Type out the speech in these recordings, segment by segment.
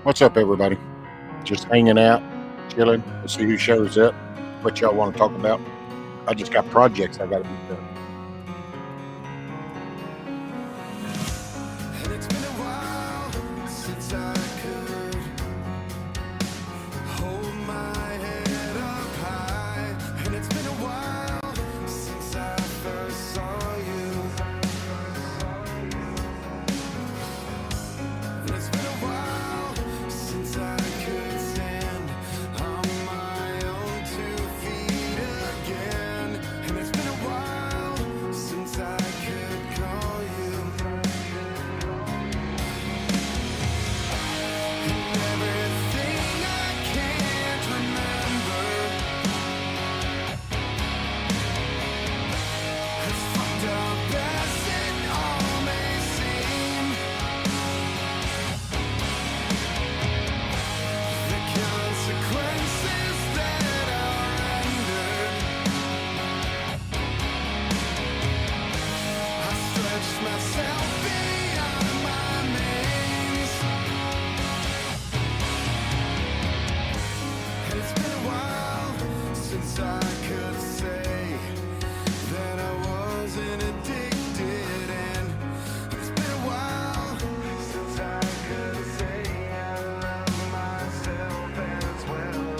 What's up, everybody? Just hanging out, chilling. We'll see who shows up. What y'all want to talk about? I just got projects I got to get done. And it's been a while since I could hold my head up high. And it's been a while since I first saw you. And it's been a while since I could stand on my own 2 feet again. And it's been a while since I could call you. Everything I can't remember has fucked up as it all may seem. The consequences that are rendered, I stretched myself beyond my means. And it's been a while since I could say that I wasn't addicted. And it's been a while since I could say I love myself as well.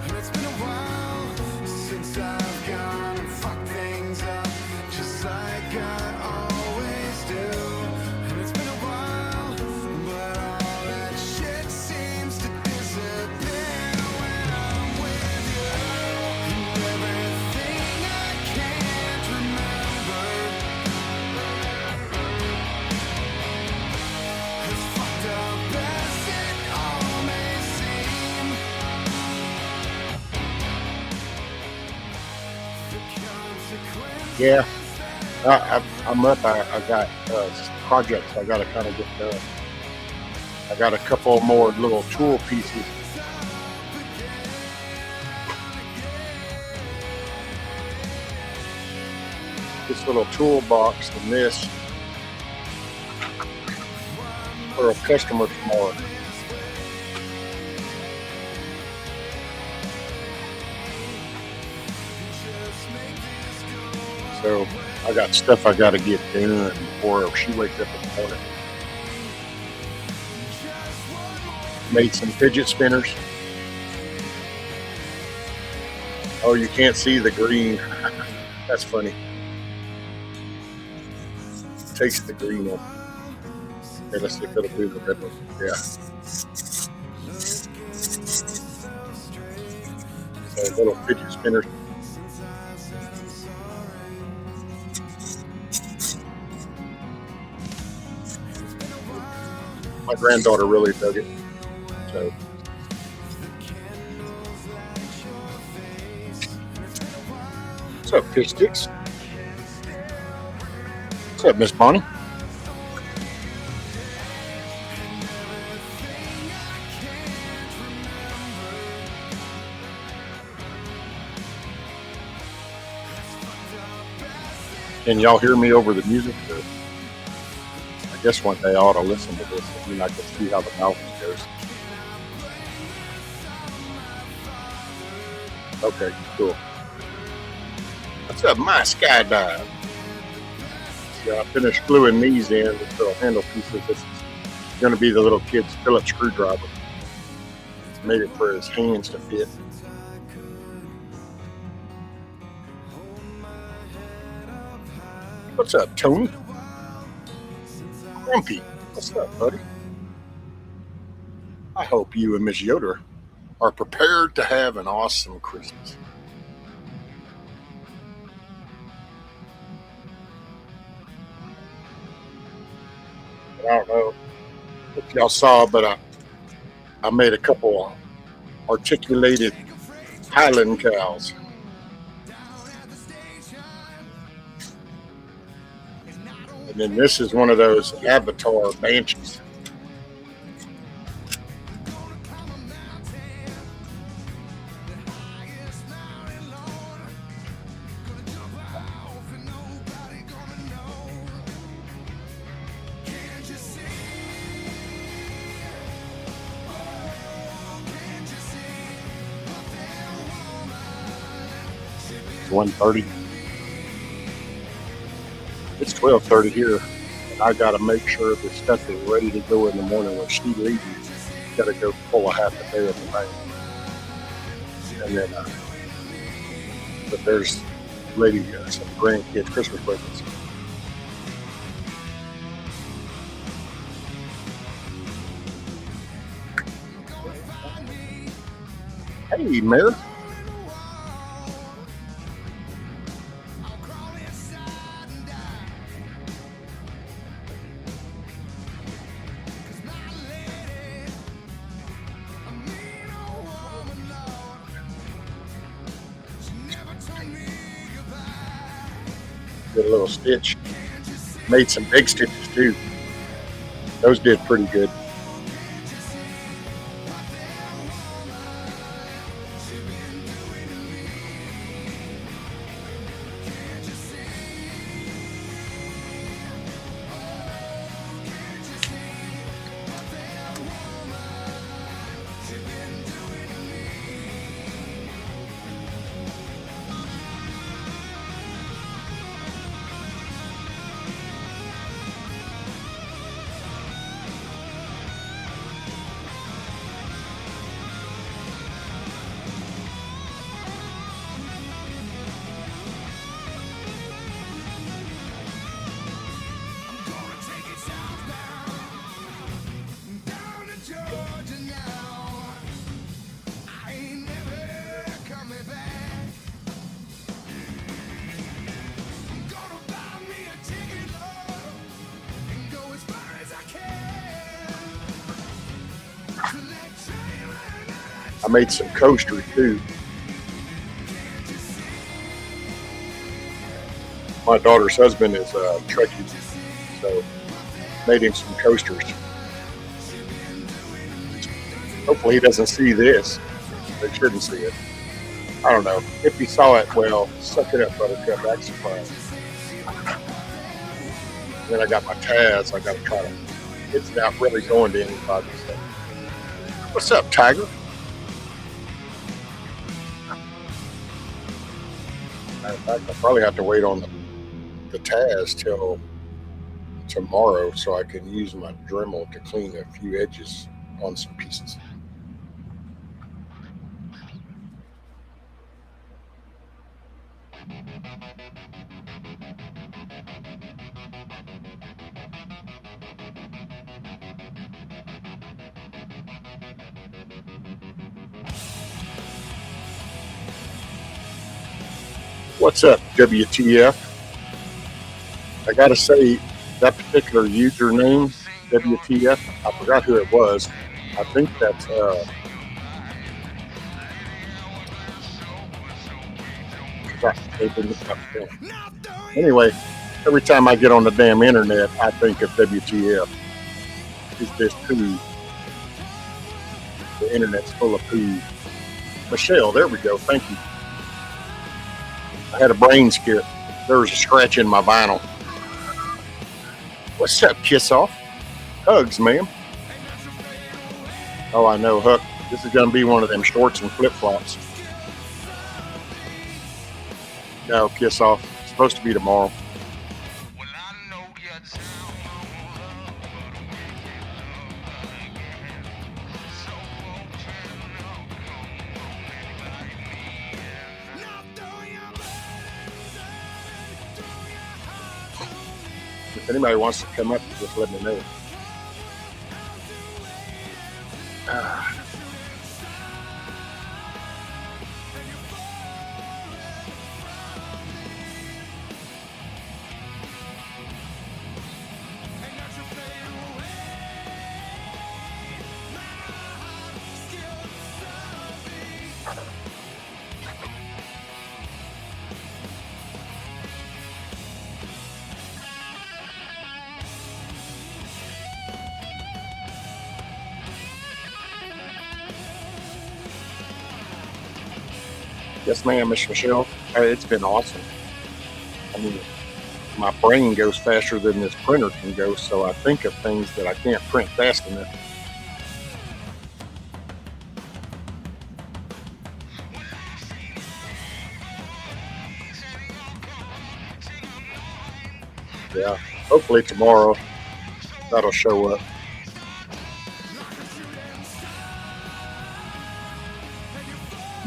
And it's been a while since I've gone and fucked things up just like I always do. And it's been a while, but all that shit seems to disappear when I'm with you. And everything I can't remember has fucked up as it all may seem. The consequences. Yeah, I'm up. I got projects I got to kind of get done. I got a couple more little tool pieces. This little toolbox and this for a customer tomorrow. So I got stuff I got to get done before she wakes up in the morning. Made some fidget spinners. Oh, you can't see the green. That's funny. Takes the green one. Okay, let's see if it'll do the red one. Yeah. So little fidget spinners. My granddaughter really dug it. So what's up, fish sticks? What's up, Miss Bonnie? Can y'all hear me over the music? Or I guess one day I ought to listen to this and then I can see how the mountains goes. Okay, cool. What's up, my skydive? Yeah, I finished gluing these in, this little handle pieces. This is going to be the little kid's Phillips screwdriver. Made it for his hands to fit. What's up, Tony? Grumpy, what's up, buddy? I hope you and Miss Yoder are prepared to have an awesome Christmas. I don't know if y'all saw, but I made a couple articulated Highland cows. And then this is one of those Avatar banshees. 1:30. It's 12:30 here, and I got to make sure the stuff is ready to go in the morning when she leaves. Got to go pull a half a day of the bank, and then but there's lady some grandkids Christmas presents. Hey, Mayor. Did a little stitch. Made some big stitches too. Those did pretty good. I made some coasters too. My daughter's husband is a Trekkie, so made him some coasters. Hopefully he doesn't see this. They shouldn't see it. I don't know. If he saw it, well, suck it up, Buttercup. That's surprised. Then I got my Taz. I got to try to. It's not really going to anybody. So. What's up, Tiger? Matter of fact, I'll probably have to wait on the Taz till tomorrow so I can use my Dremel to clean a few edges on some pieces. What's up, WTF? I gotta say, that particular username, WTF, I forgot who it was. I think that's anyway, every time I get on the damn internet, I think of WTF. It's just poo. The internet's full of poo. Michelle, there we go. Thank you. I had a brain skip. There was a scratch in my vinyl. What's up, Kiss Off? Hugs, ma'am. Oh, I know, Huck. This is going to be one of them shorts and flip-flops. No, Kiss Off. It's supposed to be tomorrow. If anybody wants to come up, just let me know. Yes, ma'am, Miss Michelle. It's been awesome. I mean, my brain goes faster than this printer can go, so I think of things that I can't print fast enough. Yeah. Hopefully tomorrow that'll show up.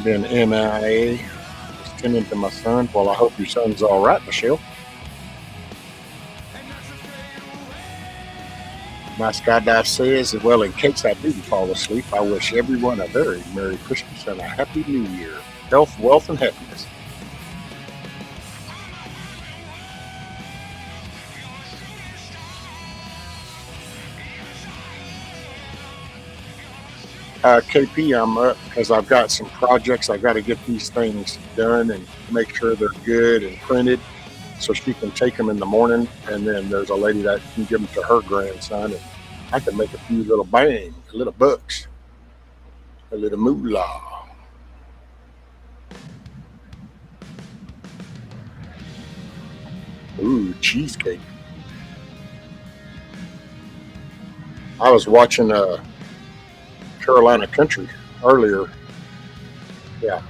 Been MIA, just tending to my son. Well, I hope your son's all right, Michelle. My skydive says, well, in case I do fall asleep, I wish everyone a very Merry Christmas and a Happy New Year. Health, wealth, and happiness. KP, I'm up because I've got some projects. I've got to get these things done and make sure they're good and printed so she can take them in the morning. And then there's a lady that can give them to her grandson. And I can make a few little bang, little bucks, a little moolah. Ooh, cheesecake. I was watching Carolina Country earlier. Yeah,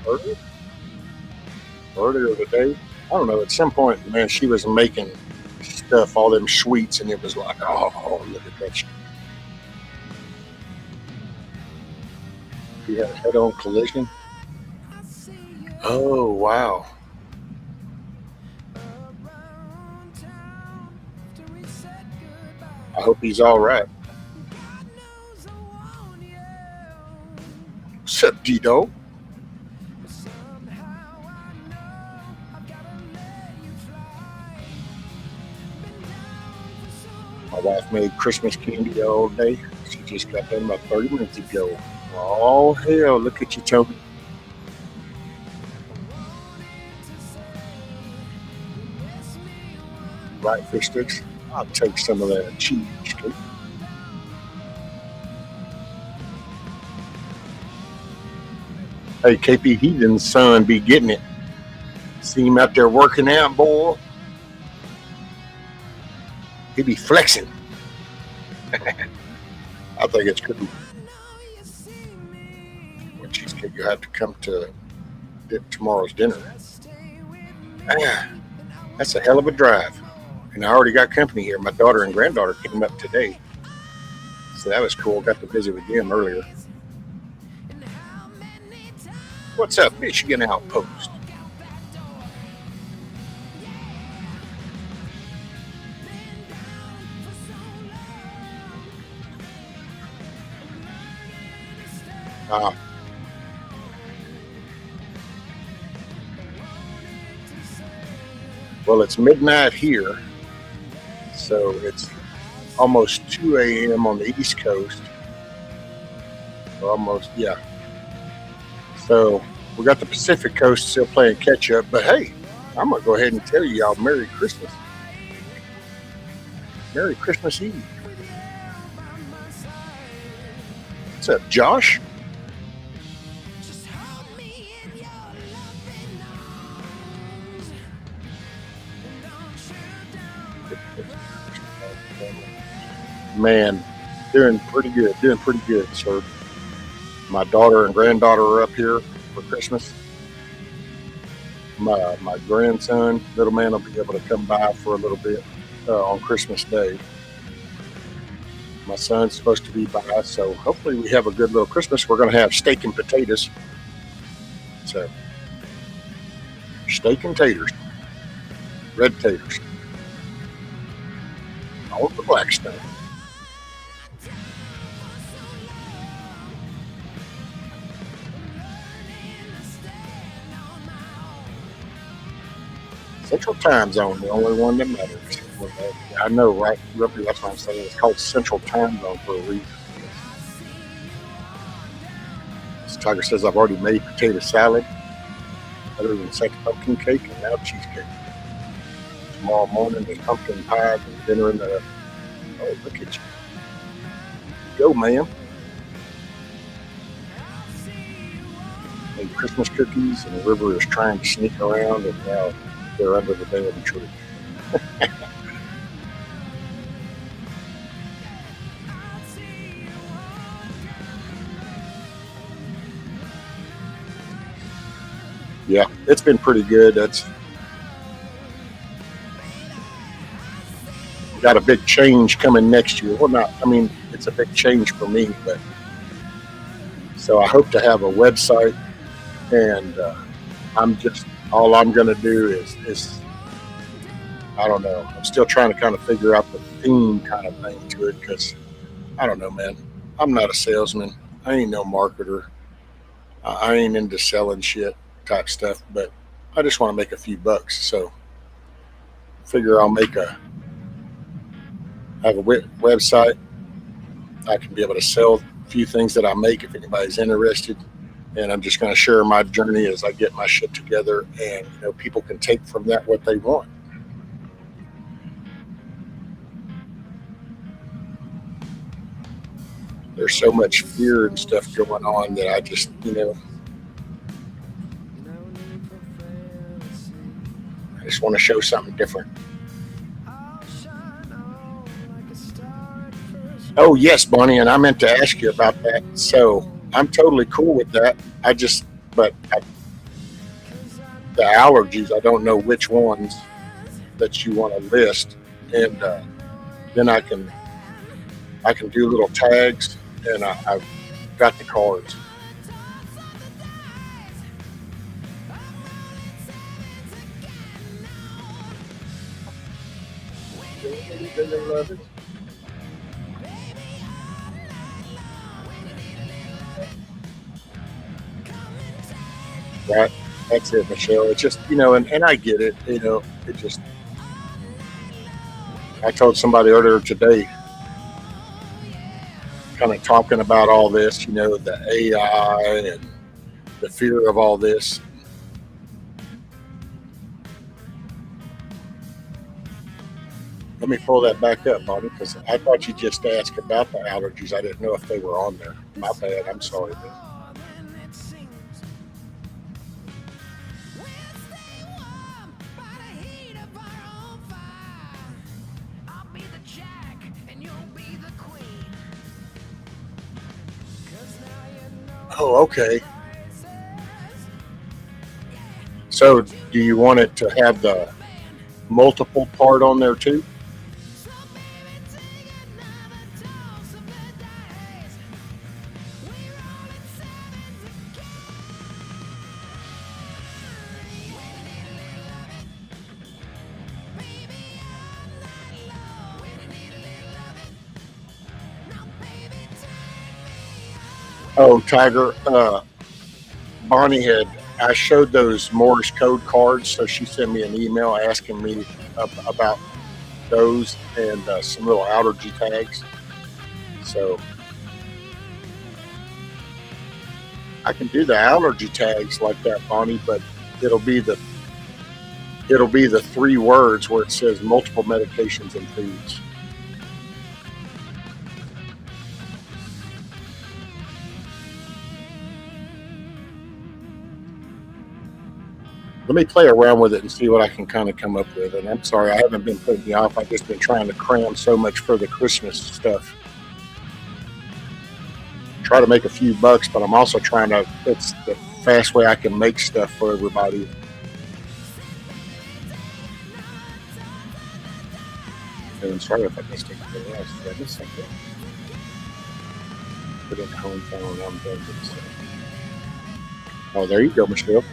earlier today. I don't know. At some point, man, she was making stuff, all them sweets, and it was like, oh, look at that. She had a head-on collision. Oh, wow. I hope he's all right. What's up, D-Dog? My wife made Christmas candy all day. She just got done about 30 minutes ago. Oh, hell, look at you, Toby. Right fish sticks. I'll take some of that cheesecake. Hey, KP Heathen's son be getting it. See him out there working out, boy. He be flexing. I think it's cool. Well, cheesecake, you have to come to tomorrow's dinner. Ah, that's a hell of a drive. And I already got company here. My daughter and granddaughter came up today. So that was cool. Got to visit with them earlier. What's up, Michigan Outpost? Well, it's midnight here. So it's almost 2 a.m. on the East Coast. Almost, yeah. So we got the Pacific Coast still playing catch up. But hey, I'm going to go ahead and tell you y'all Merry Christmas. Merry Christmas Eve. What's up, Josh? Man, doing pretty good, sir. My daughter and granddaughter are up here for Christmas. My grandson, little man, will be able to come by for a little bit on Christmas Day. My son's supposed to be by, so hopefully we have a good little Christmas. We're going to have steak and potatoes. So, steak and taters. Red taters. All the black stuff. Central Time Zone, the only one that matters. I know, right? Roughly, that's what I'm saying. It's called Central Time Zone for a reason. This Tiger says I've already made potato salad, other than sex pumpkin cake, and now cheesecake. Tomorrow morning there's pumpkin pie and dinner in the. Oh, look at you! Go, ma'am. Made Christmas cookies, and the river is trying to sneak around, and now they're under the damn tree. Yeah, it's been pretty good. got a big change coming next year. Well, not, I mean, it's a big change for me, but so I hope to have a website, and all I'm going to do is I don't know. I'm still trying to kind of figure out the theme kind of thing to it because I don't know, man. I'm not a salesman. I ain't no marketer. I ain't into selling shit type stuff, but I just want to make a few bucks. So figure I'll have a website. I can be able to sell a few things that I make if anybody's interested. And I'm just going to share my journey as I get my shit together, and people can take from that what they want. There's so much fear and stuff going on that I just want to show something different. Oh yes, Bonnie, and I meant to ask you about that. So I'm totally cool with that. But the allergies, I don't know which ones that you want to list, and then I can do little tags, and I've got the cards. Right, that's it, Michelle. It's just and I get it. It just I told somebody earlier today, kind of talking about all this, the AI and the fear of all this. Let me pull that back up, Bonnie, because I thought you just asked about the allergies. I didn't know if they were on there. My bad. I'm sorry, man. Oh, okay. So, do you want it to have the multiple part on there too? Oh, Tiger. Bonnie had. I showed those Morse code cards, so she sent me an email asking me about those and some little allergy tags. So I can do the allergy tags like that, Bonnie, but it'll be the it'll be the 3 words where it says multiple medications and foods. Let me play around with it and see what I can kind of come up with. And I'm sorry, I haven't been putting you off. I've just been trying to cram so much for the Christmas stuff. Try to make a few bucks, but I'm also trying to. It's the fast way I can make stuff for everybody. And I'm sorry if I missed anything else. Did I miss something? Put in the home phone. I'm done with this. Oh, there you go, Michelle.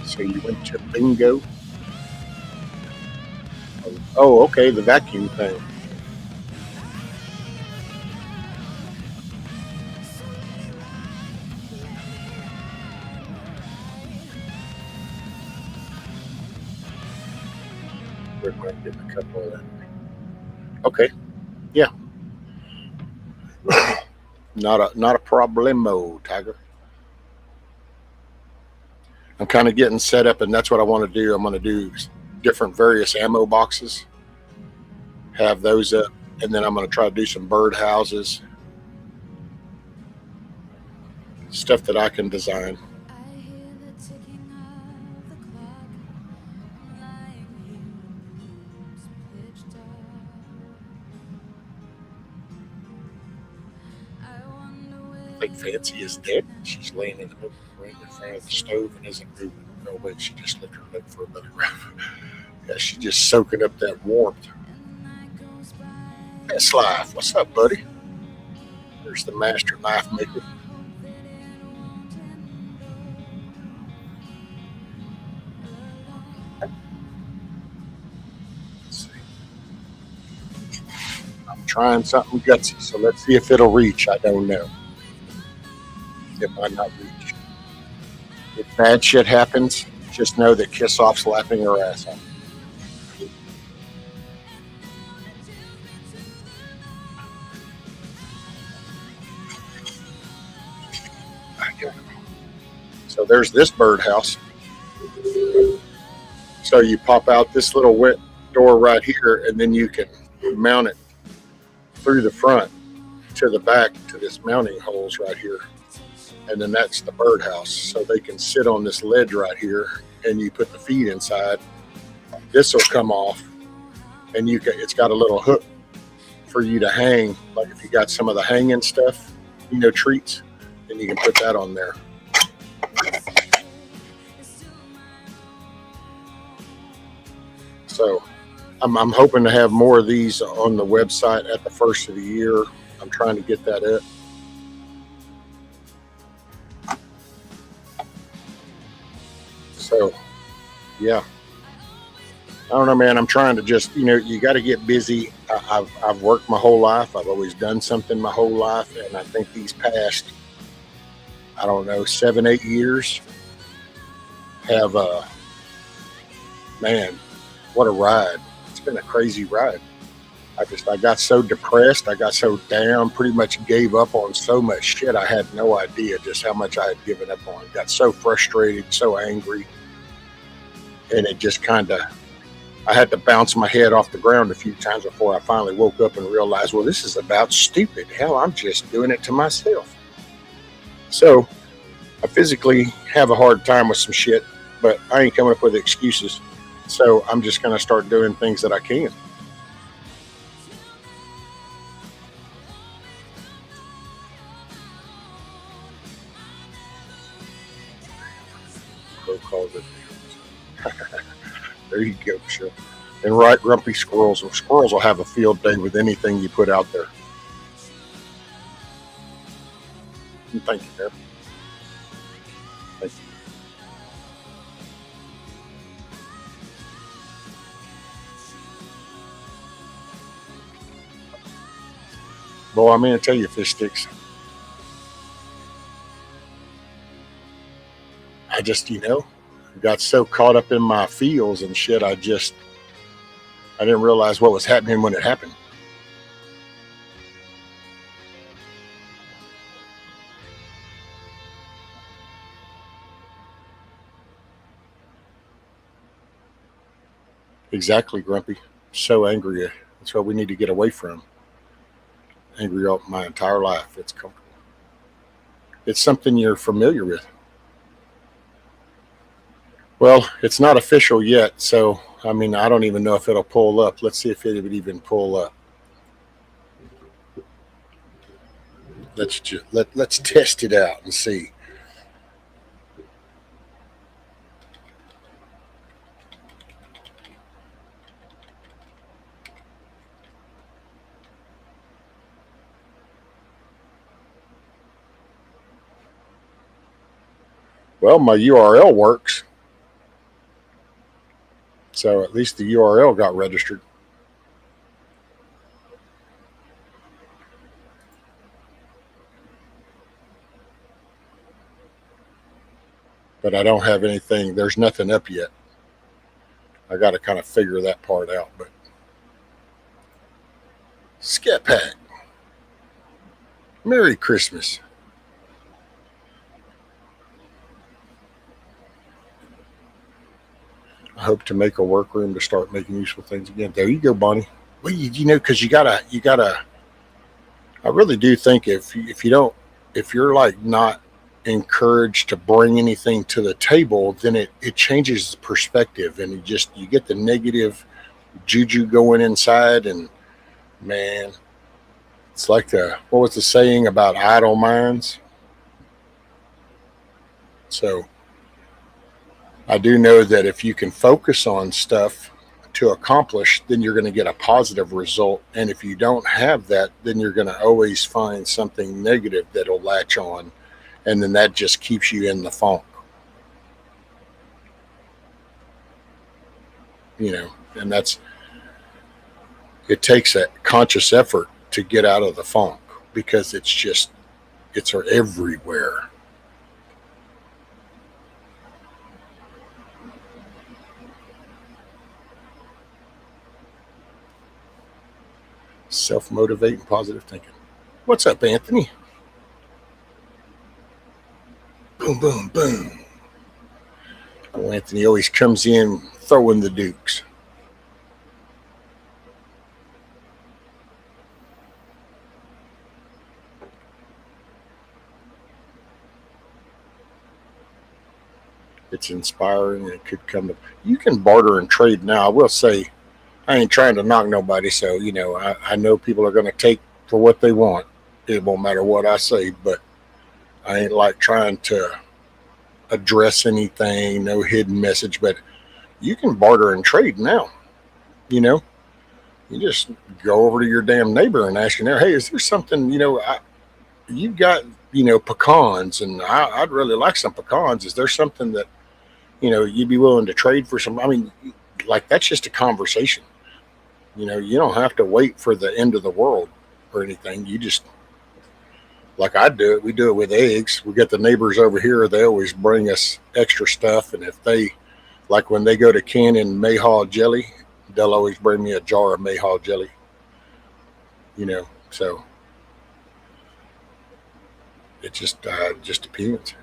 So you went to bingo. Oh, okay, the vacuum thing. We're going to get a couple of that. Okay, yeah, not a problemo, Tiger. I'm kind of getting set up, and that's what I want to do. I'm going to do different various ammo boxes, have those up, and then I'm going to try to do some bird houses, stuff that I can design. think Fancy is dead. She's laying in the middle of the room in front of the stove and isn't moving. No way. She just left her leg for a belly rub. Yeah, she's just soaking up that warmth. That's life. What's up, buddy? There's the master knife maker. Let's see. I'm trying something gutsy, so let's see if it'll reach. I don't know. It might not reach. If bad shit happens, just know that Kiss Off's slapping her ass off. So there's this birdhouse. So you pop out this little wet door right here, and then you can mount it through the front to the back to this mounting holes right here. And then that's the birdhouse. So they can sit on this ledge right here, and you put the feed inside. This will come off, and it's got a little hook for you to hang. Like if you got some of the hanging stuff, treats, then you can put that on there. So I'm hoping to have more of these on the website at the first of the year. I'm trying to get that up. So, yeah. I don't know, man. I'm trying to just, you got to get busy. I've worked my whole life. I've always done something my whole life. And I think these past, I don't know, 7-8 years have, man, what a ride. It's been a crazy ride. I got so depressed. I got so down, pretty much gave up on so much shit. I had no idea just how much I had given up on. Got so frustrated, so angry. And it just I had to bounce my head off the ground a few times before I finally woke up and realized, well, this is about stupid. Hell, I'm just doing it to myself. So I physically have a hard time with some shit, but I ain't coming up with excuses. So I'm just going to start doing things that I can. Crow calls it. There you go, sure. And right, grumpy squirrels. Squirrels will have a field day with anything you put out there. Thank you, man. Thank you. Well, I'm going to tell you, fish sticks. I just, got so caught up in my feels and shit. I didn't realize what was happening when it happened. Exactly, Grumpy. So angry. That's what we need to get away from. Angry all my entire life. It's comfortable. It's something you're familiar with. Well, it's not official yet, so I don't even know if it'll pull up. Let's see if it would even pull up. Let's test it out and see. Well, my URL works. So at least the URL got registered. But I don't have anything. There's nothing up yet. I got to kind of figure that part out. But Scat Pack. Merry Christmas. I hope to make a workroom to start making useful things again. There you go, Bonnie. Well, because you gotta. I really do think if you're like not encouraged to bring anything to the table, then it changes perspective, and you get the negative juju going inside, and man, it's like what was the saying about idle minds? So I do know that if you can focus on stuff to accomplish, then you're going to get a positive result. And if you don't have that, then you're going to always find something negative that'll latch on. And then that just keeps you in the funk, you know, and it takes a conscious effort to get out of the funk because it's everywhere. Self motivating positive thinking. What's up, Anthony? Boom, boom, boom. Oh, Anthony always comes in throwing the dukes. It's inspiring. It could come to. You can barter and trade now. I will say, I ain't trying to knock nobody. So, I know people are going to take for what they want. It won't matter what I say, but I ain't like trying to address anything, no hidden message. But you can barter and trade now. You know, you just go over to your damn neighbor and ask your neighbor, hey, is there something, you've got, pecans and I'd really like some pecans. Is there something that, you'd be willing to trade for some? I mean, like that's just a conversation. You don't have to wait for the end of the world or anything. You just, like I do it, we do it with eggs. We get the neighbors over here, they always bring us extra stuff. And if they, like when they go to Cannon Mayhaw jelly, they'll always bring me a jar of Mayhaw jelly, so it just depends.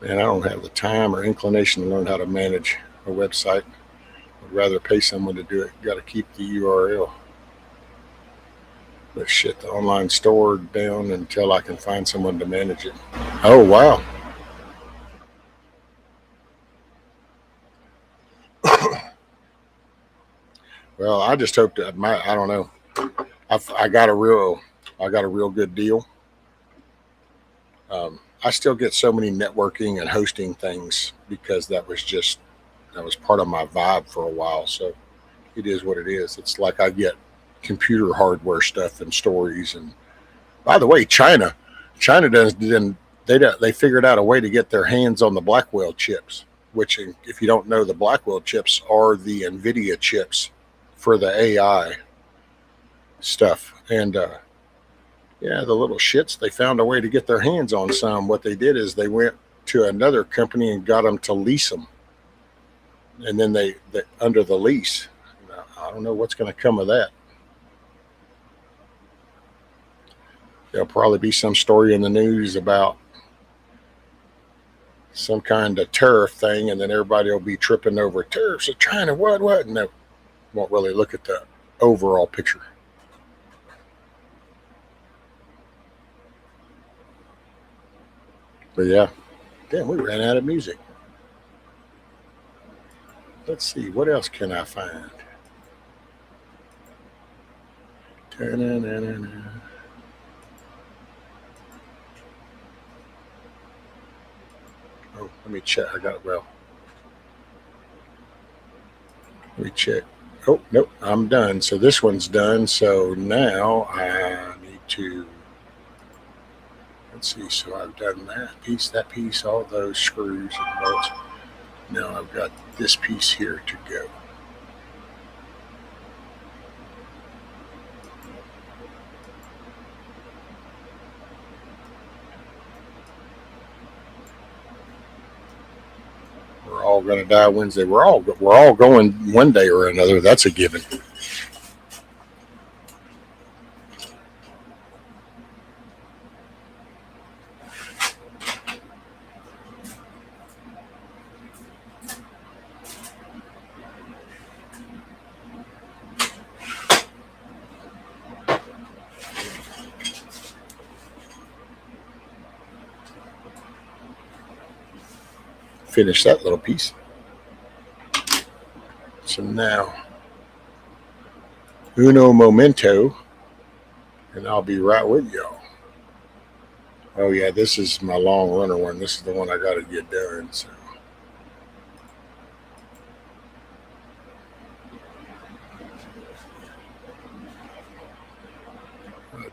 And I don't have the time or inclination to learn how to manage a website. I'd rather pay someone to do it. Got to keep the URL. But shit, the online store down until I can find someone to manage it. Oh, wow. Well, I just hope that I don't know. I got a real good deal. I still get so many networking and hosting things because that was part of my vibe for a while. So it is what it is. It's like I get computer hardware stuff and stories. And by the way, China does then they figured out a way to get their hands on the Blackwell chips, which if you don't know, the Blackwell chips are the NVIDIA chips for the AI stuff. And yeah, the little shits, they found a way to get their hands on some. What they did is they went to another company and got them to lease them. And then they under the lease. I don't know what's going to come of that. There'll probably be some story in the news about some kind of tariff thing, and then everybody will be tripping over tariffs of China. What? No, won't really look at the overall picture. But yeah, damn, we ran out of music. Let's see, what else can I find? Ta-na-na-na-na. Oh, let me check. Let me check. Oh, nope, I'm done. So this one's done. So now I need to, let's see. So I've done that piece, all those screws and bolts. Now I've got this piece here to go. We're all going to die Wednesday. We're all going one day or another. That's a given. Finish that little piece. So now, uno momento, and I'll be right with y'all. Oh yeah, this is my long runner one. This is the one I got to get done. So.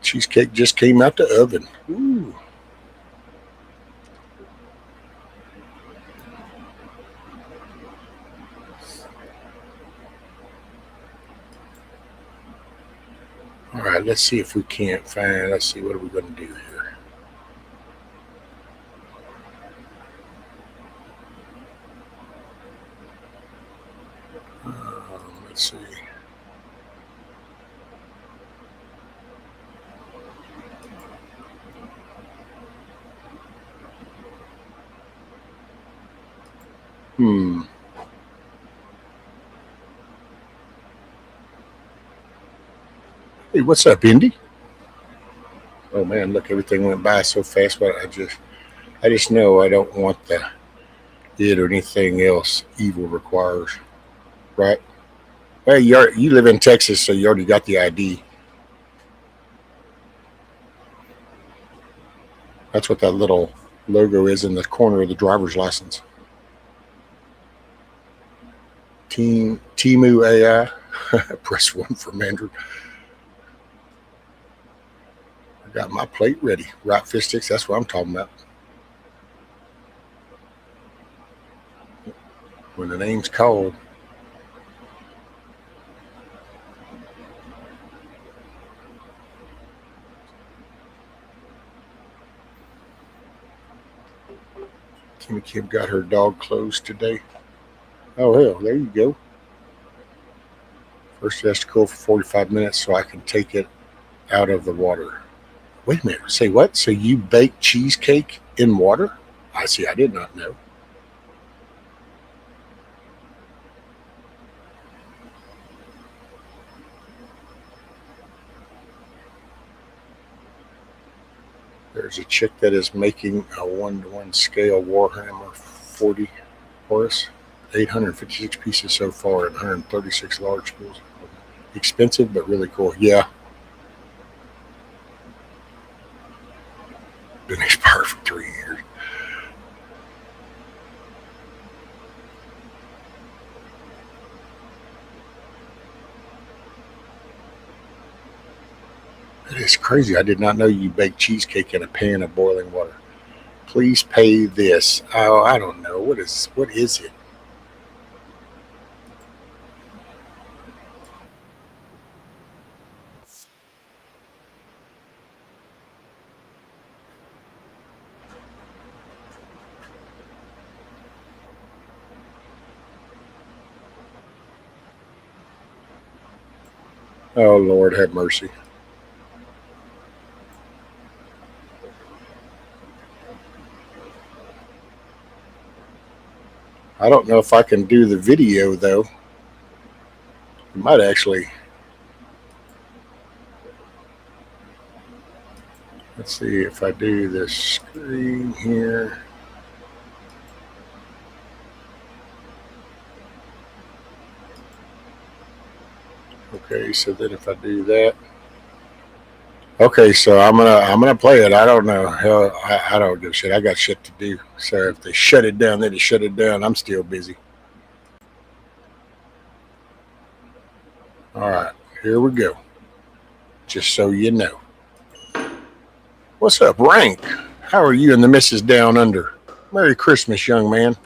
Cheesecake just came out the oven. Ooh. All right, let's see if we can't find. Let's see, what are we going to do here? Let's see. Hey, what's up, Indy? Oh man, look, everything went by so fast. But I just know I don't want it or anything else evil requires, right? Well, you live in Texas, so you already got the ID. That's what that little logo is in the corner of the driver's license. Timu AI. Press 1 for Mandarin. I got my plate ready. Right fish sticks, that's what I'm talking about. When the name's called. Kimmy Kim got her dog closed today. Oh hell, there you go. First it has to cool for 45 minutes so I can take it out of the water. Wait a minute, say what? So you bake cheesecake in water? I see, I did not know. There's a chick that is making a 1-to-1 scale Warhammer 40 Horus. 856 pieces so far and 136 large spools. Expensive, but really cool. Yeah. Been expired for 3 years. It is crazy. I did not know you bake cheesecake in a pan of boiling water. Please pay this. Oh, I don't know. What is it? Oh Lord, have mercy. I don't know if I can do the video though. You might actually. Let's see if I do the screen here. Okay, so then if I do that. Okay, so I'm gonna play it. I don't know. Hell, I don't give a shit. I got shit to do. So if they shut it down, they just shut it down. I'm still busy. All right, here we go. Just so you know. What's up, Rank? How are you and the missus down under? Merry Christmas, young man.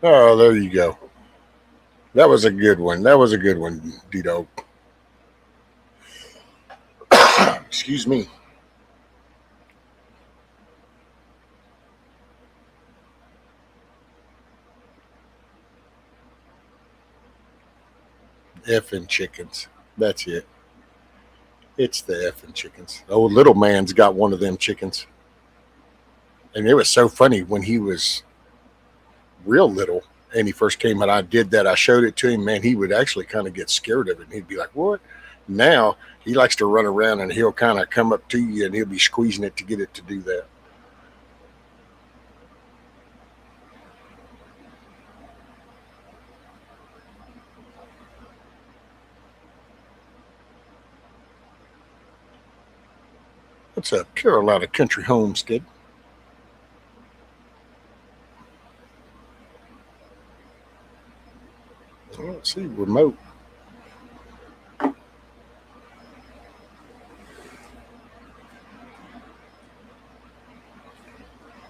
Oh, there you go. That was a good one. That was a good one, D-Dog. Excuse me. Effing chickens. That's it. It's the effing chickens. Oh, little man's got one of them chickens. And it was so funny when he was real little and he first came and I did that. I showed it to him, man, he would actually kind of get scared of it. And he'd be like, what? Now he likes to run around and he'll kind of come up to you and he'll be squeezing it to get it to do that. What's up, Carolina Country Homestead? Let's see, remote.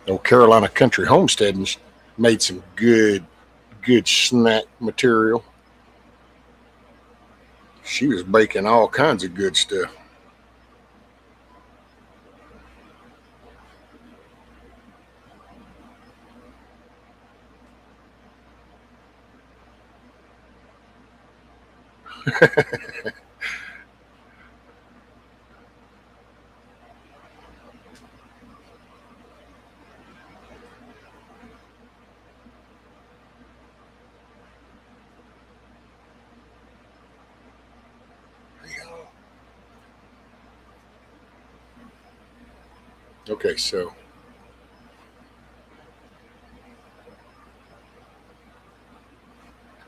Oh, Carolina Country Homestead made some good snack material. She was baking all kinds of good stuff. Okay, so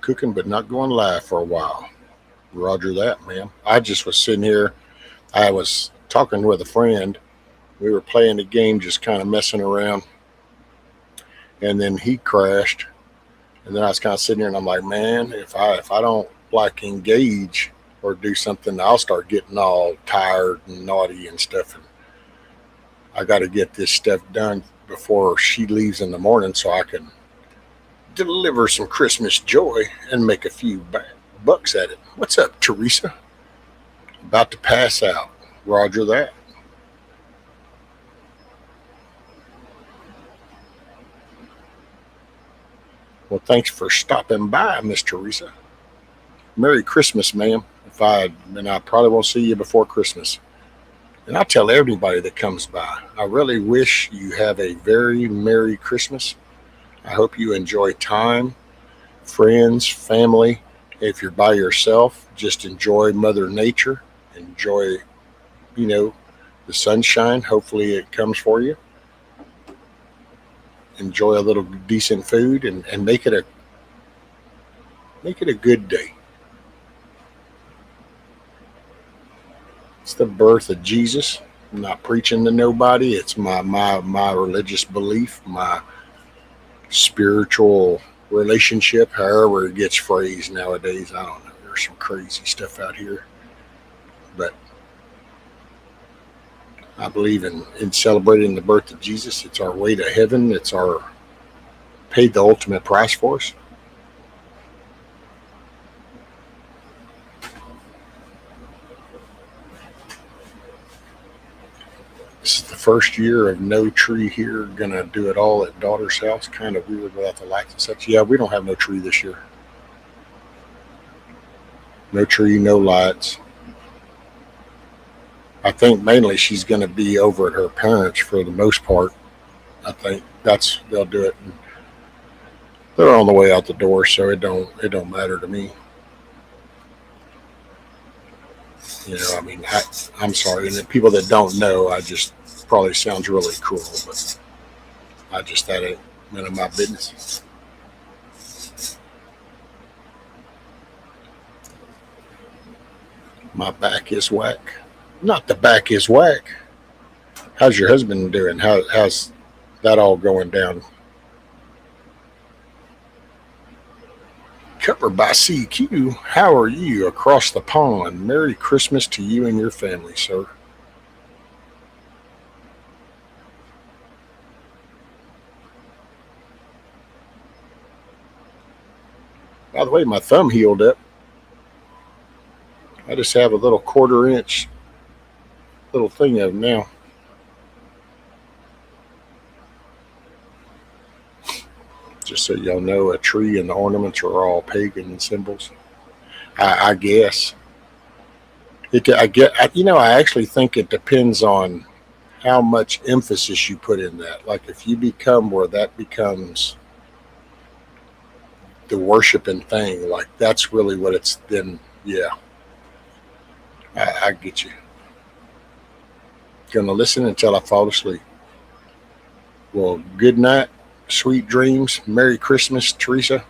cooking but not going live for a while. Roger that, man. I just was sitting here. I was talking with a friend. We were playing the game, just kind of messing around. And then he crashed. And then I was kind of sitting here and I'm like, man, if I don't like engage or do something, I'll start getting all tired and naughty and stuff. And I got to get this stuff done before she leaves in the morning so I can deliver some Christmas joy and make a few bucks at it. What's up, Teresa? About to pass out. Roger that. Well, thanks for stopping by, Miss Teresa. Merry Christmas, ma'am. And I probably won't see you before Christmas. And I tell everybody that comes by, I really wish you have a very Merry Christmas. I hope you enjoy time, friends, family. If you're by yourself, just enjoy Mother Nature. Enjoy, you know, the sunshine. Hopefully it comes for you. Enjoy a little decent food and make it a good day. It's the birth of Jesus. I'm not preaching to nobody. It's my religious belief, my spiritual relationship, however it gets phrased nowadays. I don't know. There's some crazy stuff out here. But I believe in celebrating the birth of Jesus. It's our way to heaven. It's our paid the ultimate price for us. This is the first year of no tree here. Gonna do it all at daughter's house. Kind of weird without the lights and such. Yeah, we don't have no tree this year. No tree, no lights. I think mainly she's gonna be over at her parents for the most part. I think that's they'll do it. And they're on the way out the door, so it don't matter to me. I mean, I'm sorry, and the people that don't know, I just probably sounds really cruel, but I just that ain't none of my business. My back is whack. Not the back is whack. How's your husband doing? How's that all going down? Covered by CQ. How are you across the pond? Merry Christmas to you and your family, sir. By the way, my thumb healed up. I just have a little 1/4 inch little thing of them now. Just so y'all know, a tree and the ornaments are all pagan symbols. I guess I actually think it depends on how much emphasis you put in that. Like if you become where that becomes the worshiping thing, like that's really what it's then. Yeah, I get you. Gonna listen until I fall asleep. Well, good night, sweet dreams, Merry Christmas, Teresa.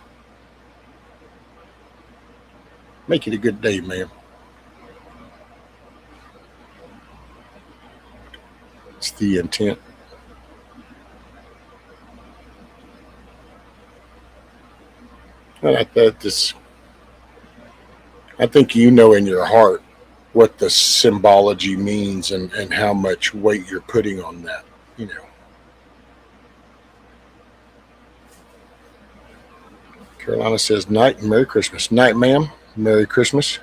Make it a good day, ma'am. It's the intent. I think you know in your heart what the symbology means and how much weight you're putting on that. You know, Carolina says night and Merry Christmas. Night, ma'am. Merry Christmas.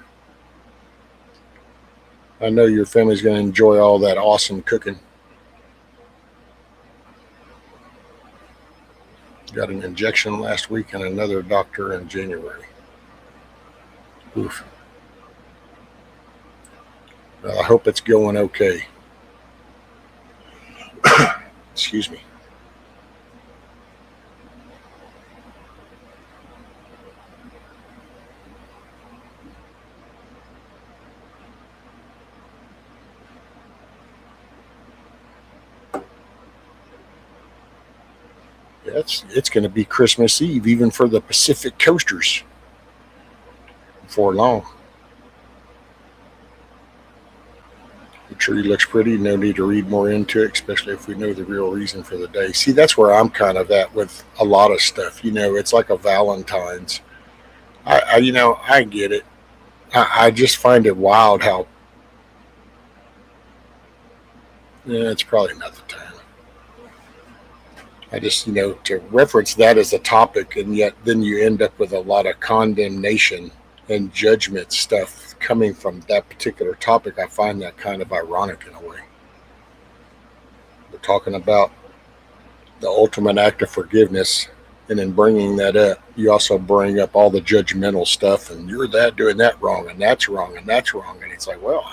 I know your family's going to enjoy all that awesome cooking. Got an injection last week and another doctor in January. Oof. Well, I hope it's going okay. Excuse me. Yeah, it's going to be Christmas Eve, even for the Pacific Coasters, before long. The tree looks pretty. No need to read more into it, especially if we know the real reason for the day. See, that's where I'm kind of at with a lot of stuff. It's like a Valentine's. I get it. I just find it wild how. Yeah, it's probably not the time. I just, to reference that as a topic, and yet then you end up with a lot of condemnation and judgment stuff coming from that particular topic. I find that kind of ironic in a way. We're talking about the ultimate act of forgiveness, and in bringing that up, you also bring up all the judgmental stuff, and you're doing that wrong, and that's wrong, and that's wrong, and it's like, well,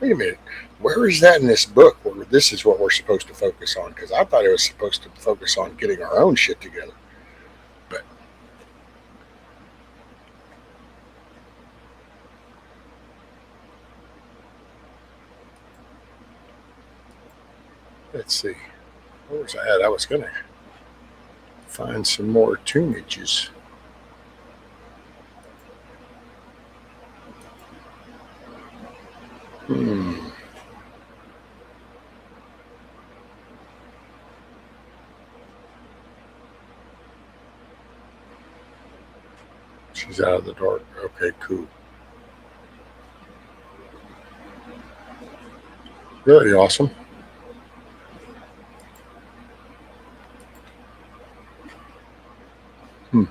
wait a minute, where is that in this book where this is what we're supposed to focus on? Because I thought it was supposed to focus on getting our own shit together. But let's see, where was I at? I was gonna find some more tunages. Hmm. She's out of the dark. Okay, cool. Really awesome. Hmm.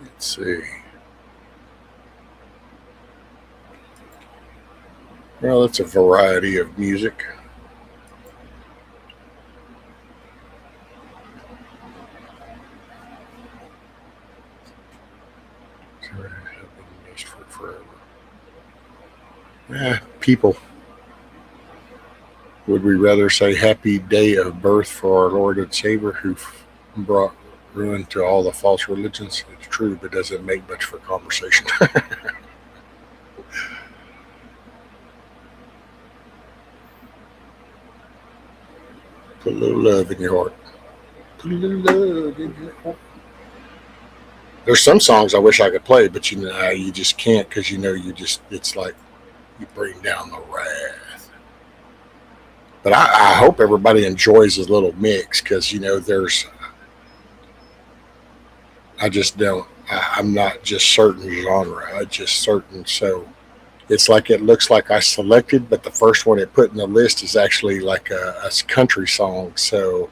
Let's see. Well, it's a variety of music. People. Would we rather say happy day of birth for our Lord and Savior who brought ruin to all the false religions? It's true, but doesn't make much for conversation. Put a little love in your heart. Put a little love in your heart. There's some songs I wish I could play, but you just can't because it's like you bring down the wrath. But I hope everybody enjoys a little mix because I just don't. I'm not just certain genre. I just certain. So it's like it looks like I selected, but the first one it put in the list is actually like a country song. So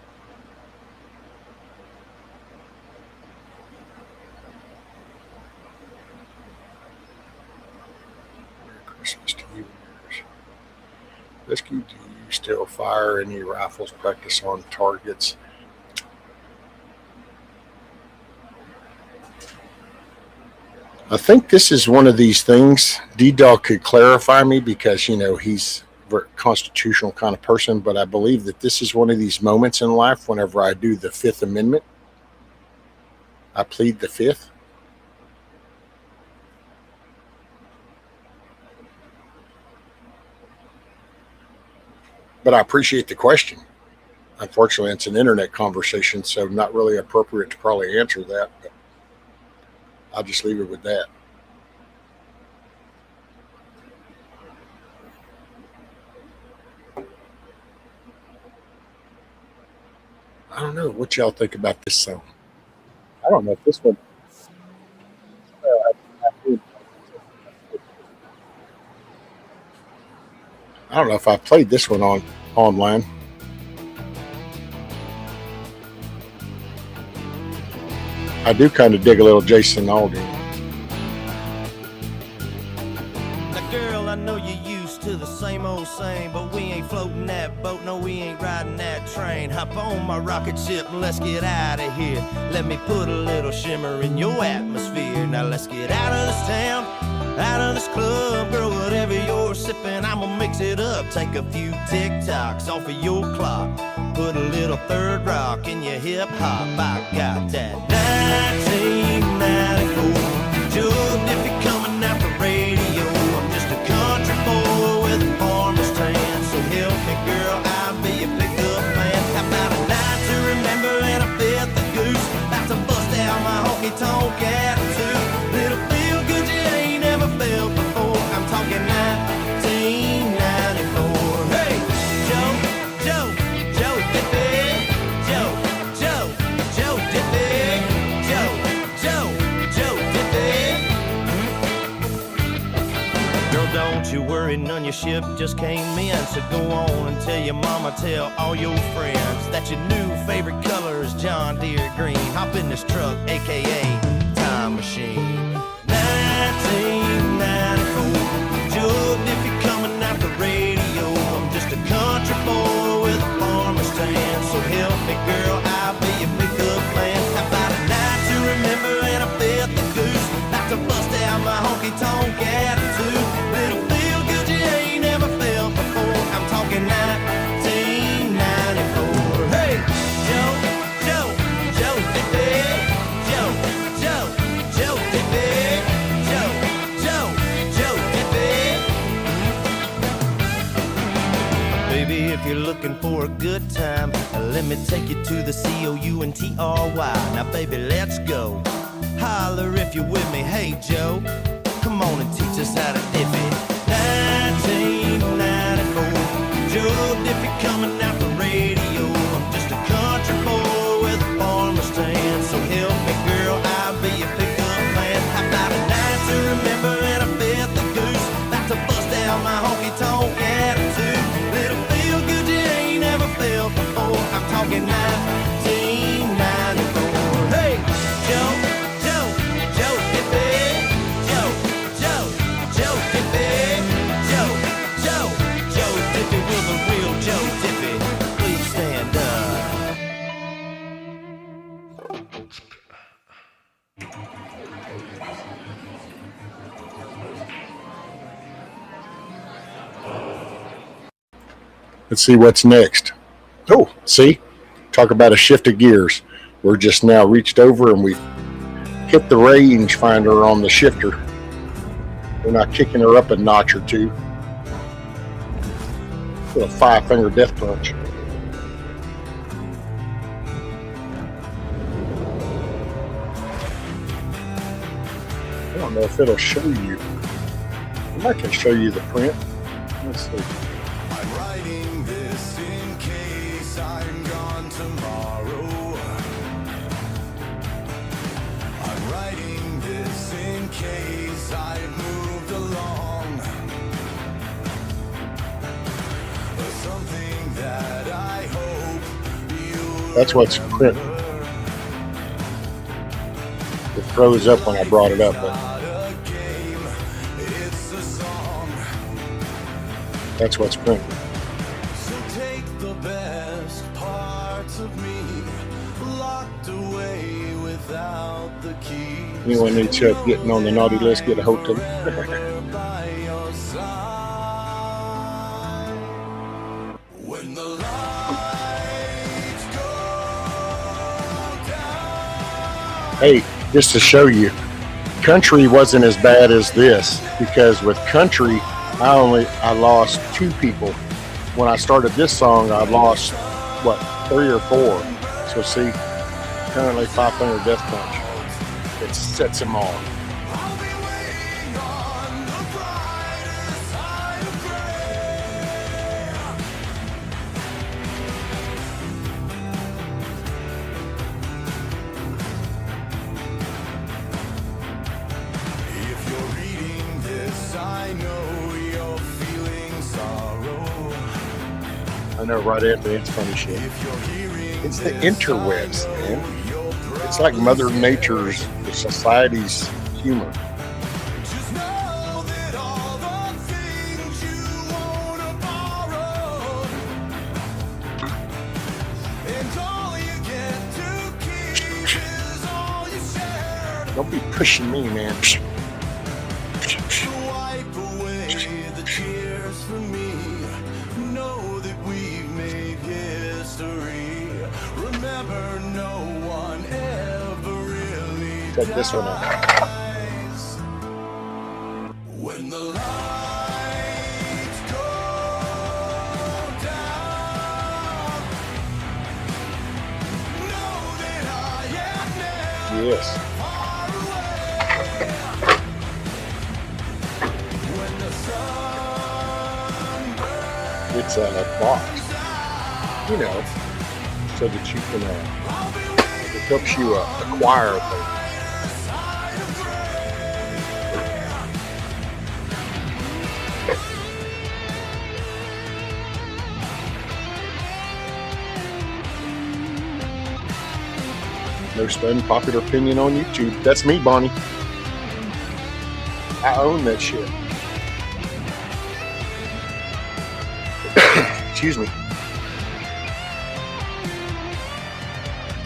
Merry Christmas to you. Whiskey, do you still fire any rifles? Practice on targets? I think this is one of these things. D-Dog could clarify me because he's a constitutional kind of person, but I believe that this is one of these moments in life. Whenever I do the Fifth Amendment, I plead the Fifth. But I appreciate the question. Unfortunately, it's an internet conversation, so not really appropriate to probably answer that. But I'll just leave it with that. I don't know what y'all think about this song. I don't know if this one. I don't know if I played this one on online. I do kind of dig a little Jason Aldean. Now, girl, I know you're used to the same old same, but we ain't floating that boat, no, we ain't riding that train. Hop on my rocket ship and let's get out of here. Let me put a little shimmer in your atmosphere. Now let's get out of this town, out of this club. Girl, whatever you're sipping, I'ma mix it up. Take a few TikToks off of your clock. Put a little third rock in your hip hop. I got that 1994 Jugged if you're coming out the radio. I'm just a country boy with a farmer's tan. So help me, girl, I'll be your pickup man. How about a night to remember and a fifth of goose? About to bust out my honky-tonk attitude. Little feel good you ain't never felt before. I'm talking 1994. Hey, Joe, Joe, Joe Diffie. Joe, Joe, Joe Diffie. Joe, Joe, Joe Diffie. Girl, don't you worry, none your ship just came in. So go on and tell your mama, tell all your friends that your new favorite color is John Deere green. Hop in this truck, aka Time Machine. 1994. Jugged if you're coming out the radio. I'm just a country boy with a farmer's tan. So help me, girl, I'll be your pickup man. How about a night to remember and a fifth of goose? About to bust out my honky-tonk attitude. Little feel good you ain't never felt before. I'm talking 1994. Hey, Joe, Joe, Joe Diffie. Joe, Joe, Joe Diffie. Joe, Joe, Joe Diffie. Baby, if you're looking for a good time, let me take you to the COUNTRY. Now, baby, let's go. Holler if you're with me. Hey, Joe, come on and teach us how to dip it. 1994. Jugged if you're coming out the radio. I'm just a country boy with a farmer's tan. So help me, girl, I'll be your pickup man. How about a night to remember and a fifth of goose? About to bust out my honky-tonk attitude. Little feel good you ain't never felt before. I'm talking 1994. Hey, Joe, Joe, Joe Diffie. Joe, Joe, Joe Diffie. Joe, Joe, Joe Diffie. Will the real Joe Diffie please stand up? Let's see what's next. Oh, see? Talk about a shift of gears. We're just now reached over and we've hit the rangefinder on the shifter. We're not kicking her up a notch or two. With a 5-finger death punch. I don't know if it'll show you. I might can show you the print. Let's see. I'm writing this in That's what's printing. It froze up when I brought it up, but that's what's printing. So take the best parts of me, locked away without the key. Anyone needs help getting on the naughty list, get a hold of them. By your side. When the lights go down. Hey, just to show you, country wasn't as bad as this, because with country, I lost 2 people. When I started this song, I lost, 3 or 4. So see, currently 500 Death Punch. It sets them off. I'll be waiting on the brighter side of gray. If you're reading this, I know you're feeling sorrow. I know, right, Anthony, it's funny shit. If you're hearing It's the this, interwebs, man. you're It's like Mother Nature's, the society's humor. just know that all the things you wanna borrow, and all you get to keep is all you shared. Don't be pushing me, man. So wipe away the tears from me. Know that we've made history. Remember, no one ever really Check this one out. dies. When the lights go down, know that I am never Yes. far away. When the sun burns It's a box, you know, so that you can, it helps you acquire things. Most unpopular opinion on YouTube. That's me, Bonnie. I own that shit. Excuse me.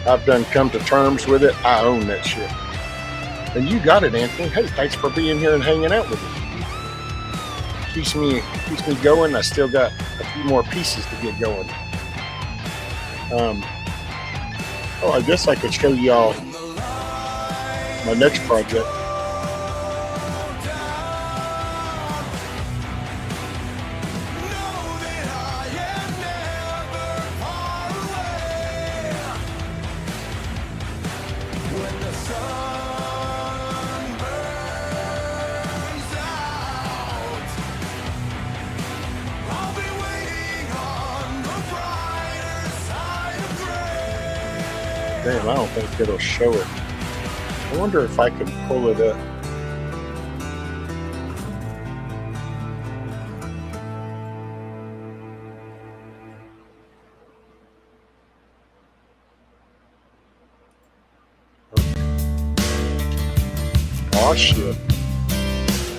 I've done come to terms with it. I own that shit. And you got it, Anthony. Hey, thanks for being here and hanging out with me. Keeps me going. I still got a few more pieces to get going. I guess I could show y'all my next project. Damn, I don't think it'll show it. I wonder if I can pull it up. Oh shit.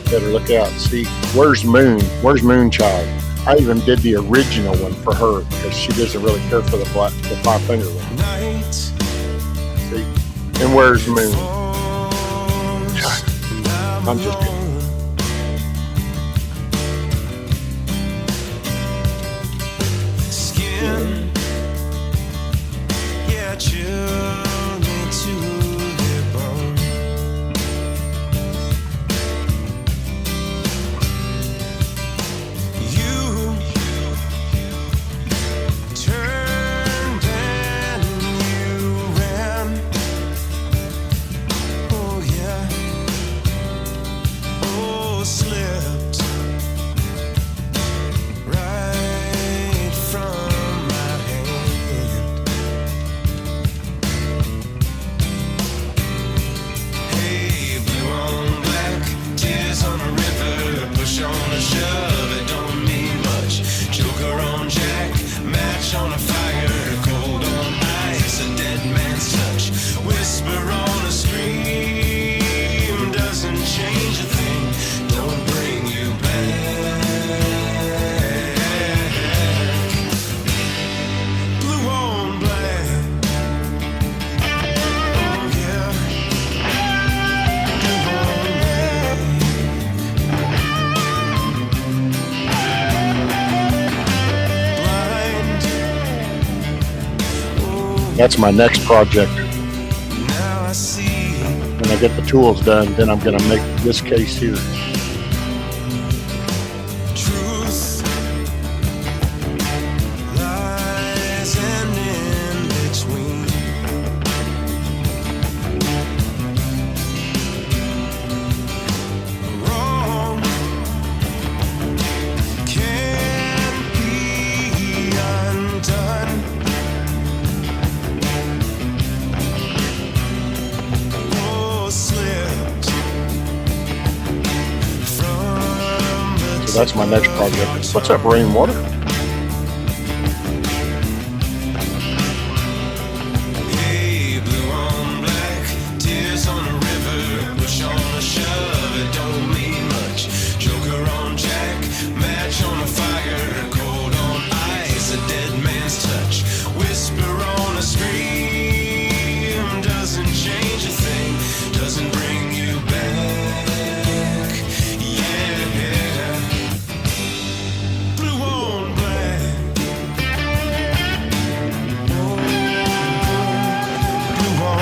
Better look out and see. Where's Moon? Where's Moonchild? I even did the original one for her because she doesn't really care for the 5-finger one. night. See? And where's Moon? I'm just kidding. Skin, yeah, chill me to the bone. You turned and you ran. Oh yeah. Oh, slipped right from my hand. That's my next project. Now I see When I get the tools done, then I'm going to make this case here. truth lies and in between. Wrong can't be undone. Oh, slipped from the So that's my next project. What's up, rainwater? Hey, blue on black, tears on a river, push on a shove, it don't mean much. Joker on jack, match on a fire, cold on ice, a dead man's touch. Whisper on a scream, doesn't change a thing, doesn't bring you back. Yeah, blue on black. Blue on black. Yeah.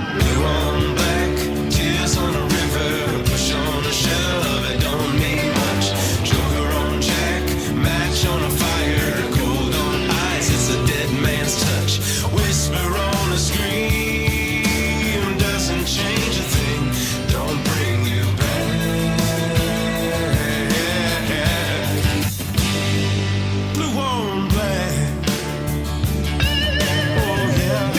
Blue on black, tears on a river, push on a shove, it don't mean much. Joker on jack, match on a fire, cold on ice, it's a dead man's touch. Whisper on a scream, doesn't change a thing, don't bring you back. Blue on black. Oh yeah.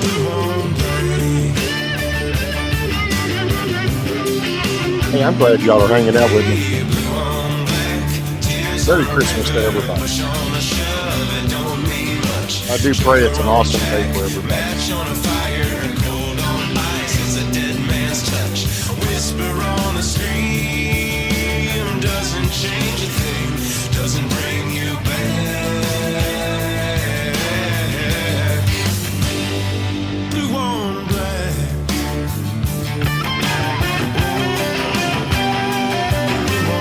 Blue on black. Hey, I'm glad y'all are hanging out with me. Blue on black. Tears Merry on a Christmas to river, everybody. push on a shove, it don't mean much. I do pray it's an awesome day for everybody. Match on a fire, cold on ice, it's a dead man's touch. Whisper on a scream, doesn't change a thing, doesn't bring you back. Blue on black. Blue on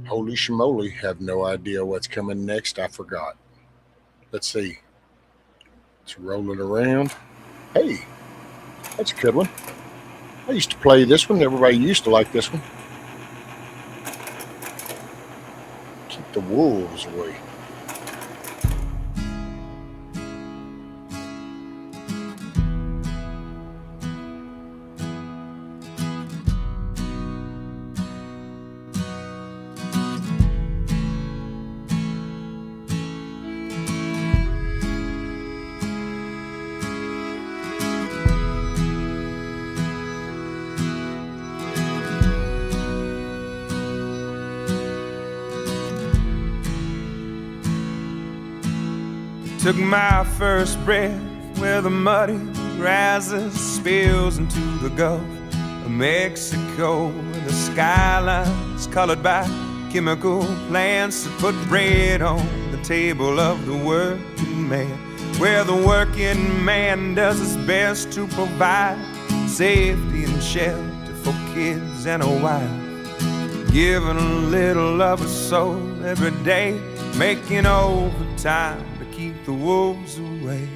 Holy schmoly, have no idea what's coming next. I forgot. Let's see. It's rolling around. Hey, that's a good one. I used to play this one. Everybody used to like this one. Keep the wolves away. Took my first breath where the muddy rises, spills into the Gulf of Mexico, where the skyline's colored by chemical plants that put bread on the table of the working man, where the working man does his best to provide safety and shelter for kids and a wife, giving a little of his soul every day, making overtime to keep the wolves away.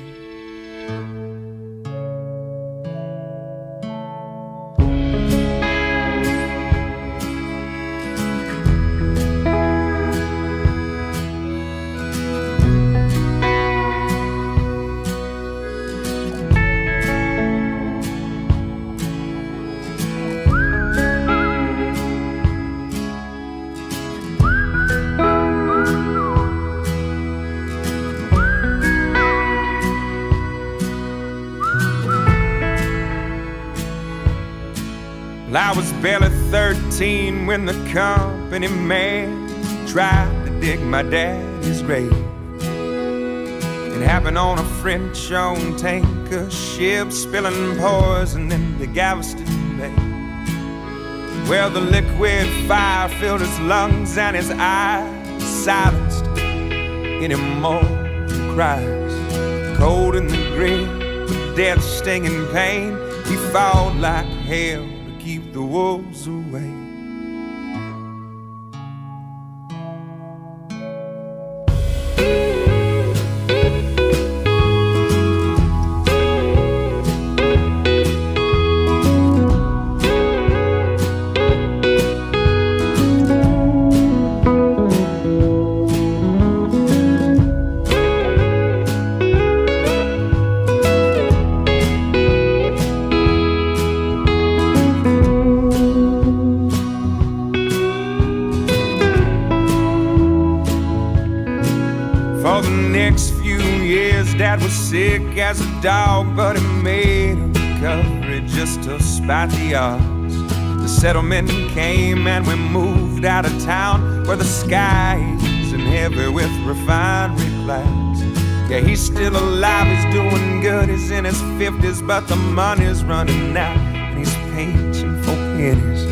I was barely 13 when the company man tried to dig my daddy's grave. It happened on a French-owned tanker ship, spilling poison into Galveston Bay. Well, the liquid fire filled his lungs and his eyes silenced any more cries. Cold in the grip, with death stinging pain, he fought like hell keep the wolves away. For the next few years, Dad was sick as a dog, but he made a recovery just to spite the odds. The settlement came and we moved out of town, where the sky isn't heavy with refinery clouds. Yeah, he's still alive, he's doing good, he's in his 50s, but the money's running out and he's pinching for pennies.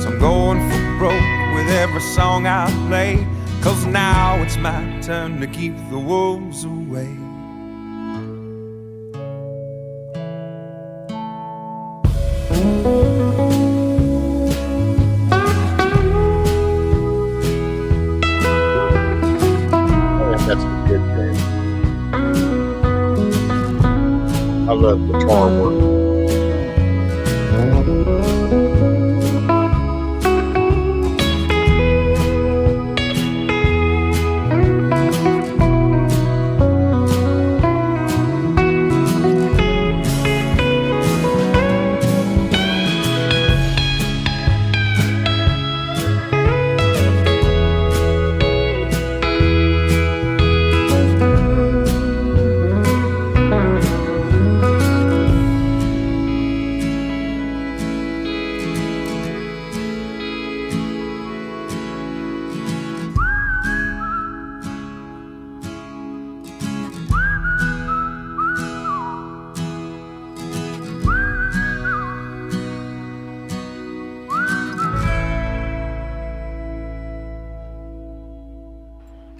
So I'm going for broke with every song I play, 'cause now it's my turn to keep the wolves away. That's a good game. I love guitar work.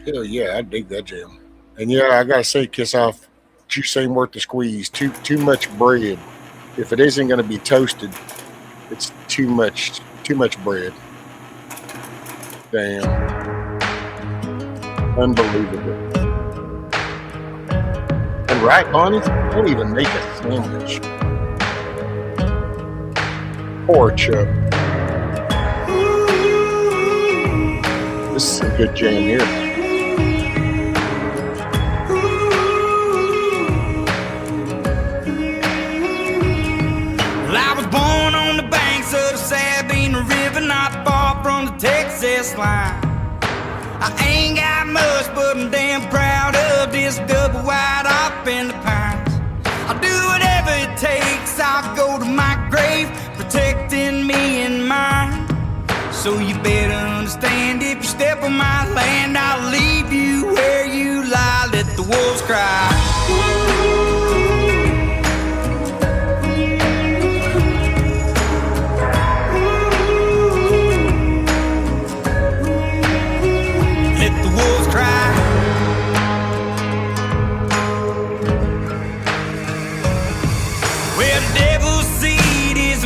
Hell yeah, I dig that jam. And yeah, I gotta say, Kiss Off, juice ain't worth the squeeze. Too much bread. If it isn't gonna be toasted, it's too much bread. Damn. Unbelievable. And right, Bonnie, don't even make a sandwich. Poor Chuck. This is a good jam here. Texas line. I ain't got much, but I'm damn proud of this double wide up in the pines. I'll do whatever it takes. I'll go to my grave, protecting me and mine. So you better understand, if you step on my land, I'll leave you where you lie. Let the wolves cry.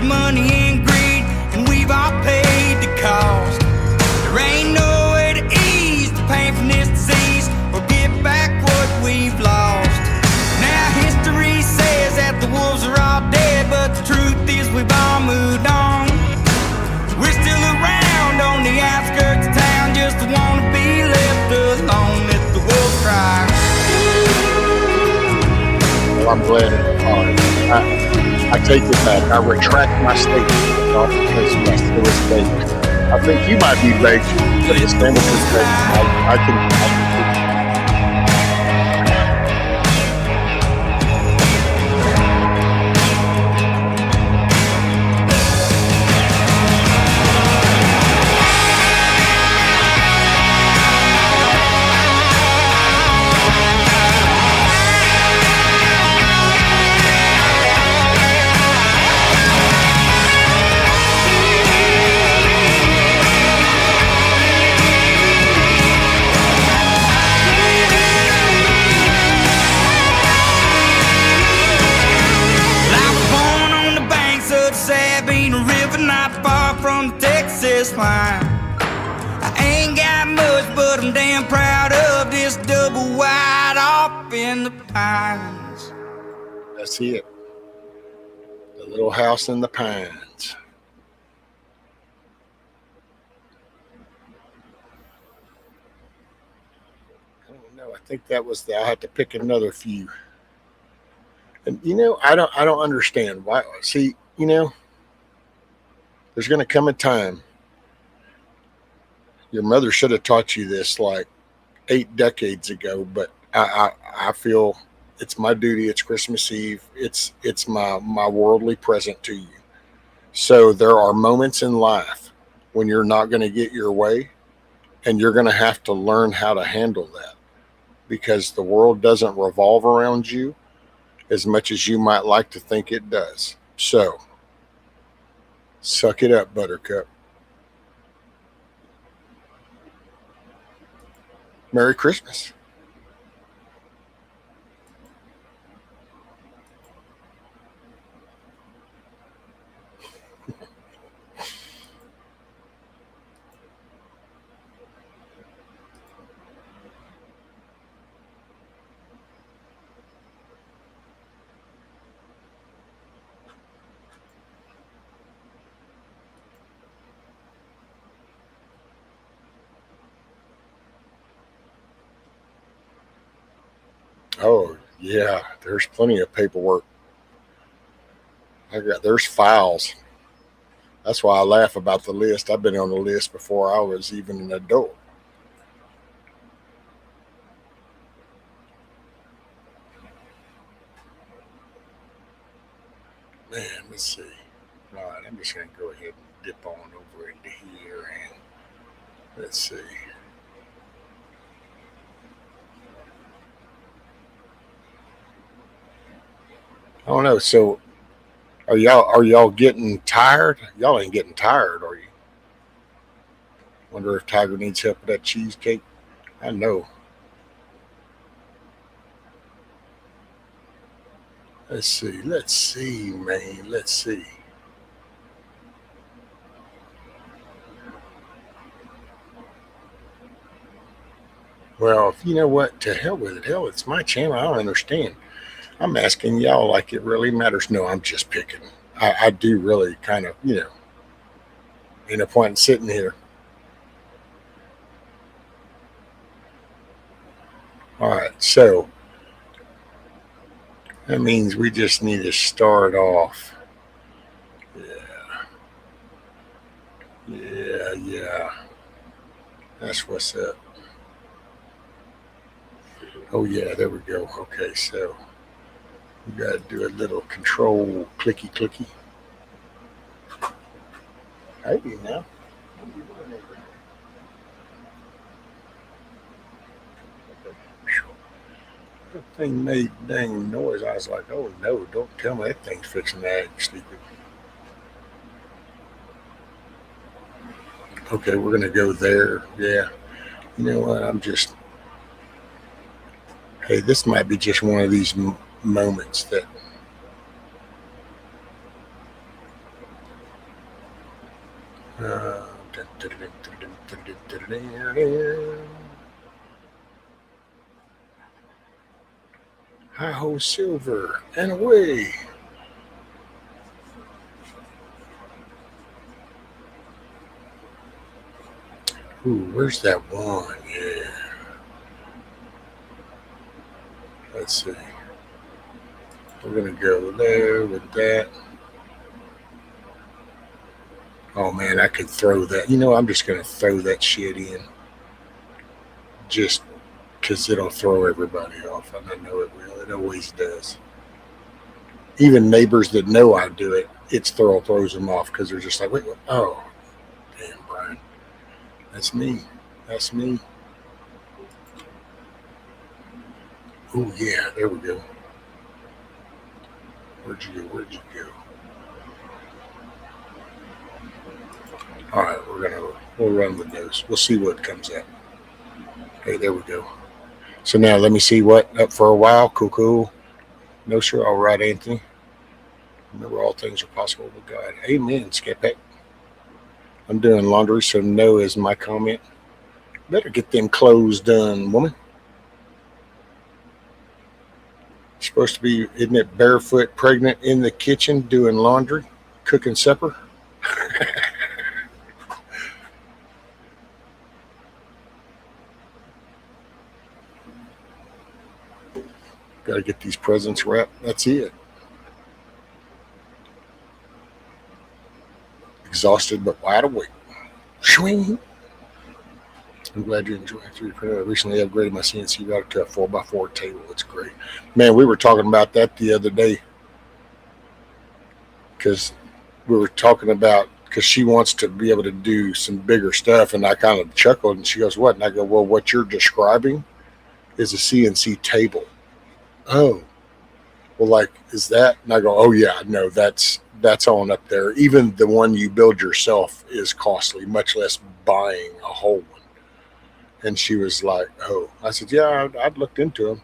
Money and greed, and we've all paid the cost. There ain't no way to ease the pain from this disease. well, I'm glad. I take it back. I retract my statement. Not because yes, it was baked. I think you might be baked, but the sandwich is baked. I can see. I was born on the banks of the Sabine River, not far from the Texas line. I ain't got much, but I'm damn proud of this double wide off in the pines. That's it. The little house in the pines. I don't know. I think that was I had to pick another few. And I don't understand why. See, there's going to come a time. Your mother should have taught you this like 8 decades ago, but I feel it's my duty. It's Christmas Eve. It's my worldly present to you. So there are moments in life when you're not going to get your way, and you're going to have to learn how to handle that because the world doesn't revolve around you as much as you might like to think it does. So suck it up, Buttercup. Merry Christmas. Oh, yeah, there's plenty of paperwork. There's files. That's why I laugh about the list. I've been on the list before I was even an adult. Man, let's see. All right, I'm just going to go ahead and dip on over into here and let's see. I don't know. So are y'all getting tired? Y'all ain't getting tired, are you? Wonder if Tiger needs help with that cheesecake. I know. Let's see. Let's see, man. Let's see. Well, if you know what, to hell with it. Hell, it's my channel. I don't understand. I'm asking y'all like it really matters. No, I'm just picking. I do really kind of, ain't no point in sitting here. All right, so that means we just need to start off. Yeah, yeah. That's what's up. Oh, yeah, there we go. Okay, so we got to do a little control clicky clicky. Hey, now. That thing made dang noise. I was like, oh no, don't tell me that thing's fixing to act stupid. Okay, we're going to go there. Yeah. You know what? Hey, this might be just one of these moments that. Uh, Hi ho, silver, and away. Ooh, where's that one? Yeah. Let's see. We're going to go there with that. Oh man, I could throw that. I'm just going to throw that shit in just because it'll throw everybody off. And I know it will. It always does. Even neighbors that know I do it, throws them off because they're just like, wait, oh, damn, Brian. That's me. That's me. Oh, yeah, there we go. Where'd you go? Where'd you go? All right, we'll run with those. We'll see what comes up. Okay, there we go. So now let me see what up for a while. Cool. No, sir. All right, Anthony. Remember, all things are possible with God. Amen, Skepek. I'm doing laundry, so no is my comment. Better get them clothes done, woman. You're supposed to be, isn't it, barefoot, pregnant in the kitchen doing laundry, cooking supper? Got to get these presents wrapped. That's it. Exhausted but wide awake. Swing. I'm glad you enjoyed it. I recently upgraded my CNC router to a 4x4 table. It's great. Man, we were talking about that the other day because she wants to be able to do some bigger stuff. And I kind of chuckled and she goes, what? And I go, well, what you're describing is a CNC table. Oh, well, like, is that? And I go, oh, yeah, no, that's on up there. Even the one you build yourself is costly, much less buying a whole one. And she was like, oh. I said, yeah, I'd looked into them.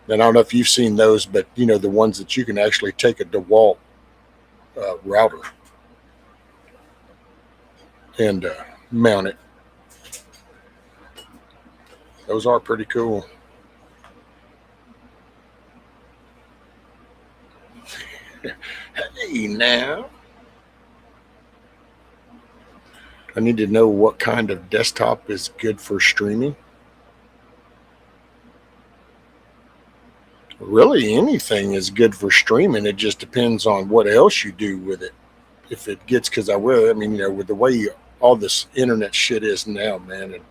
And I don't know if you've seen those, but, the ones that you can actually take a DeWalt router and mount it. Those are pretty cool. Hey, now. I need to know what kind of desktop is good for streaming. Really, anything is good for streaming. It just depends on what else you do with it. If it gets, with the way all this internet shit is now, man, and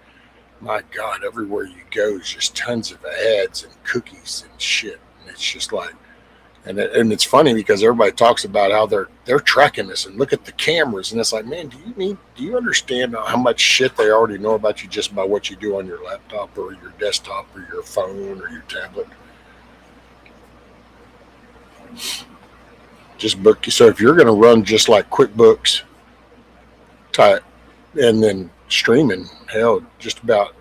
my God, everywhere you go is just tons of ads and cookies and shit. And it's just like, and it's funny because everybody talks about how they're tracking this and look at the cameras, and it's like, man, do you understand how much shit they already know about you just by what you do on your laptop or your desktop or your phone or your tablet? Just book. So if you're going to run just like QuickBooks type and then streaming, hell, just about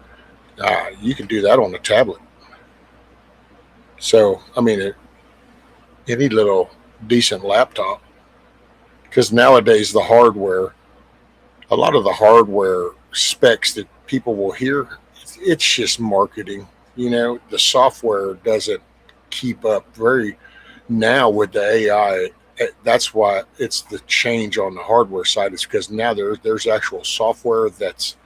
you can do that on a tablet. So any little decent laptop, because nowadays a lot of the hardware specs that people will hear, it's just marketing. The software doesn't keep up now with the AI. That's why it's the change on the hardware side. It's because now there's actual software that's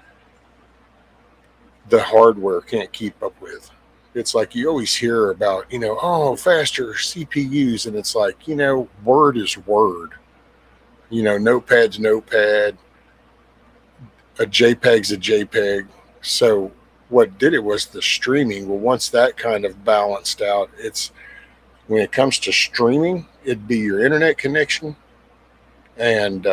the hardware can't keep up with. It's like you always hear about, faster CPUs, and it's like, Word is Word. Notepad's Notepad. A JPEG's a JPEG. So what did it was the streaming. Well, once that kind of balanced out, when it comes to streaming, it'd be your internet connection, and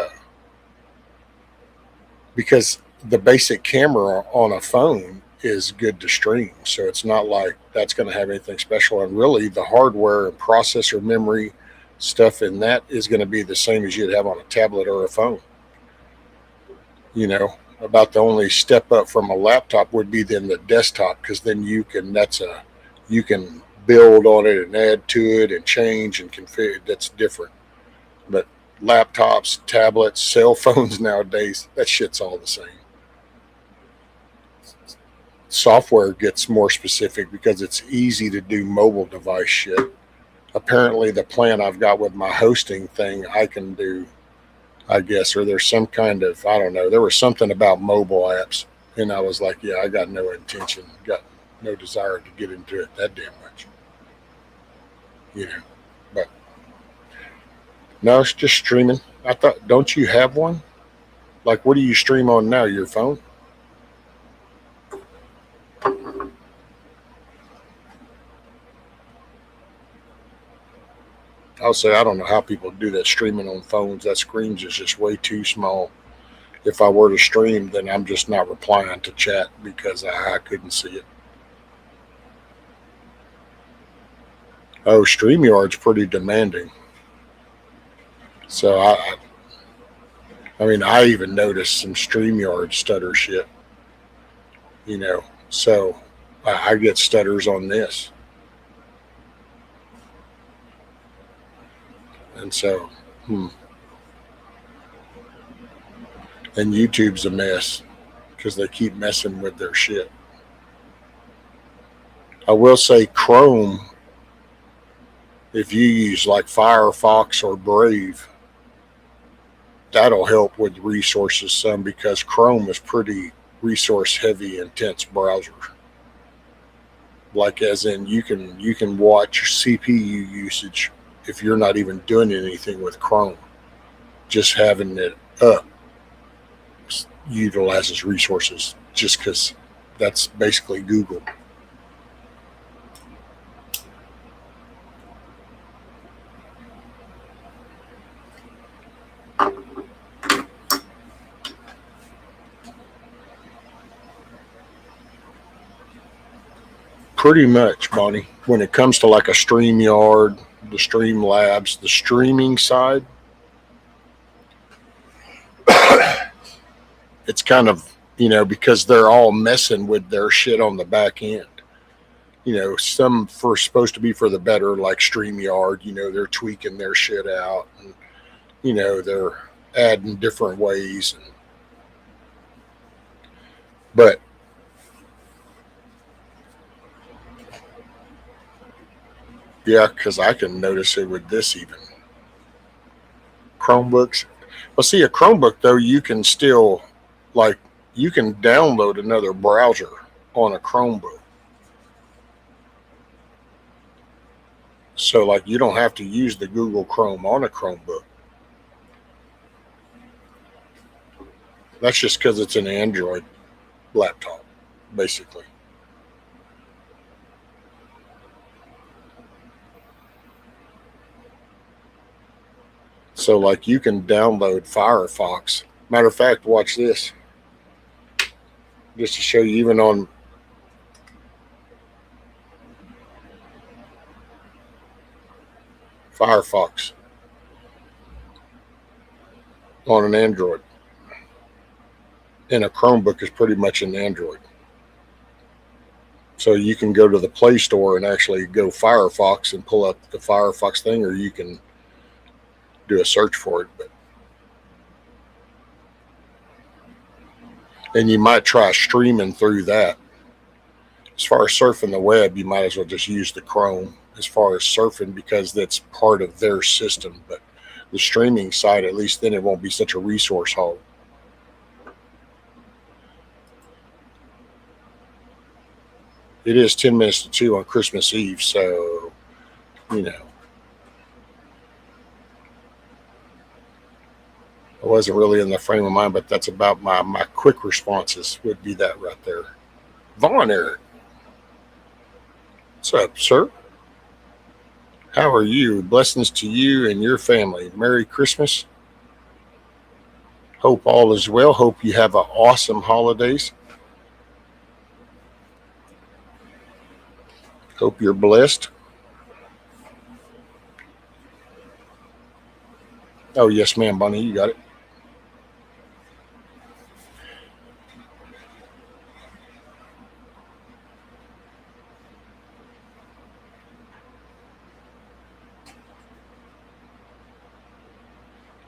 because the basic camera on a phone is good to stream, so it's not like that's going to have anything special. And really, the hardware and processor memory stuff in that is going to be the same as you'd have on a tablet or a phone. About the only step up from a laptop would be then the desktop, because then you can build on it and add to it and change and configure. That's different. But laptops, tablets, cell phones nowadays, that shit's all the same. Software gets more specific because it's easy to do mobile device shit. Apparently the plan I've got with my hosting thing, I can do, I guess, or there's some kind of, I don't know, there was something about mobile apps, and I was like, yeah, I got no intention, got no desire to get into it that damn much. you know. But no, it's just streaming. I thought, don't you have one? Like, what do you stream on now? Your phone? I'll say I don't know how people do that streaming on phones. That screen is just way too small. If I were to stream, then I'm just not replying to chat because I couldn't see it. Oh, StreamYard's pretty demanding. So I mean, I even noticed some StreamYard stutter shit. You know, so I get stutters on this, and so, and YouTube's a mess because they keep messing with their shit. I will say Chrome, if you use like Firefox or Brave, that'll help with resources some because Chrome is pretty resource heavy, intense browser. Like as in you can watch CPU usage if you're not even doing anything with Chrome. Just having it up utilizes resources just because that's basically Google. Pretty much, Bonnie. When it comes to like a StreamYard, the Stream Labs, the streaming side, it's kind of, because they're all messing with their shit on the back end. Some for supposed to be for the better, like StreamYard, they're tweaking their shit out and, they're adding different ways. But yeah, because I can notice it with this even. Chromebooks. Well, see, a Chromebook, though, you can still, like, you can download another browser on a Chromebook. So, like, you don't have to use the Google Chrome on a Chromebook. That's just because it's an Android laptop, basically. So, like, you can download Firefox. Matter of fact, watch this. Just to show you, even on Firefox on an Android. And a Chromebook is pretty much an Android. So you can go to the Play Store and actually go Firefox and pull up the Firefox thing, or you can do a search for it. And you might try streaming through that. As far as surfing the web, you might as well just use the Chrome as far as surfing because that's part of their system. But the streaming side, at least then it won't be such a resource hog. It is 10 minutes to 2 on Christmas Eve, so, I wasn't really in the frame of mind, but that's about my quick responses would be that right there. Vaughn Eric. What's up, sir? How are you? Blessings to you and your family. Merry Christmas. Hope all is well. Hope you have an awesome holidays. Hope you're blessed. Oh, yes, ma'am, Bonnie, you got it.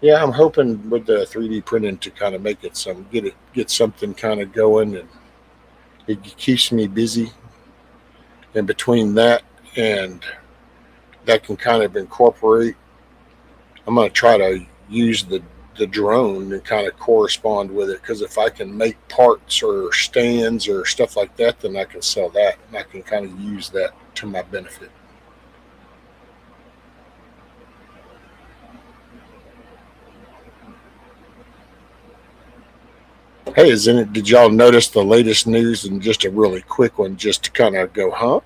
Yeah, I'm hoping with the 3D printing to kind of make it get something kind of going, and it keeps me busy. And between that and that can kind of incorporate, I'm going to try to use the drone and kind of correspond with it, because if I can make parts or stands or stuff like that, then I can sell that and I can kind of use that to my benefit. Hey, did y'all notice the latest news? And just a really quick one, just to kind of go, huh?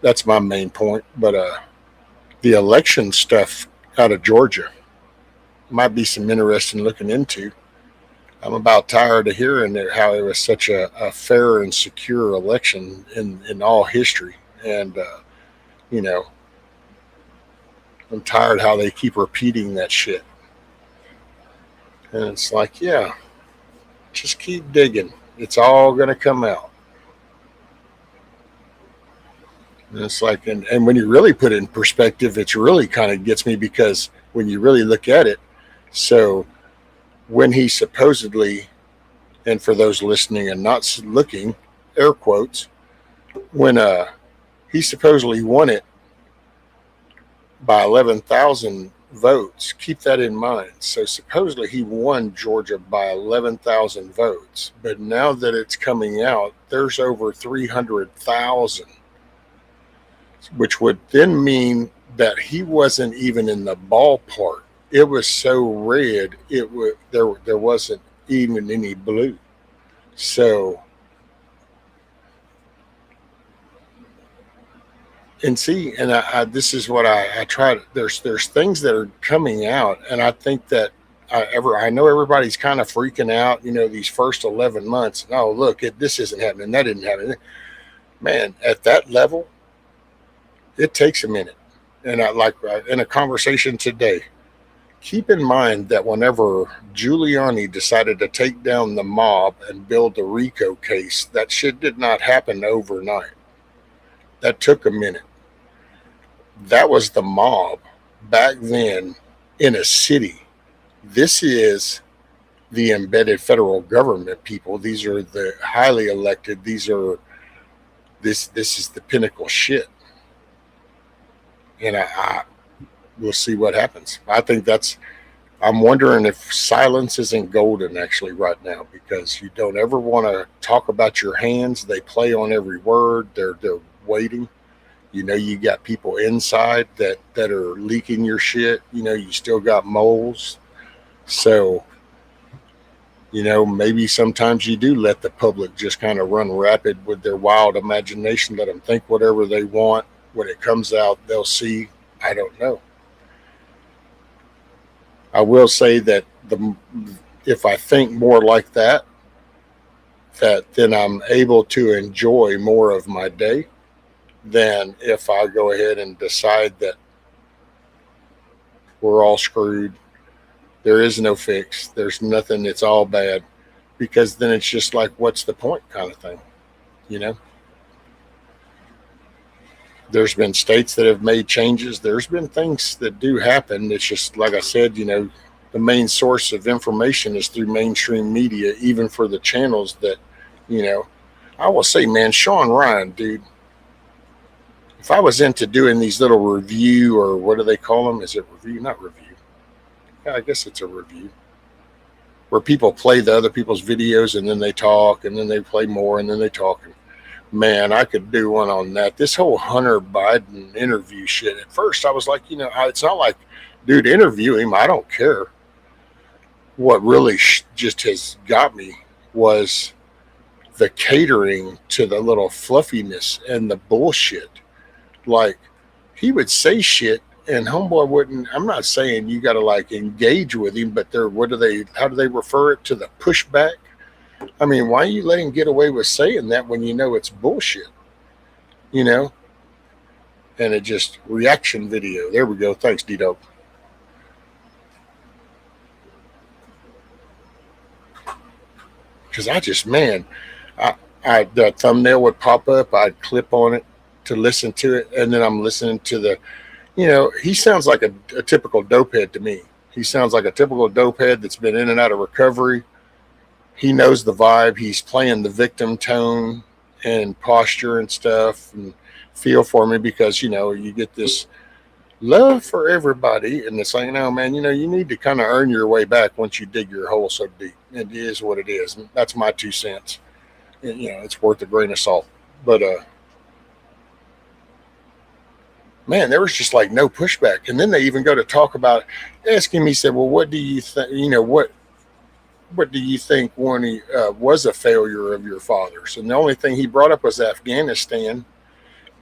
That's my main point. But the election stuff out of Georgia might be some interesting looking into. I'm about tired of hearing how it was such a fair and secure election in all history. And, you know, I'm tired how they keep repeating that shit. And it's like, yeah, just keep digging. It's all going to come out. And it's like, and when you really put it in perspective, it's really kind of gets me because when you really look at it, so when he supposedly, and for those listening and not looking, air quotes, when he supposedly won it by 11,000 votes. Keep that in mind. So supposedly he won Georgia by 11,000 votes, but now that it's coming out, there's over 300,000, which would then mean that he wasn't even in the ballpark. It was so red, there wasn't even any blue. So, and see, and this is what I try to. There's things that are coming out, and I think that I know everybody's kind of freaking out. These first 11 months. Oh, look, this isn't happening. That didn't happen. Man, at that level, it takes a minute. And in a conversation today, keep in mind that whenever Giuliani decided to take down the mob and build the RICO case, that shit did not happen overnight. That took a minute. That was the mob back then in a city. This is the embedded federal government people. These are the highly elected. This is the pinnacle shit. And we'll see what happens. I think I'm wondering if silence isn't golden actually right now, because you don't ever want to talk about your hands. They play on every word. They're waiting. You got people inside that are leaking your shit. You still got moles. So, maybe sometimes you do let the public just kind of run rapid with their wild imagination, let them think whatever they want. When it comes out, they'll see. I don't know. I will say that if I think more like that then I'm able to enjoy more of my day than if I go ahead and decide that we're all screwed. There is no fix. There's nothing. It's all bad. Because then it's just like, what's the point kind of thing, There's been states that have made changes. There's been things that do happen. It's just, like I said, the main source of information is through mainstream media, even for the channels that, I will say, man, Sean Ryan, dude, if I was into doing these little review, or what do they call them? Is it review? Not review. Yeah, I guess it's a review. Where people play the other people's videos and then they talk and then they play more and then they talk. Man, I could do one on that. This whole Hunter Biden interview shit. At first, I was like, it's not like, dude, interview him. I don't care. What really just has got me was the catering to the little fluffiness and the bullshit. Like, he would say shit and homeboy wouldn't. I'm not saying you got to engage with him, but how do they refer it to the pushback? I mean, why are you letting him get away with saying that when it's bullshit? And it just reaction video. There we go. Thanks, D-Dope. Because the thumbnail would pop up. I'd clip on it to listen to it. And then I'm listening to he sounds like a typical dopehead to me. He sounds like a typical dopehead that's been in and out of recovery. He knows the vibe. He's playing the victim tone and posture and stuff, and feel for me because, you get this love for everybody. And it's like, no, man, you need to kind of earn your way back once you dig your hole so deep. It is what it is. And that's my 2 cents. And, it's worth a grain of salt. But, man, there was just no pushback. And then they even go to talk about asking me, said, well, what do you think, what do you think when he was a failure of your father's? And the only thing he brought up was Afghanistan.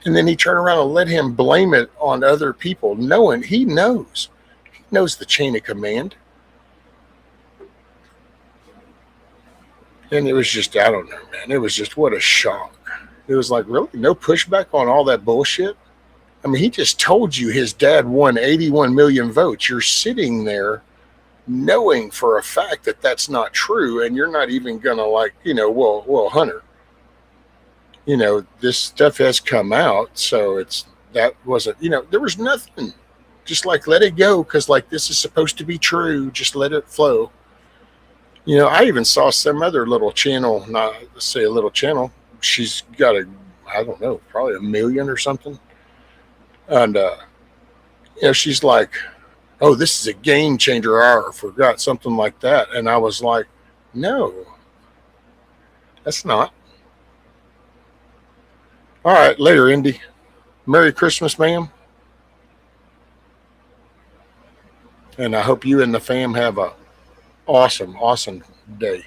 And then he turned around and let him blame it on other people, knowing he knows. He knows the chain of command. And it was just, I don't know, man. It was just, what a shock. It was like, really? No pushback on all that bullshit? I mean, he just told you his dad won 81 million votes. You're sitting there knowing for a fact that that's not true, and you're not even going to like, well, Hunter, this stuff has come out, so that wasn't, there was nothing. Just like, let it go, because like this is supposed to be true. Just let it flow. I even saw some other little channel, not say a little channel. She's got I don't know, probably 1 million or something. And, she's like, oh, this is a game changer. I forgot something like that. And I was like, no, that's not. All right, later, Indy. Merry Christmas, ma'am. And I hope you and the fam have a awesome, awesome day.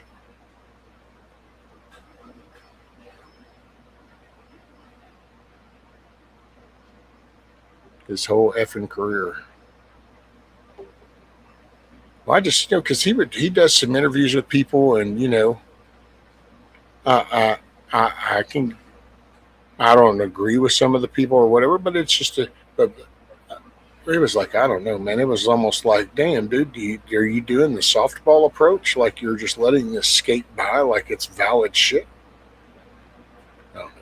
His whole effing career. Well, I just, because he does some interviews with people, and I don't agree with some of the people or whatever, but it's just but it was like, I don't know, man. It was almost like, damn, dude, are you doing the softball approach? Like you're just letting this skate by like it's valid shit? I don't know.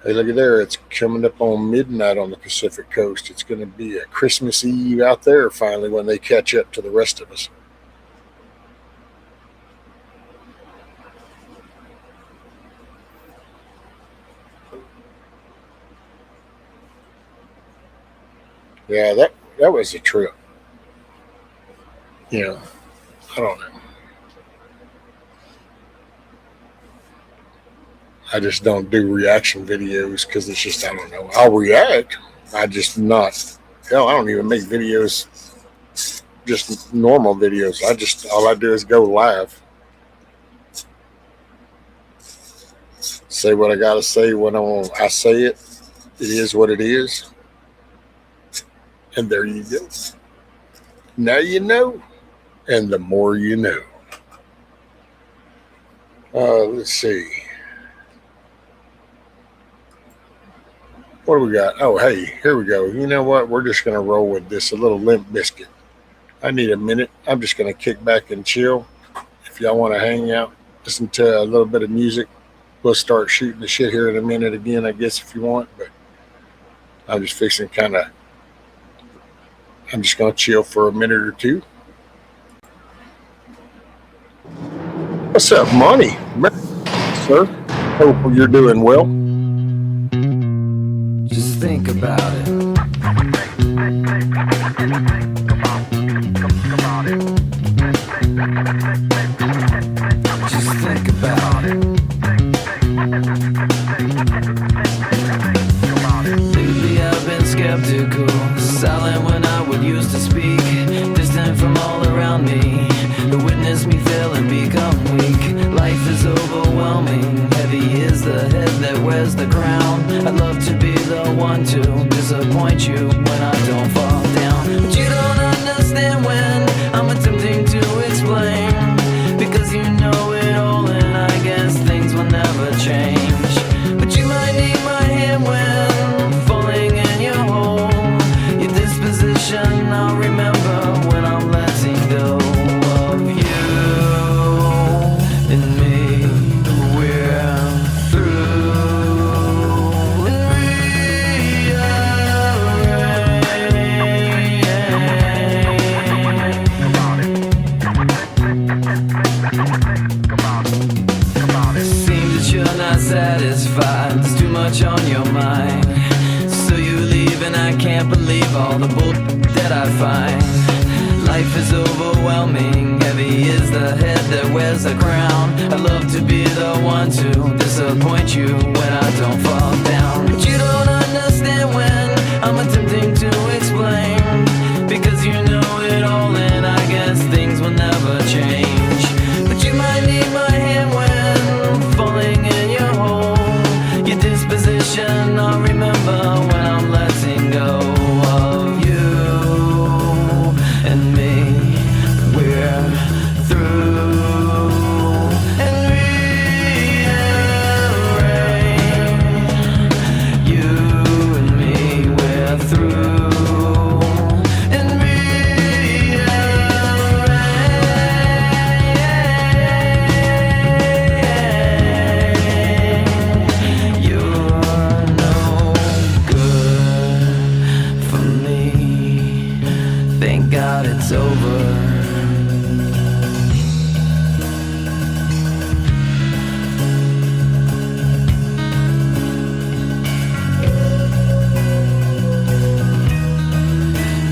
Hey, look at there. It's coming up on midnight on the Pacific Coast. It's going to be a Christmas Eve out there finally when they catch up to the rest of us. Yeah, that was a trip. I don't know. I just don't do reaction videos because it's just, I don't know. I'll react. I just not. Hell, I don't even make videos, just normal videos. All I do is go live. Say what I got to say when I say it. It is what it is. And there you go. Now you know. And the more you know. Let's see. What do we got? Oh, hey, here we go. You know what? We're just going to roll with this, a little Limp Biscuit. I need a minute. I'm just going to kick back and chill. If y'all want to hang out, listen to a little bit of music, we'll start shooting the shit here in a minute again, I guess, if you want. But I'm just fixing I'm just going to chill for a minute or two. What's up, Monty? Sir, hope you're doing well. Just think about it. Just think about it. Lately I've been skeptical, silent when I would used to speak, distant from all around me, to witness me fail and become weak. Life is overwhelming, heavy is the head that wears the crown. I'd love to be the one to disappoint you when I don't fall down, but you don't understand when I'm attempting to explain, because you know it all and I guess things will never change. But you might need my hand when falling in your hole. Your disposition I'll remember when I'm letting go of you and me. We're through and seems that you're not satisfied. There's too much on your mind. So you leave and I can't believe all the bull that I find. Life is overwhelming, heavy is the head that wears the crown. I'd love to be the one to disappoint you when I don't fall down, but you don't understand when I'm attempting to explain, it's over.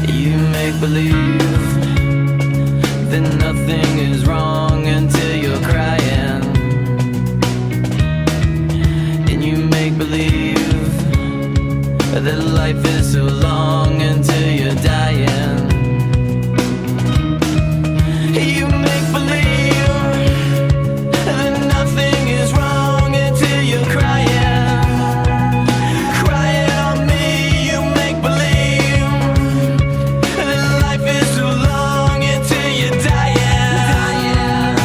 You make believe that nothing is wrong until you're crying, and you make believe that life is so long until you're dying. You make believe that nothing is wrong until you're crying, crying on me. You make believe that life is so long until you're dying,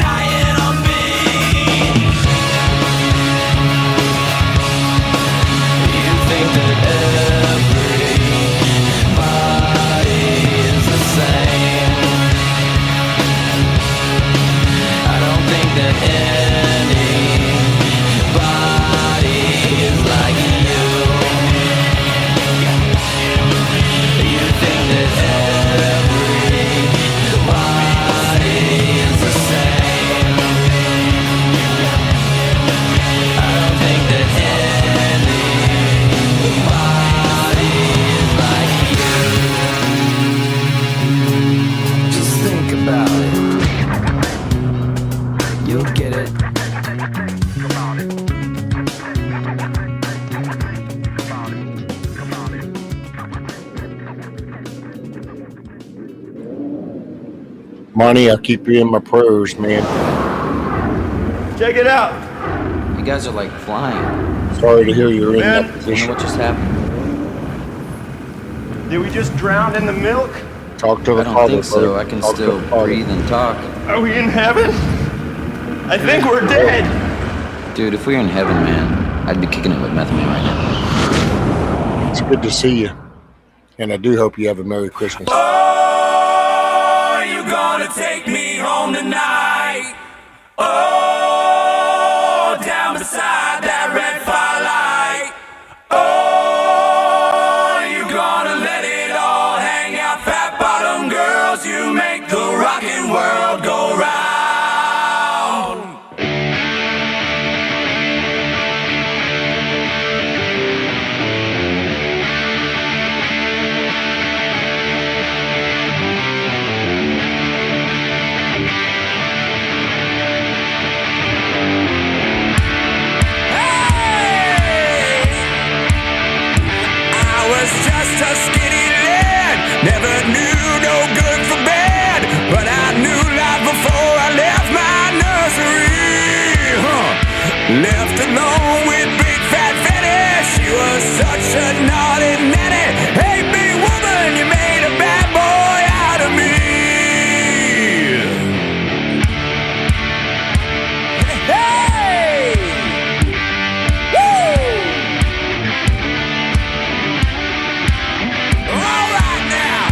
dying on me. You think that everybody is the same. I don't think that anybody is like you. You think that everybody is the same. I don't think that anybody is like you. Just think about it. You'll get it. Monty, I'll keep you in my prayers, man. Check it out. You guys are like flying. Sorry to hear you're in Man. that You know position. what just happened? Did we just drown in the milk? Talk to the I don't Father, think so. brother. I can Talk to still the Father. breathe and talk. Are we in heaven? I think we're dead. Dude, if we were in heaven, man, I'd be kicking it with Method Man right now. It's good to see you. And I do hope you have a Merry Christmas. Oh, you gonna take me home tonight? Oh, down beside that red firelight. Oh, you gonna let it all hang out, fat bottom girls. You make the rockin' world go round. I was just a skinny lad, never knew no good for bad, but I knew life before I left my nursery. Left alone with big fat Fanny, she was such a naughty nanny. Hey, big woman, you made a bad boy out of me. Hey! Woo! All right now.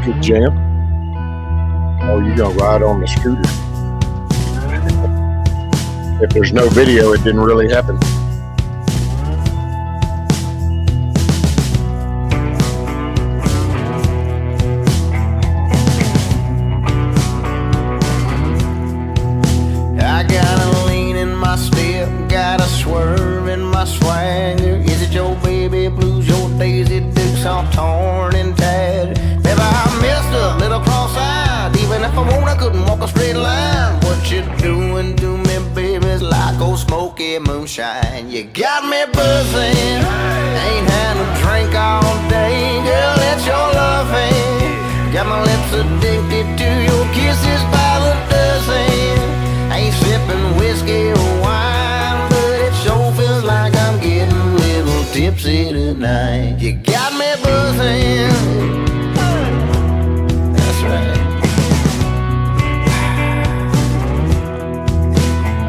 Good jam. Oh, you're gonna ride on the scooter. If there's no video, it didn't really happen. I got a lean in my step, got a swerve in my swagger. Is it your baby blues, your Daisy Dukes all torn and tattered? Baby, I messed up, little cross-eyed. Even if I want, I couldn't walk a straight line. What you doing to me, baby, is like old smoky moonshine. You got me buzzing, ain't had a drink all day. Girl, it's your loving. Got my lips addicted to your kisses by the dozen. Ain't sipping whiskey or wine, but it sure feels like I'm getting a little tipsy tonight. You got me buzzing. That's right.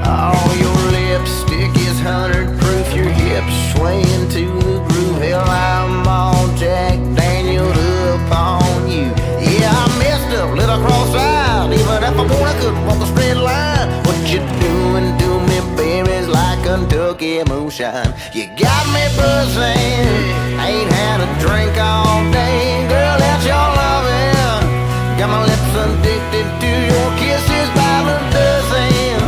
Oh, your lipstick is 100 proof, your hips swaying to the groove. Hell, I'm all Jack Daniel'd up on you. Yeah, I messed up, little cross-eyed. Even if I want, I couldn't walk a straight line. What you doing to me, baby, is like Kentucky moonshine. You got me buzzing, ain't had a drink all day. Girl, that's your loving. Got my lips addicted to your kisses by the dozen.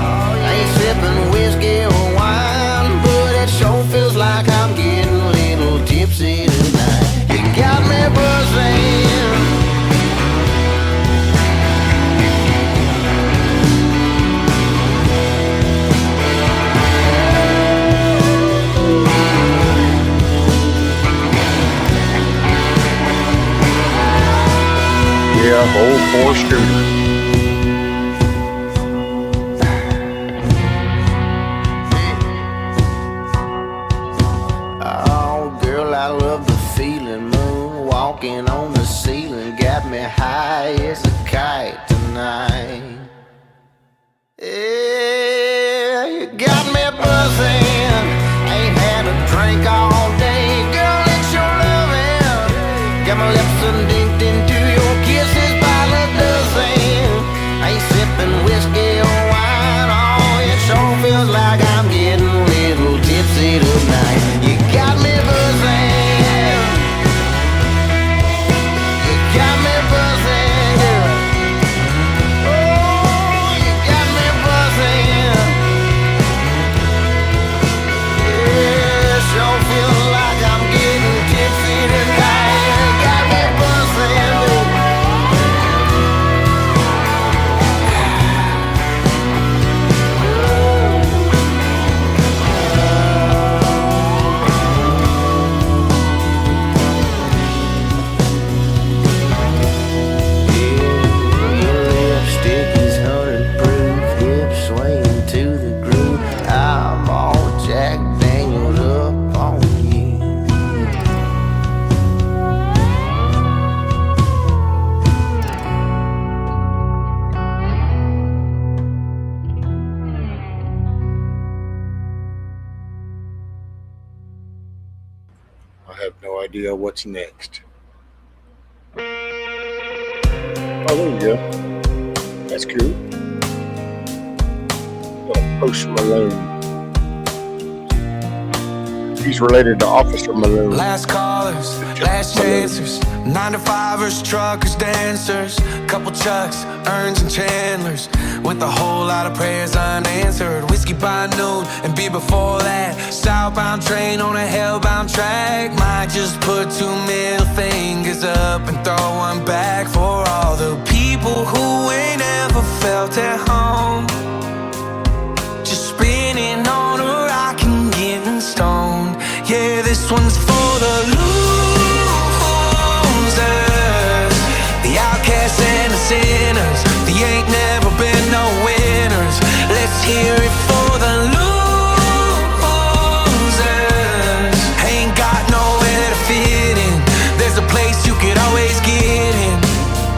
Ain't sipping whiskey or wine, but it sure feels like I'm getting a little tipsy tonight. You got me buzzing. Yeah, old four scooter. Oh, girl, I love the feeling. Moon walking on the ceiling got me high as a kite tonight. Yeah, you got me buzzing. Ain't had a drink all day. Girl, it's your loving. Got my lips addicted to your kisses by the dozen. Ain't sipping whiskey or wine. Oh, it sure feels like I'm getting a little tipsy tonight. You got me buzzing. You got me buzzing, girl. Oh, you got me buzzing. Yeah, sure feels like I'm getting tipsy tonight. You got me buzzing, baby. Your lipstick is 100 proof, hips swaying to the groove. I'm all Jack Daniel'd up on you. I have no idea what's next. Oh, there you go. That's cool. Post Malone. He's related to Officer Malone. Last callers, last chancers, 9-to-5ers, truckers, dancers, couple Chucks, Earns and Chandlers, with a whole lot of prayers unanswered. Whiskey by noon and beer before that. Southbound train on a hellbound track. Might just put 2 middle fingers up and throw one back for all the people who ain't ever felt at home. Just spinning on a rock and getting stoned. Yeah, this one's for the losers, the outcasts and the sinners. They ain't never been no winners. Let's hear it for the losers. Ain't got nowhere to fit in. There's a place you could always get in.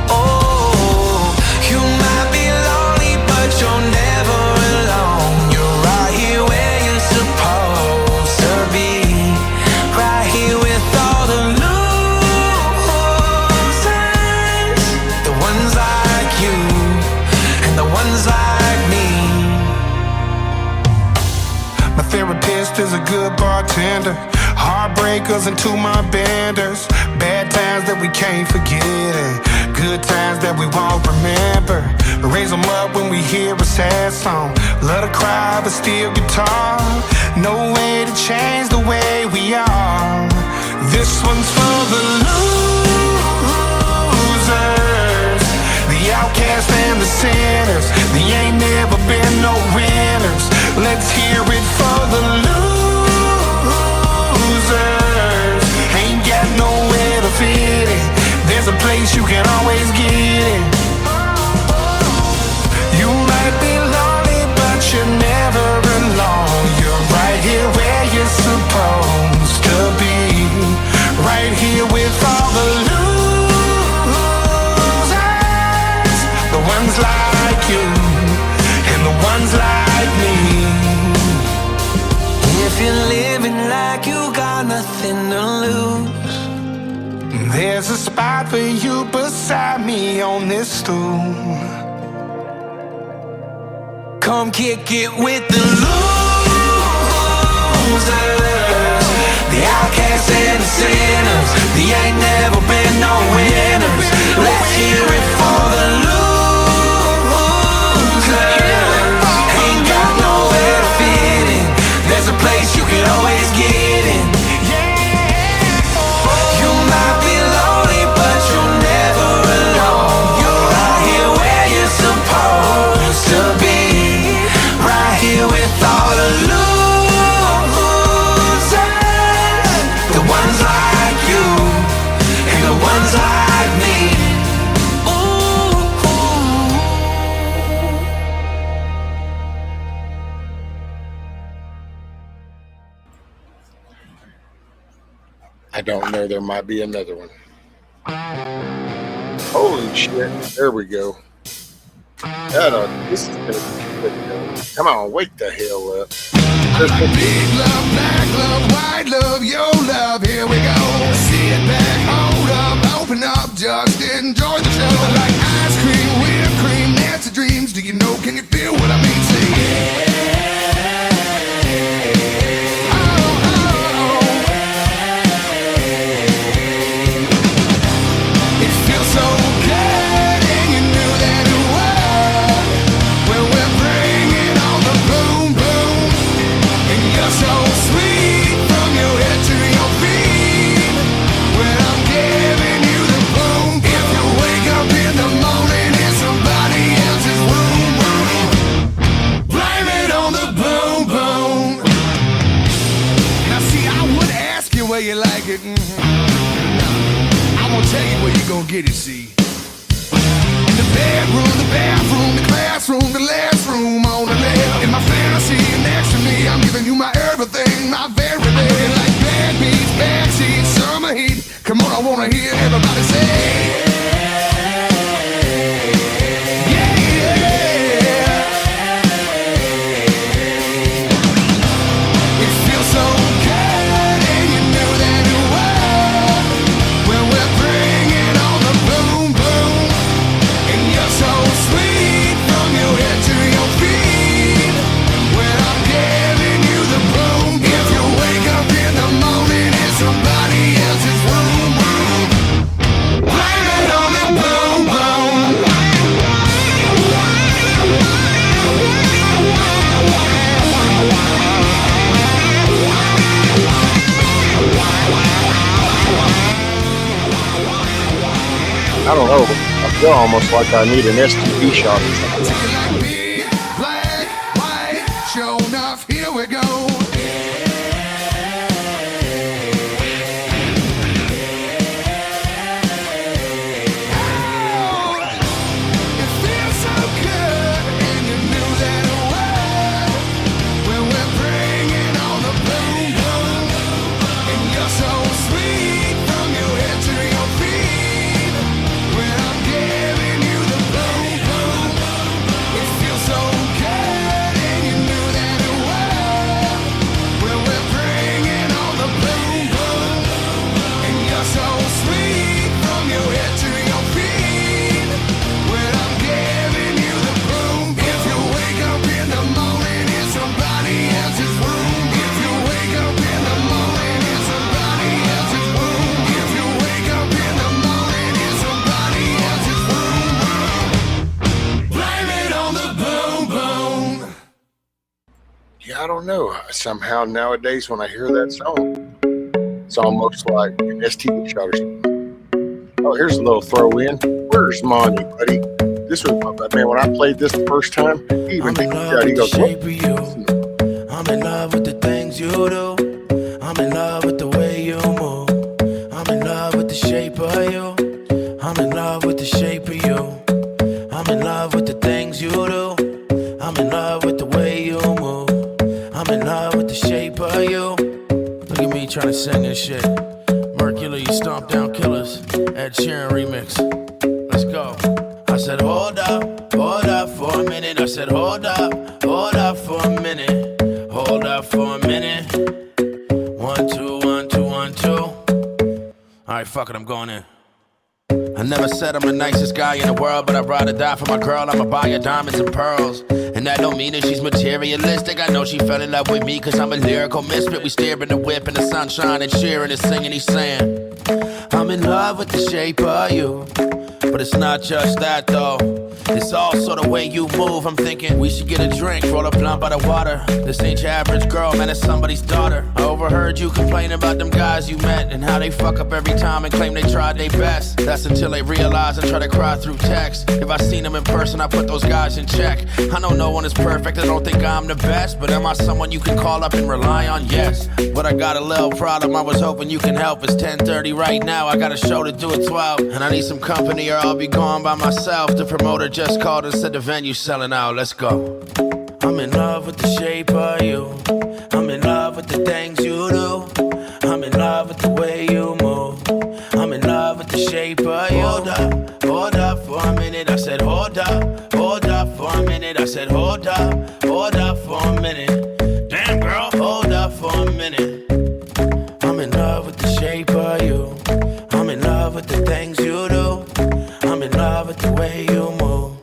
Oh, you might be lonely, but you're never alone. You're right here where you're supposed to be. Right here with all the losers. surrender. Heartbreakers and two-my benders. Bad times that we can't forget and good times that we won't remember. Raise them up when we hear a sad song. Love to cry but still guitar. No way to change the way we are. This one's for the losers, the outcasts and the sinners. They ain't never been no winners. Let's hear it for the losers. Ain't got nowhere to fit it. There's a place you can always get it. You might be lonely, but you're never alone. You're right here where you're supposed to be. Right here with all the losers, the ones like you and the ones like me. If you're living like you got nothing to lose, there's a spot for you beside me on this stool. Come kick it with the losers, the outcasts and the sinners. They ain't never been no winners. Let's hear it for the losers. Ain't got nowhere to fit in. There's a place you can always get in. You might be lonely, but you're never alone. You're right here where you're supposed to be. Right here with all the losers, the ones like you and the ones like me. Ooh. I don't know. There might be another one. Holy shit. There we go. This is going to be good. Come on, wake the hell up. Big love, black love, white love, your love, here we go. Sit back, hold up, open up, just enjoy the show. Like ice cream, whipped cream, that's the dreams. Do you know, can you feel what I mean? Say yeah. It feels so good, and you knew that it was. Well, we're bringing on the boom boom, and you're so sweet from your head to your feet. When I'm giving you the boom, if you wake up in the morning in somebody else's room, blame it on the boom boom. Now see, I would ask you where you like it. I'm gonna tell you where you gonna get it, see. In the bedroom, the bathroom, the classroom, the last room on the left. In my fantasy, next to me, I'm giving you my everything, my very best. Like bad beats, bad seats, summer heat. Come on, I wanna hear everybody say yeah, yeah. It feels so good, and you knew that it was. When we're bringing on the boom boom, and you're so sweet from your head to your feet. When I'm giving you the boom, if you wake up in the morning in somebody else's room, blame it on the boom boom. I don't know. I feel almost like I need an STD shot or something. Like big, black, white, show enough, here we go. It feels so good, and you knew that it was. When we're bringing on the boom boom, and you're so sweet from your head to your feet. When I'm giving you the boom boom, it feels I don't know. Somehow nowadays when I hear that song, it's almost like an STD shot or something. Oh, here's a little throw in. Where's Monty, buddy? This was my man. When I played this the first time, he even I'm in love with the shape of you. I'm in love with the things you do. I'm in love with the way you move. I'm in love with the shape of you. I'm in love with the shape of you. I'm in love with the things you do. I'm in love with the way you move. I'm in love with the shape of you. Look at me trying to sing this shit. Mercury, you stomp down killers. Ed Sheeran remix. Let's go. I said, hold up for a minute. I said, hold up for a minute. Hold up for a minute. 1, 2, 1, 2, 1, 2. Alright, fuck it, I'm going in. I never said I'm the nicest guy in the world, but I'd rather die for my girl. I'ma buy her diamonds and pearls. And that don't mean that she's materialistic. I know she fell in love with me cause I'm a lyrical misfit. We stare in the whip in the sunshine and cheering and singing. He's saying, I'm in love with the shape of you. But it's not just that though. It's also the way you move. I'm thinking we should get a drink, roll a blunt by the water. This ain't your average girl, man, it's somebody's daughter. I overheard you complain about them guys you met and how they fuck up every time and claim they tried their best. That's until they realize and try to cry through text. If I seen them in person, I put those guys in check. I know no one is perfect, I don't think I'm the best. But am I someone you can call up and rely on? Yes. But I got a little problem, I was hoping you can help. It's 10:30 right now, I got a show to do at 12. And I need some company or I'll be going by myself. The promoter just called and said the venue's selling out. Let's go. I'm in love with the shape of you. I'm in love with the things you do. I'm in love with the way you move. I'm in love with the shape of you. Hold up for a minute. I said hold up for a minute. I said hold up for a minute. Damn girl, hold up for a minute. I'm in love with the shape of you. I'm in love with the things you do. I'm in love with the way you move.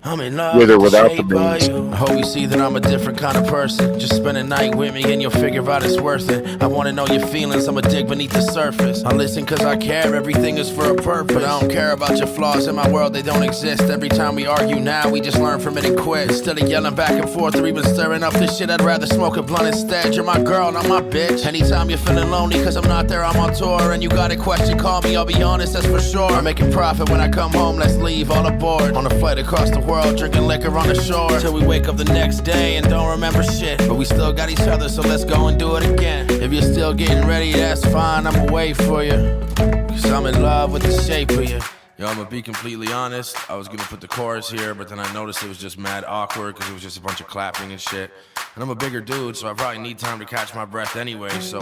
I'm in love with or with the without the shape beans. of you. I hope you see that I'm a different kind of person. Just spend a night with me and you'll figure out it's worth it. I wanna know your feelings, I'ma dig beneath the surface. I listen cause I care, everything is for a purpose. But I don't care about your flaws, in my world they don't exist. Every time we argue now, we just learn from it and quit. Instead of yelling back and forth or even stirring up this shit, I'd rather smoke a blunt instead. You're my girl, not my bitch. Anytime you're feeling lonely cause I'm not there, I'm on tour. And you got a question, call me, I'll be honest, that's for sure. I'm making profit when I come home, let's leave all aboard. On a flight across the world, drinking liquor on the shore till we wake up the next day and don't remember shit. But we still got each other, so let's go and do it again. If you're still getting ready, that's fine, I'ma wait for you. Cause I'm in love with the shape of you. Yo, I'ma be completely honest. I was gonna put the chorus here, but then I noticed it was just mad awkward because it was just a bunch of clapping and shit. And I'm a bigger dude, so I probably need time to catch my breath anyway. So,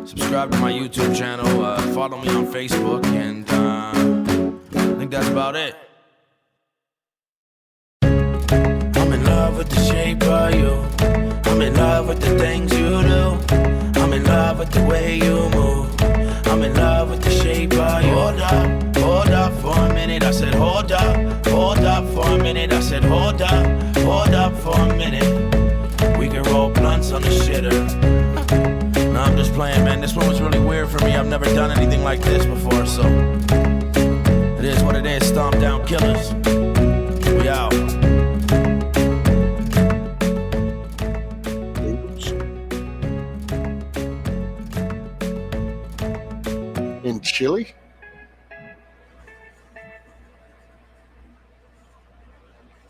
subscribe to my YouTube channel, follow me on Facebook, and I think that's about it. I'm in love with the shape of you. I'm in love with the things you do. I'm in love with the way you move. I'm in love with the shape of you. Hold up for a minute. I said hold up for a minute. I said hold up for a minute. We can roll blunts on the shitter. No, I'm just playing, man. This one was really weird for me. I've never done anything like this before, so it is what it is. Stomp down killers. We out. In Chile?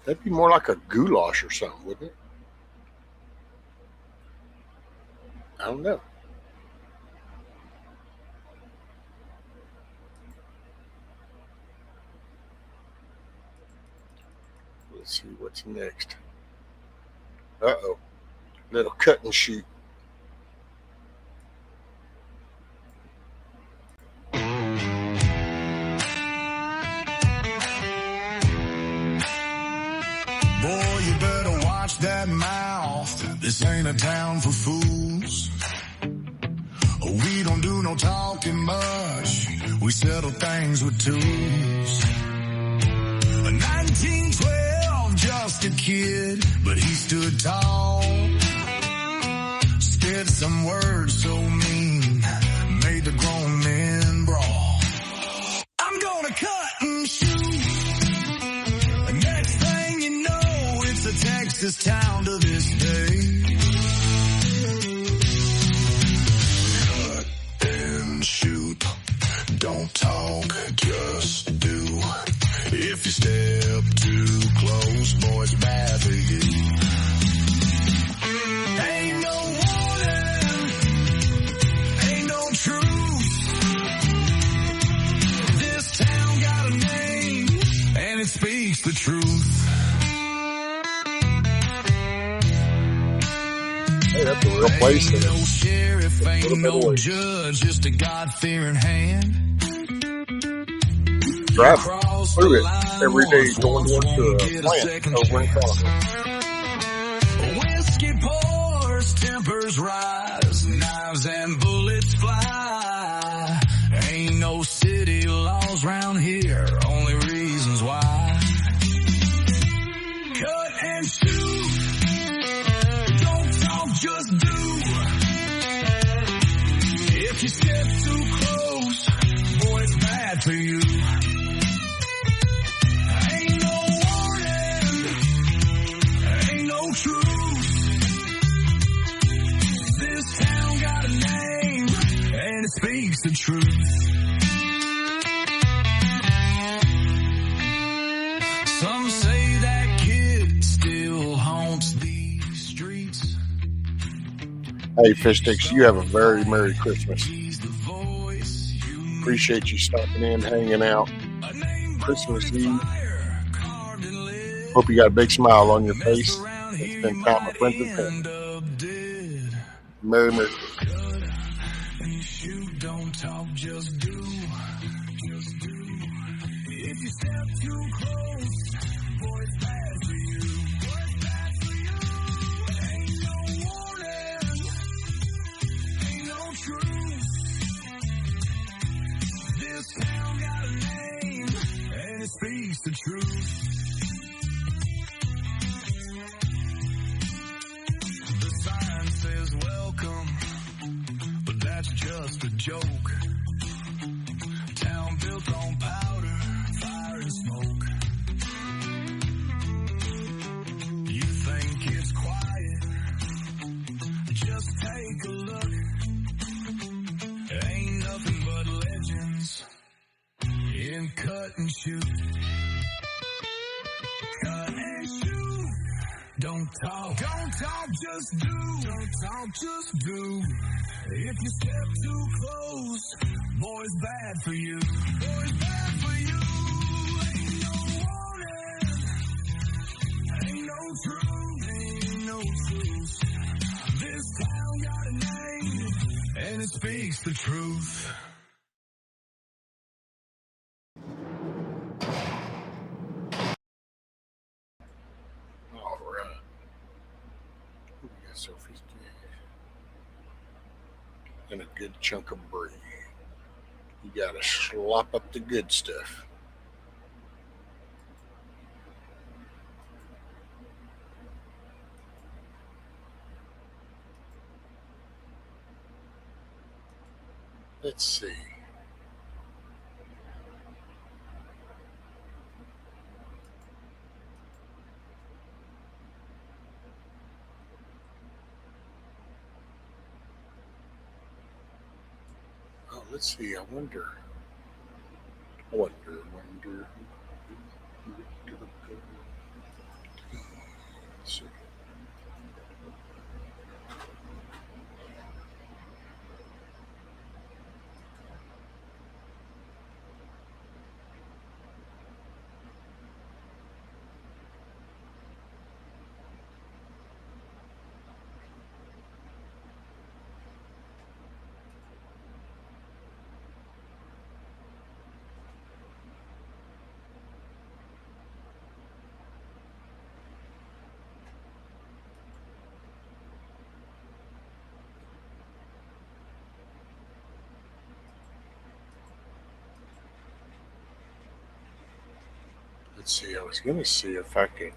That'd be more like a goulash or something, wouldn't it? I don't know. Let's see what's next. Uh-oh. Little cut and shoot. Boy, you better watch that mouth. This ain't a town for fools. We don't do no talking much. We settle things with tools. 1912, just a kid, but he stood tall. Spit some words so mean, made the grown men brawl. I'm gonna cut and shoot. Next thing you know, it's a Texas town to this day. real place. And No it's sheriff, a ain't little bit no away. judge, just a God-fearing hand. Drive Cross through the it line every day once, going to won't a get a plant second over in chance. California. Whiskey pours, tempers rise, knives and bullets fly. Ain't no city laws round here, only reasons why. Cut and shoot, don't talk, just do. If you step too close, boy, it's bad for you. Ain't no warning, ain't no truth. This town got a name, and it speaks the truth. Some say that kid still haunts these streets. Hey, Fish Sticks, you have a very Merry Christmas. Appreciate you stopping in, hanging out. Christmas Eve. Hope you got a big smile on your face. And spend time with friends and family. Merry Christmas. Don't talk, just do. If you step too close, boy, it's bad for you. Ain't no warning, ain't no truth. This town got a name, and it speaks the truth. The sign says welcome, but that's just a joke. Town built on powder, fire and smoke. You think it's quiet? Just take a look. Ain't nothing but legends in cut and shoot. Cut and shoot. Don't talk, just do. Don't talk, just do. If you step too close, boy, it's bad for you. Boy, it's bad for you. Ain't no warning, ain't no truth, ain't no truth. This town got a name, and it speaks the truth. All right. We got Sophie's and a good chunk of brie. You gotta slop up the good stuff. Let's see. Oh, let's see. I wonder. Let's see. Let's see. I was gonna see if I could.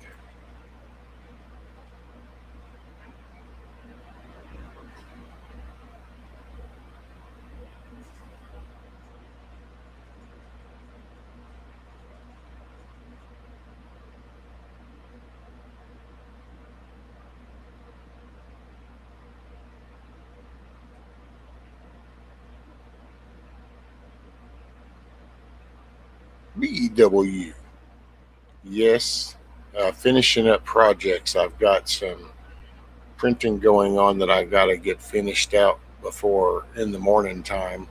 BW. Yes. Finishing up projects. I've got some printing going on that I got to get finished out before in the morning time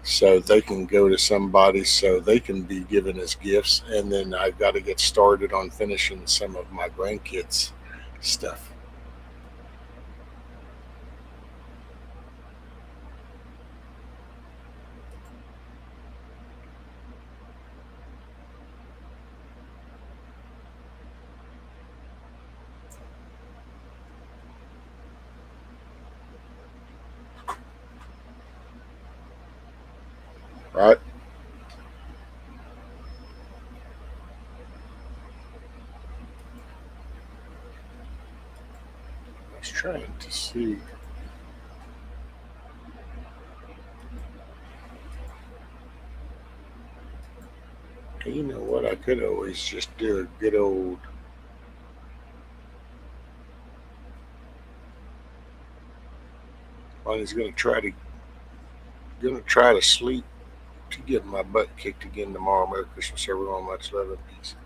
so they can go to somebody so they can be given as gifts. And then I've got to get started on finishing some of my grandkids' stuff. right? I was trying to see. You know what? I could always just do a good old. Bonnie's gonna try to sleep to get my butt kicked again tomorrow. Merry Christmas, everyone. Much love and peace.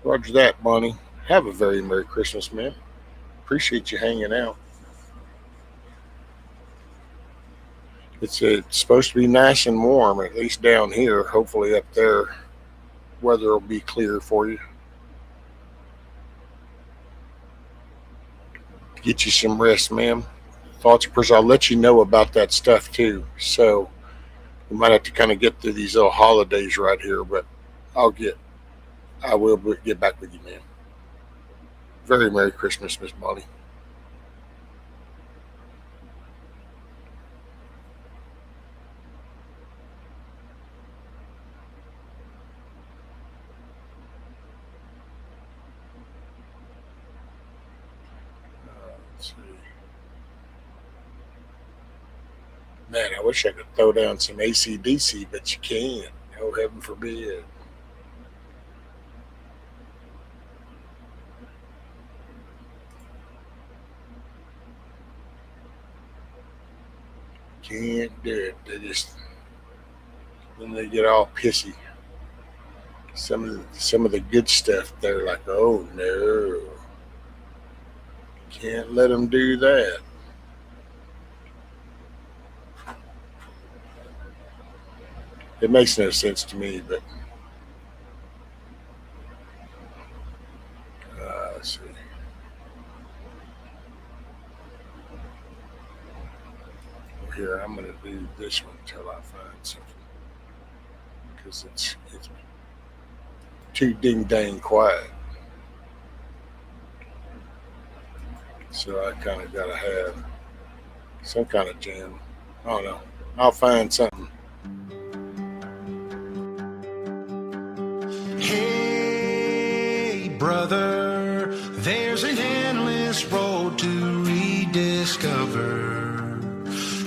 Roger that, Bonnie. Have a very Merry Christmas, man. Appreciate you hanging out. It's supposed to be nice and warm, at least down here. Hopefully up there, weather will be clear for you. Get you some rest, ma'am. Thoughts, prayers. I'll let you know about that stuff too. So we might have to kind of get through these little holidays right here, but I will get back with you, ma'am. Very Merry Christmas, Miss Bonnie. Let's see. Man, I wish I could throw down some AC/DC, but you can't. Oh, heaven forbid. Can't do it. Then they get all pissy. Some of the good stuff, they're like, oh no, can't let them do that. It makes no sense to me, but let's see. Here, I'm going to do this one until I find something, because it's too ding dang quiet. So I kind of got to have some kind of jam. I don't know. I'll find something. Hey, brother, there's an endless road to rediscover.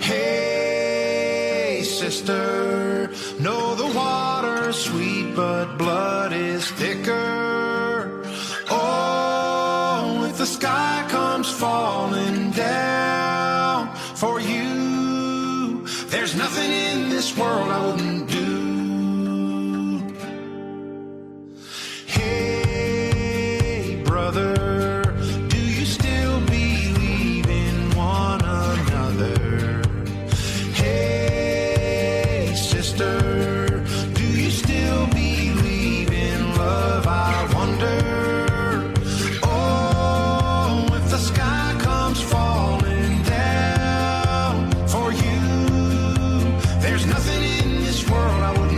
Hey, sister, know the water's sweet, but blood is thicker. Oh, if the sky comes falling down for you, there's nothing in this world I wouldn't do. Hey, brother, do you still believe in one another? Hey, sister, do you still believe in love? I wonder. Oh, if the sky comes falling down for you, there's nothing in this world I would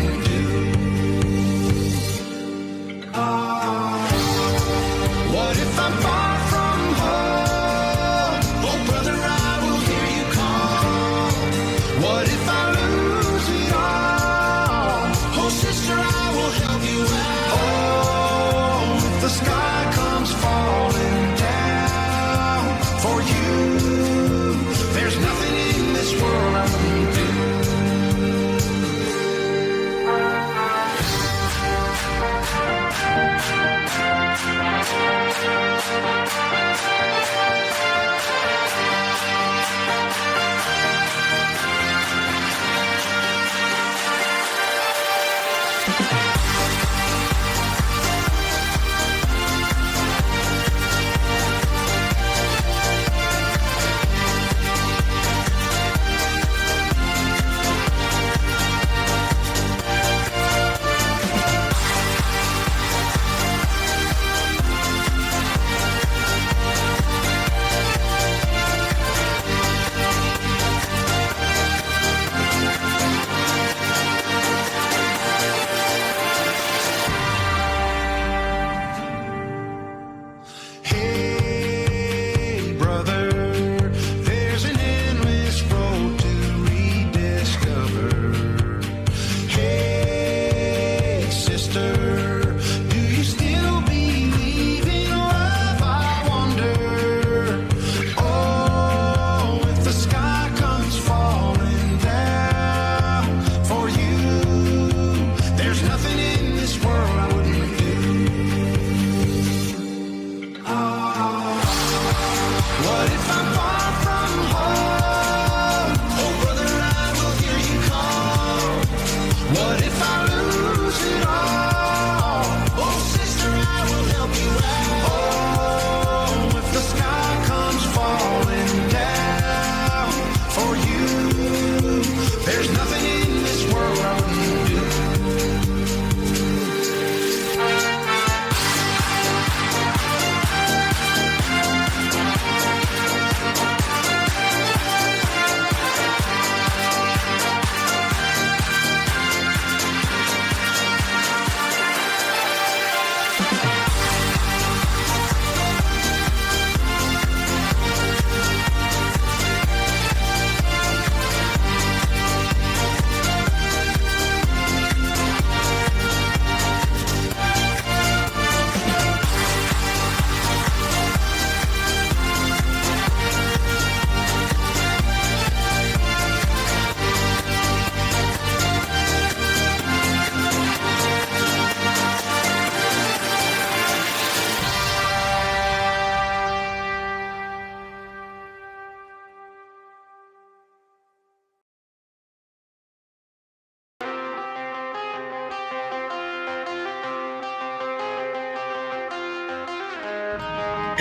There's nothing in this world I wouldn't do.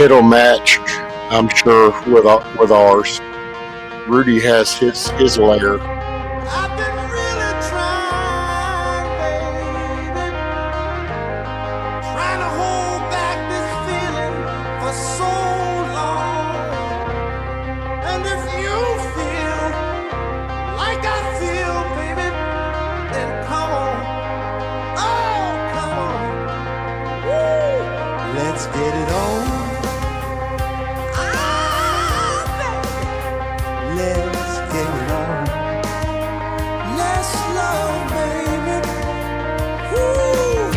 It'll match, I'm sure, with ours. Rudy has his lair. I've been really trying, baby, trying to hold back this feeling for so long. And if you feel like I feel, baby, then come on, oh, come on, woo, let's get it on. Let's get it on. Let's love, baby. Woo.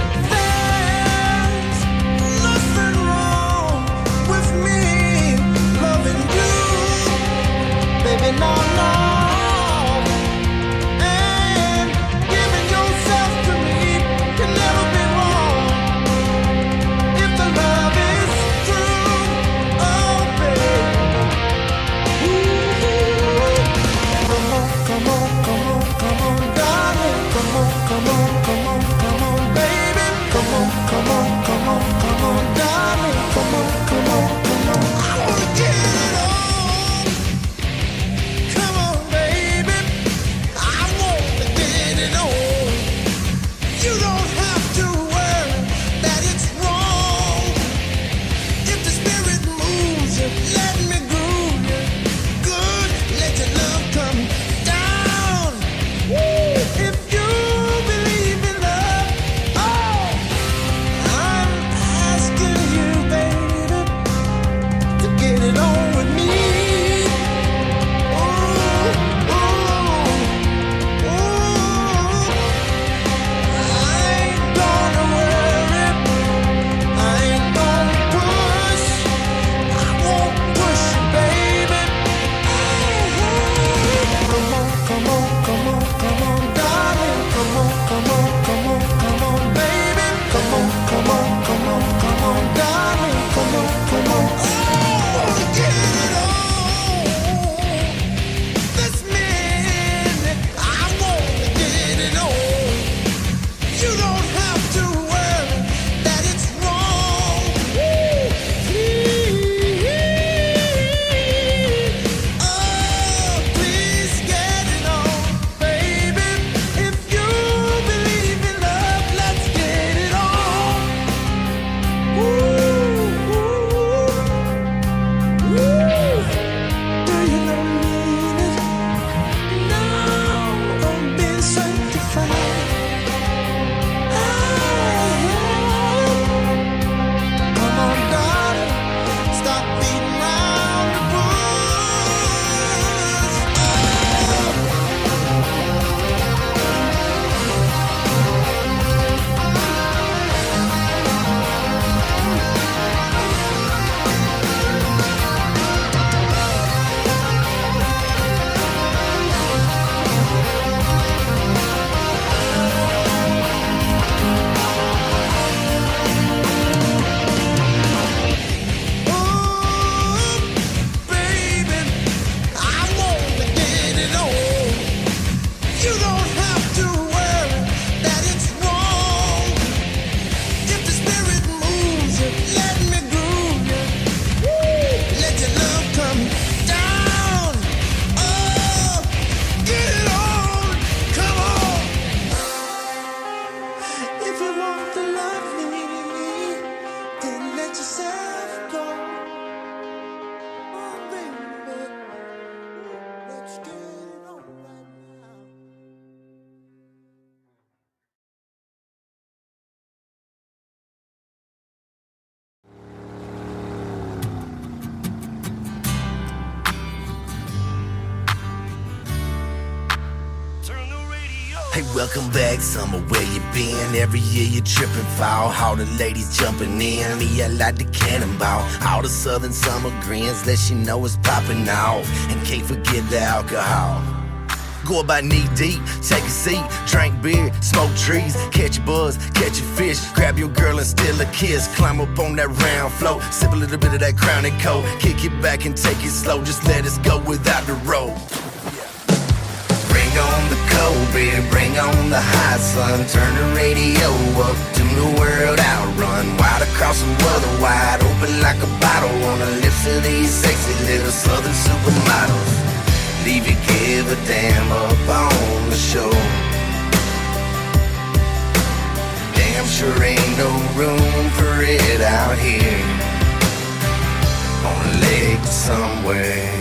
There's nothing wrong with me loving you, baby. No, no. And giving yourself to me can never be wrong if the love is true. Oh, baby. Come on, darling. Come on, baby. Come on, darling. Come on. I wanna get it on. Come on, baby. I wanna get it on. You don't have to worry that it's wrong. If the spirit moves you, let me groove you. Good, let your love come down. Woo. If you believe in love, oh, I'm asking you, baby, to get it on with me. Ooh, ooh, ooh. I ain't gonna worry, I ain't gonna push, I won't push you, baby. Come on, darling. Come on, baby. Come on, darling. Come on. Oh, get it on. This minute, I wanna get it on. You don't have to worry that it's wrong. Please, oh, please get it on, baby. If you believe in love, let's get it on. Ooh, ooh, ooh. Do you know me? Now I'm being sanctified. Come on, darling, stop beating around the bush. Baby, I wanna get it on. You don't have to worry that it's wrong. If the spirit moves you, let me groove you. Woo. Let your love come down. Oh, get it on. Hey, welcome back, summer, where you been? Every year you trippin' fall, all the ladies jumping in. Me, I like the cannonball, all the southern summer grins, let you know it's popping off. And can't forget the alcohol. Go about knee deep, take a seat, drink beer, smoke trees, catch a buzz, catch a fish, grab your girl and steal a kiss, climb up on that round float, sip a little bit of that Crown and Coke, kick it back and take it slow, just let us go without the road. Bring on the cold beer, bring on the hot sun, turn the radio up, do the world outrun, wide across the weather, wide open like a bottle on the lips of these sexy little southern supermodels. Leave you give a damn up on the show. Damn sure ain't no room for it out here on a lake somewhere.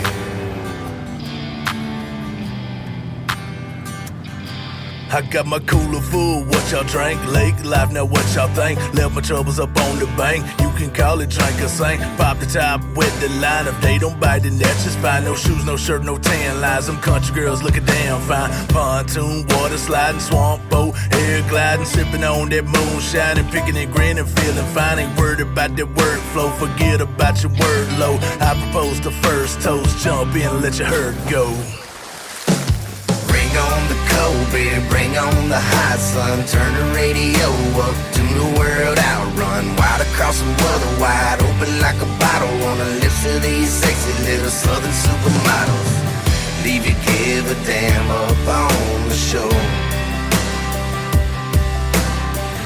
I got my cooler full, what y'all drink? Lake life, now what y'all think? Left my troubles up on the bank, you can call it drink or sing. Pop the top with the line, if they don't bite then that's just fine. No shoes, no shirt, no tan lines, them country girls looking damn fine. Pontoon, water sliding, swamp boat, air gliding, sipping on that moonshine and picking and grinning, feeling fine. Ain't worried about that workflow, forget about your word low. I propose the first toast, jump in and let your herd go. Bring on the cold beer, bring on the hot sun, turn the radio up, do the world outrun, wide across the weather, wide open like a bottle on the lips of these sexy little southern supermodels. Leave you give a damn up on the show.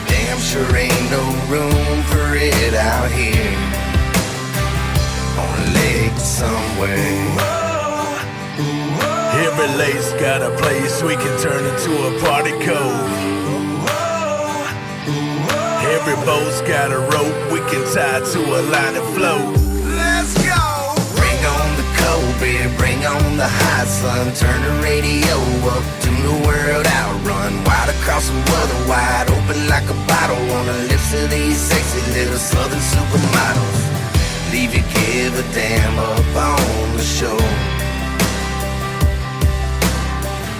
Damn sure ain't no room for it out here on a lake somewhere. Every lace got a place we can turn into a party cove. Every boat's got a rope we can tie to a line and float. Let's go! Bring on the cold beer, bring on the hot sun, turn the radio up, do the world outrun, wide across the weather, wide open like a bottle on the lips of these sexy little southern supermodels. Leave you give a damn up on the show.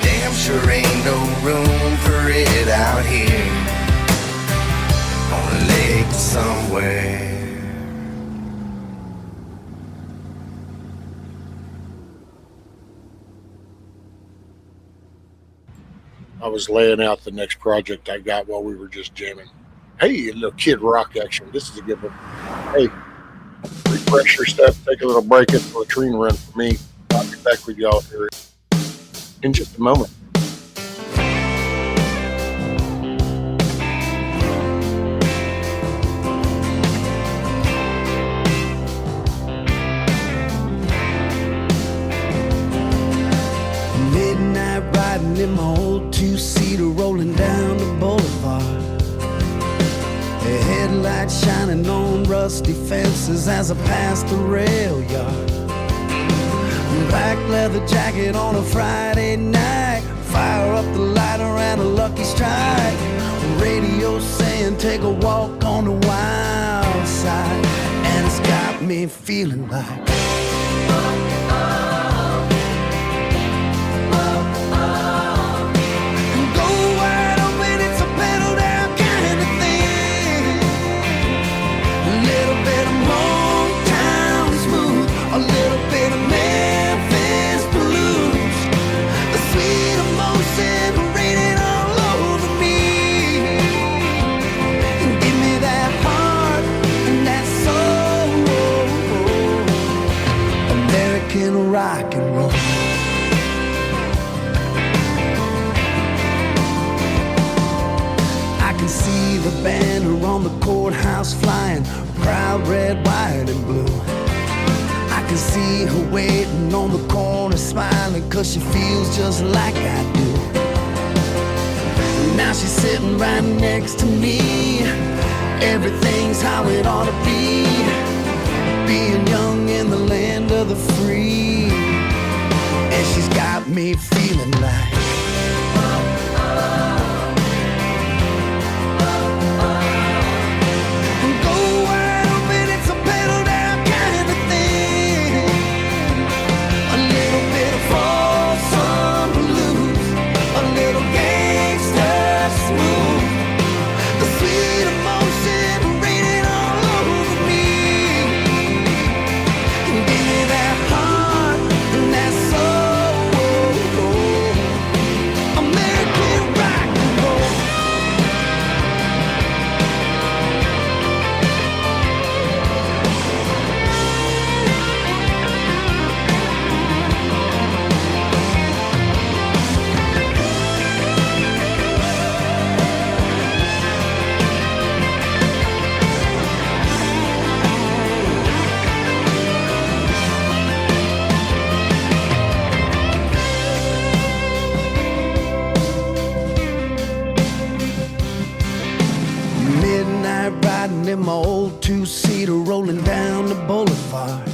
Damn sure ain't no room for it out here on a lake somewhere. I was laying out the next project I got while we were just jamming. Hey, a little Kid Rock action. This is a good one. Hey, refresh your stuff, take a little break at the latrine run for me. I'll be back with y'all here in just a moment. Midnight riding in my old two-seater, rolling down the boulevard. A headlight shining on rusty fences as I passed the rail yard. Black leather jacket on a Friday night, fire up the lighter and a lucky strike. Radio saying take a walk on the wild side, and it's got me feeling like rock and roll. I can see the banner on the courthouse flying, proud red, white and blue. I can see her waiting on the corner smiling, 'cause she feels just like I do. Now she's sitting right next to me, everything's how it ought to be, being young in the land of the free. And she's got me feeling like go wide open, it's a pedal down kind of thing. A little bit of fall, some blues, a little gangsta riding in my old two-seater, rolling down the boulevard.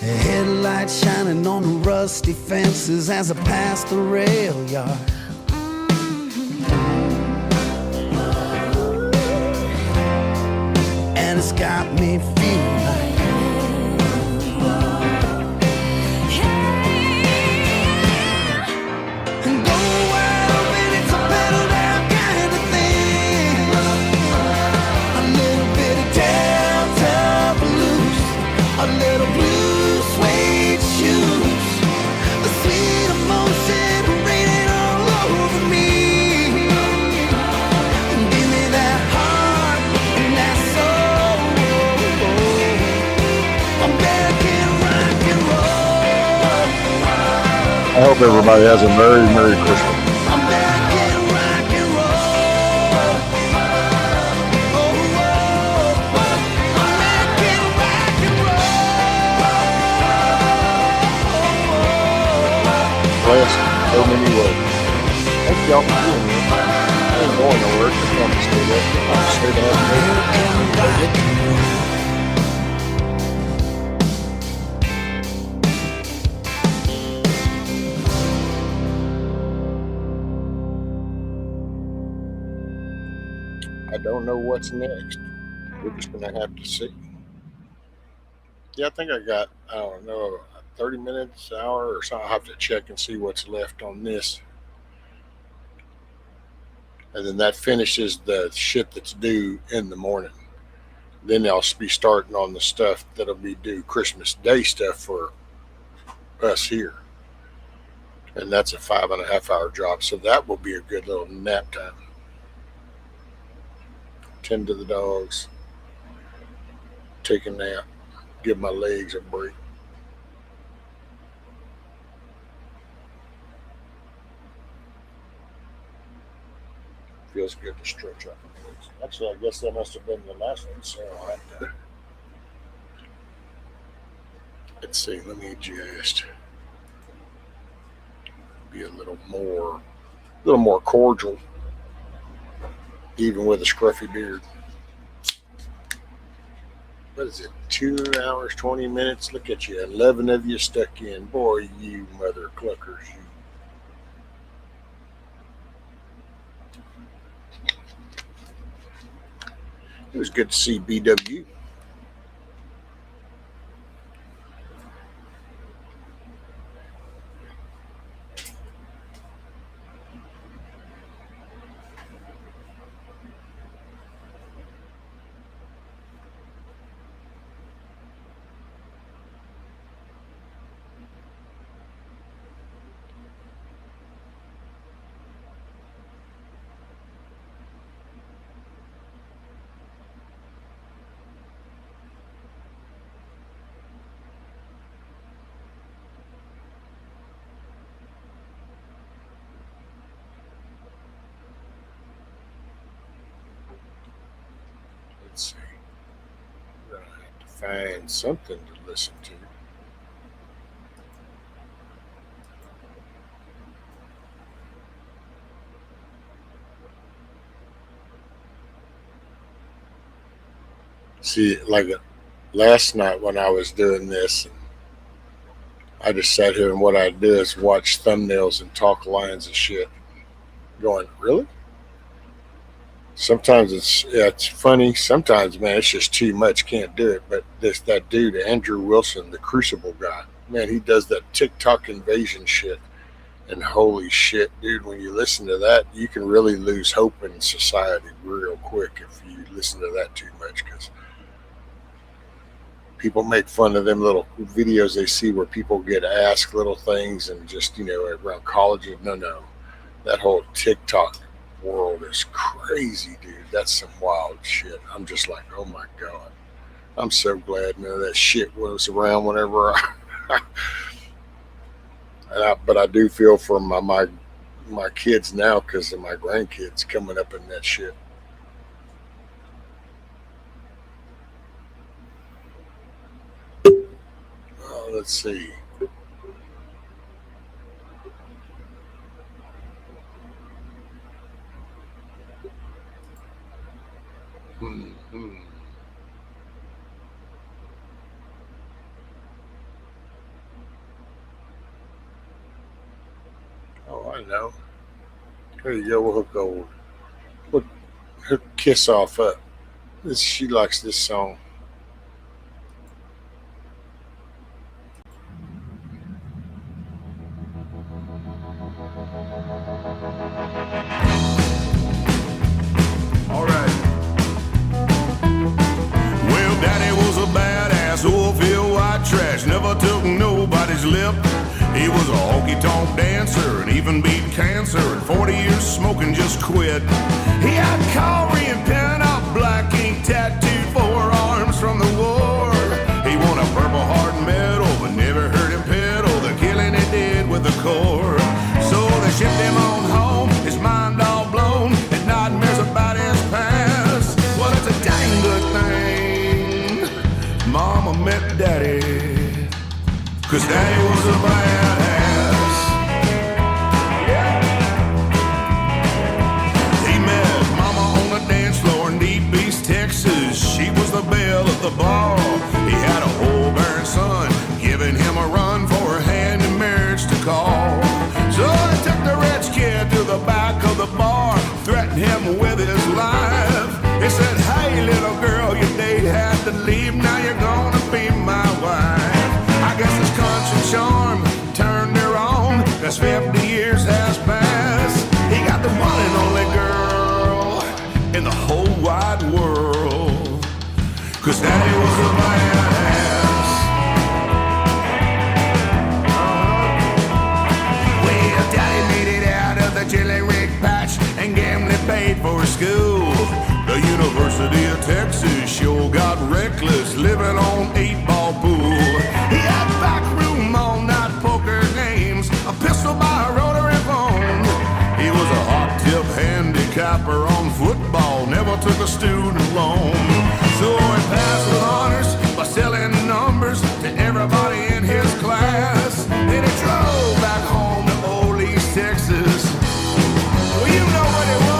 Headlights shining on the rusty fences as I pass the rail yard. And it's got me feeling like and go wide open, it's a pedal down kind of thing. A little bit of downtown blues, a little blue suede shoes, the sweet emotion raining all over me. Give me that heart and that soul. I'm back in rock and roll. I hope everybody has a Merry, Merry Christmas. I'm back in rock and roll. Oh, I'm back in rock and roll. Blessed so many ways. Thank y'all for doing this. I ain't going nowhere. Just want to stay there. I'm stay there. I don't know what's next. We're just gonna have to see. Yeah, I think I got, I don't know, 30 minutes, an hour or something. I'll have to check and see what's left on this. And then that finishes the shit that's due in the morning. Then I'll be starting on the stuff that'll be due Christmas Day stuff for us here. And that's a 5.5 hour job. So that will be a good little nap time. Tend to the dogs, take a nap, give my legs a break. Feels good to stretch out my legs. Actually, I guess that must have been the last one. So I'll have to. Let's see. Let me just be a little more cordial, even with a scruffy beard. What is it? 2 hours, 20 minutes. Look at you. 11 of you stuck in. Boy, you mother cluckers. You. It was good to see BW. Let's see. We're going to have to find something to listen to. See, like last night when I was doing this, I just sat here and what I do is watch thumbnails and talk lines of shit. Going, really? Sometimes it's funny. Sometimes, man, it's just too much. Can't do it. But that dude, Andrew Wilson, the Crucible guy, man, he does that TikTok invasion shit. And holy shit, dude, when you listen to that, you can really lose hope in society real quick if you listen to that too much. Because people make fun of them little videos they see where people get asked little things and just, around college. No. That whole TikTok world is crazy, dude. That's some wild shit. I'm just like, oh my God. I'm so glad none of that shit was around whenever but I do feel for my kids now because of my grandkids coming up in that shit. Let's see. Hmm. Oh, I know. There you go. We'll hook old. Hook, hook Kiss off up. She likes this song. Alright. Well, Daddy was a badass, oil-filled white trash, never took nobody's lip. He was a honky-tonk dancer and even beat cancer. And 40 years smoking just quit. He had Korean pin-up black ink tattooed forearms from the war. He won a Purple Heart medal, but never heard him pedal the killing he did with the core. So they shipped him on home, his mind all blown, and nightmares about his past. Well, it's a dang good thing Mama met Daddy, 'cause Daddy was a badass. Yeah. He met Mama on the dance floor in Deep East Texas. She was the belle of the ball. He had a whole barren son, giving him a run for her hand in marriage to call. So I took the rich kid to the back of the bar, threatened him with his life. He said, "Hey, little girl, your date had to leave. Now you're gonna be my wife." I guess his conscience charm turned her on, 'cause 50 years has passed. He got the one and only girl in the whole wide world, 'cause Daddy was a badass. Well, Daddy made it out of the jelly rig patch and gambling paid for school. The University of Texas sure got reckless, living on 8-ball pool. He had backroom all-night poker games, a pistol by a rotary phone. He was a hot-tip handicapper on football, never took a student loan. So he passed with honors by selling numbers to everybody in his class. Then he drove back home to Old East Texas. Well, you know what it was.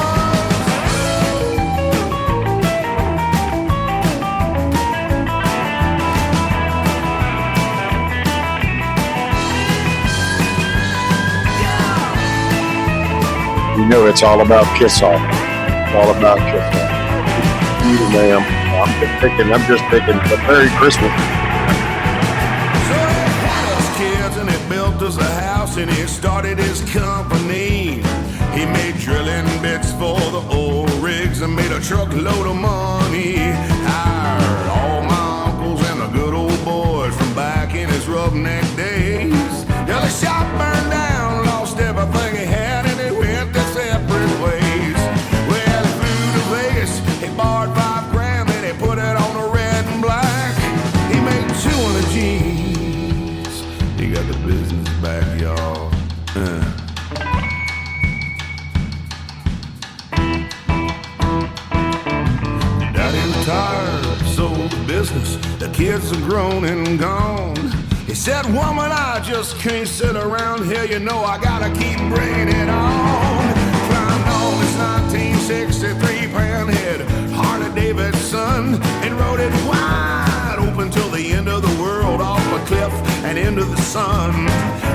You know it's all about Kiss off. All about Kiss off. You, ma'am. I'm just thinking, but Merry Christmas. So he had us kids and he built us a house and he started his company. He made drilling bits for the old rigs and made a truckload of money. Hired all my uncles and the good old boys from back in his roughneck days. Till the shop burned down, lost everything he had, and he went their separate ways. Well, he flew to Vegas, he borrowed $5,000 and he put it on a red and black. He made 200 G's. He got the business back, y'all. Daddy retired, sold the business. The kids are grown and gone. He said, "Woman, I just can't sit around here. You know I gotta keep bringing it on." Climbed on his 1963 Panhead Harley Davidson and rode it wide open till the end of the world, off a cliff and into the sun.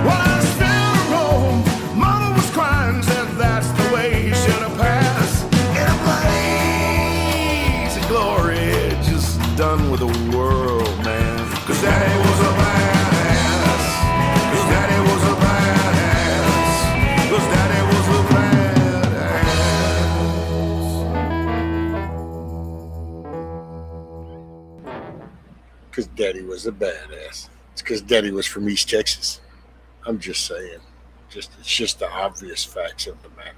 Well, I was filled to roam. Mama was crying, said that's the way he should have passed. In a blaze of glory, just done with the world, man. 'Cause Daddy was a badass. 'Cause Daddy was a badass. 'Cause Daddy was a badass. Because Daddy was a badass. It's because Daddy was from East Texas. I'm just saying. It's just the obvious facts of the matter.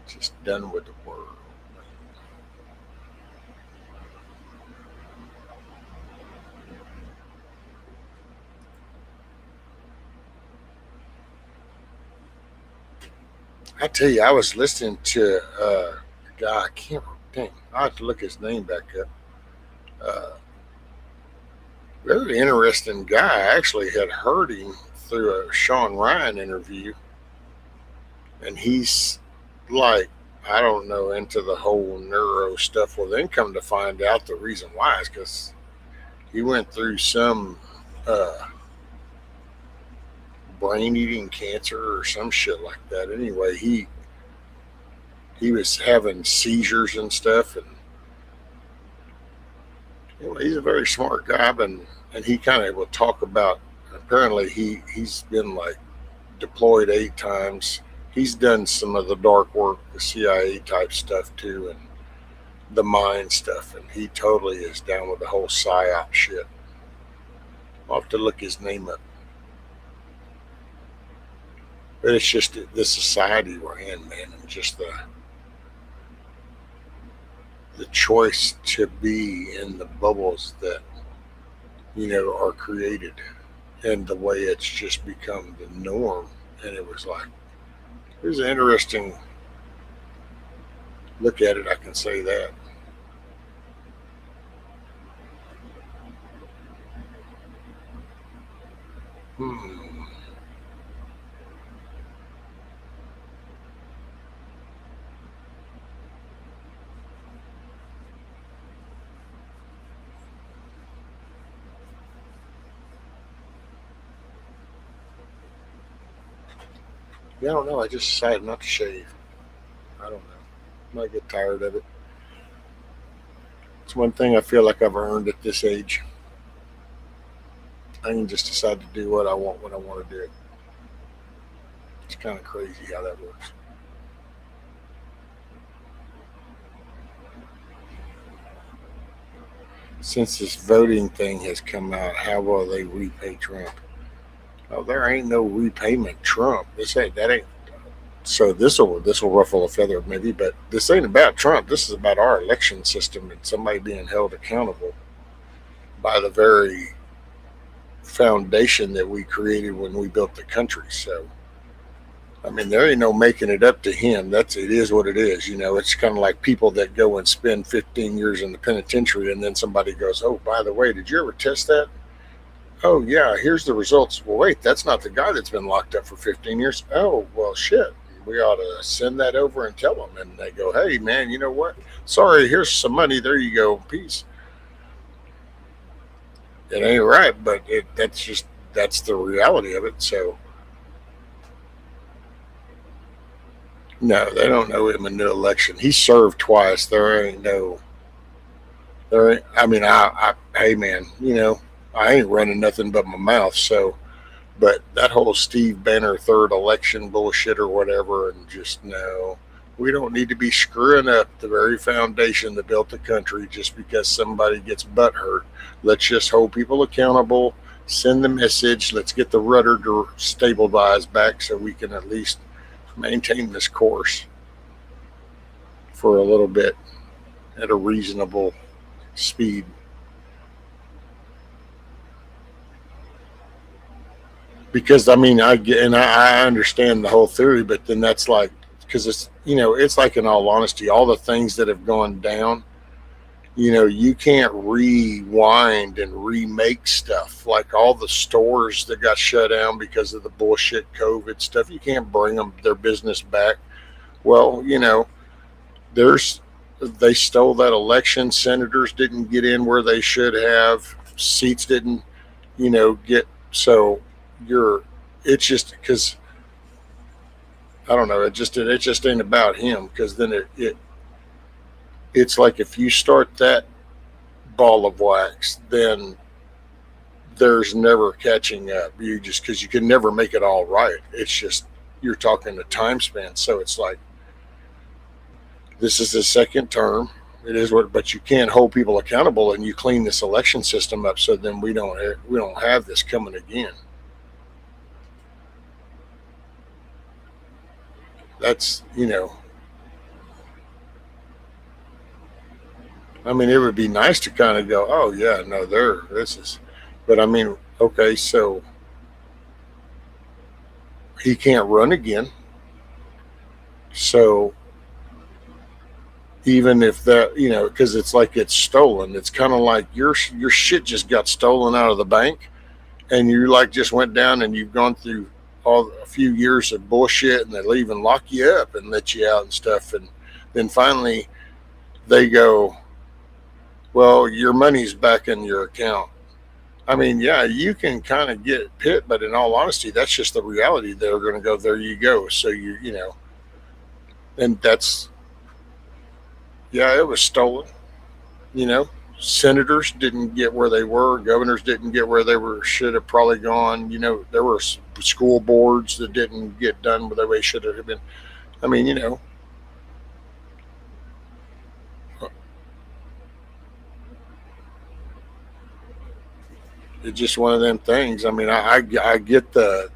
Just done with the world. I tell you, I was listening to a guy. I can't. Dang, I have to look his name back up. Very interesting guy. I actually had heard him through a Sean Ryan interview, and he's like, I don't know, into the whole neuro stuff. Well, then come to find out the reason why is because he went through some brain eating cancer or some shit like that. Anyway, he was having seizures and stuff, and anyway, he's a very smart guy, and he kind of will talk about. Apparently, he's been like deployed 8 times. He's done some of the dark work, the CIA type stuff too, and the mind stuff, and he totally is down with the whole psyop shit. I'll have to look his name up. But it's just the society we're in, man, and just the choice to be in the bubbles that, are created, and the way it's just become the norm. And it was an interesting look at it, I can say that. Yeah, I don't know. I just decided not to shave. I don't know. I might get tired of it. It's one thing I feel like I've earned at this age. I can just decide to do what I want when I want to do it. It's kind of crazy how that works. Since this voting thing has come out, how will they repay Trump? Oh, there ain't no repayment Trump. That ain't. So this will ruffle a feather maybe, but this ain't about Trump. This is about our election system and somebody being held accountable by the very foundation that we created when we built the country. So, I mean, there ain't no making it up to him. It is what it is. It's kind of like people that go and spend 15 years in the penitentiary, and then somebody goes, "Oh, by the way, did you ever test that? Oh, yeah, here's the results." Well, wait, that's not the guy that's been locked up for 15 years. Oh, well, shit. We ought to send that over and tell them. And they go, "Hey, man, you know what? Sorry, here's some money. There you go. Peace." It ain't right, but that's the reality of it. So, no, they don't know him in the election. He served twice. I mean, hey, man, I ain't running nothing but my mouth. So, but that whole Steve Banner third election bullshit or whatever, and just no, we don't need to be screwing up the very foundation that built the country just because somebody gets butt hurt. Let's just hold people accountable, send the message, let's get the rudder stabilized back so we can at least maintain this course for a little bit at a reasonable speed. Because I mean, I understand the whole theory, but then that's like, because it's like, in all honesty, all the things that have gone down, you can't rewind and remake stuff. Like all the stores that got shut down because of the bullshit COVID stuff, you can't bring their business back. Well, they stole that election. Senators didn't get in where they should have. Seats didn't, get. So it's just because, I don't know. It just ain't about him, because then it's like if you start that ball of wax, then there's never catching up. Because you can never make it all right. It's just, you're talking a time span. So it's like, this is the second term. It is but you can't hold people accountable, and you clean this election system up so then we don't have this coming again. That's, I mean, it would be nice to kind of go, "Oh yeah, no, but I mean, okay, so he can't run again. So even if that, because it's like it's stolen, it's kind of like your shit just got stolen out of the bank, and you like just went down and you've gone through a few years of bullshit, and they even lock you up and let you out and stuff, and then finally they go, well, your money's back in your account. I mean, yeah, you can kind of get pit, but in all honesty, that's just the reality. They're going to go, there you go. So you know, and that's, yeah, it was stolen. You know, senators didn't get where they were. Governors didn't get where they were. Should have probably gone. You know, there were school boards that didn't get done the way should have been. I mean, you know, it's just one of them things. I mean, I get the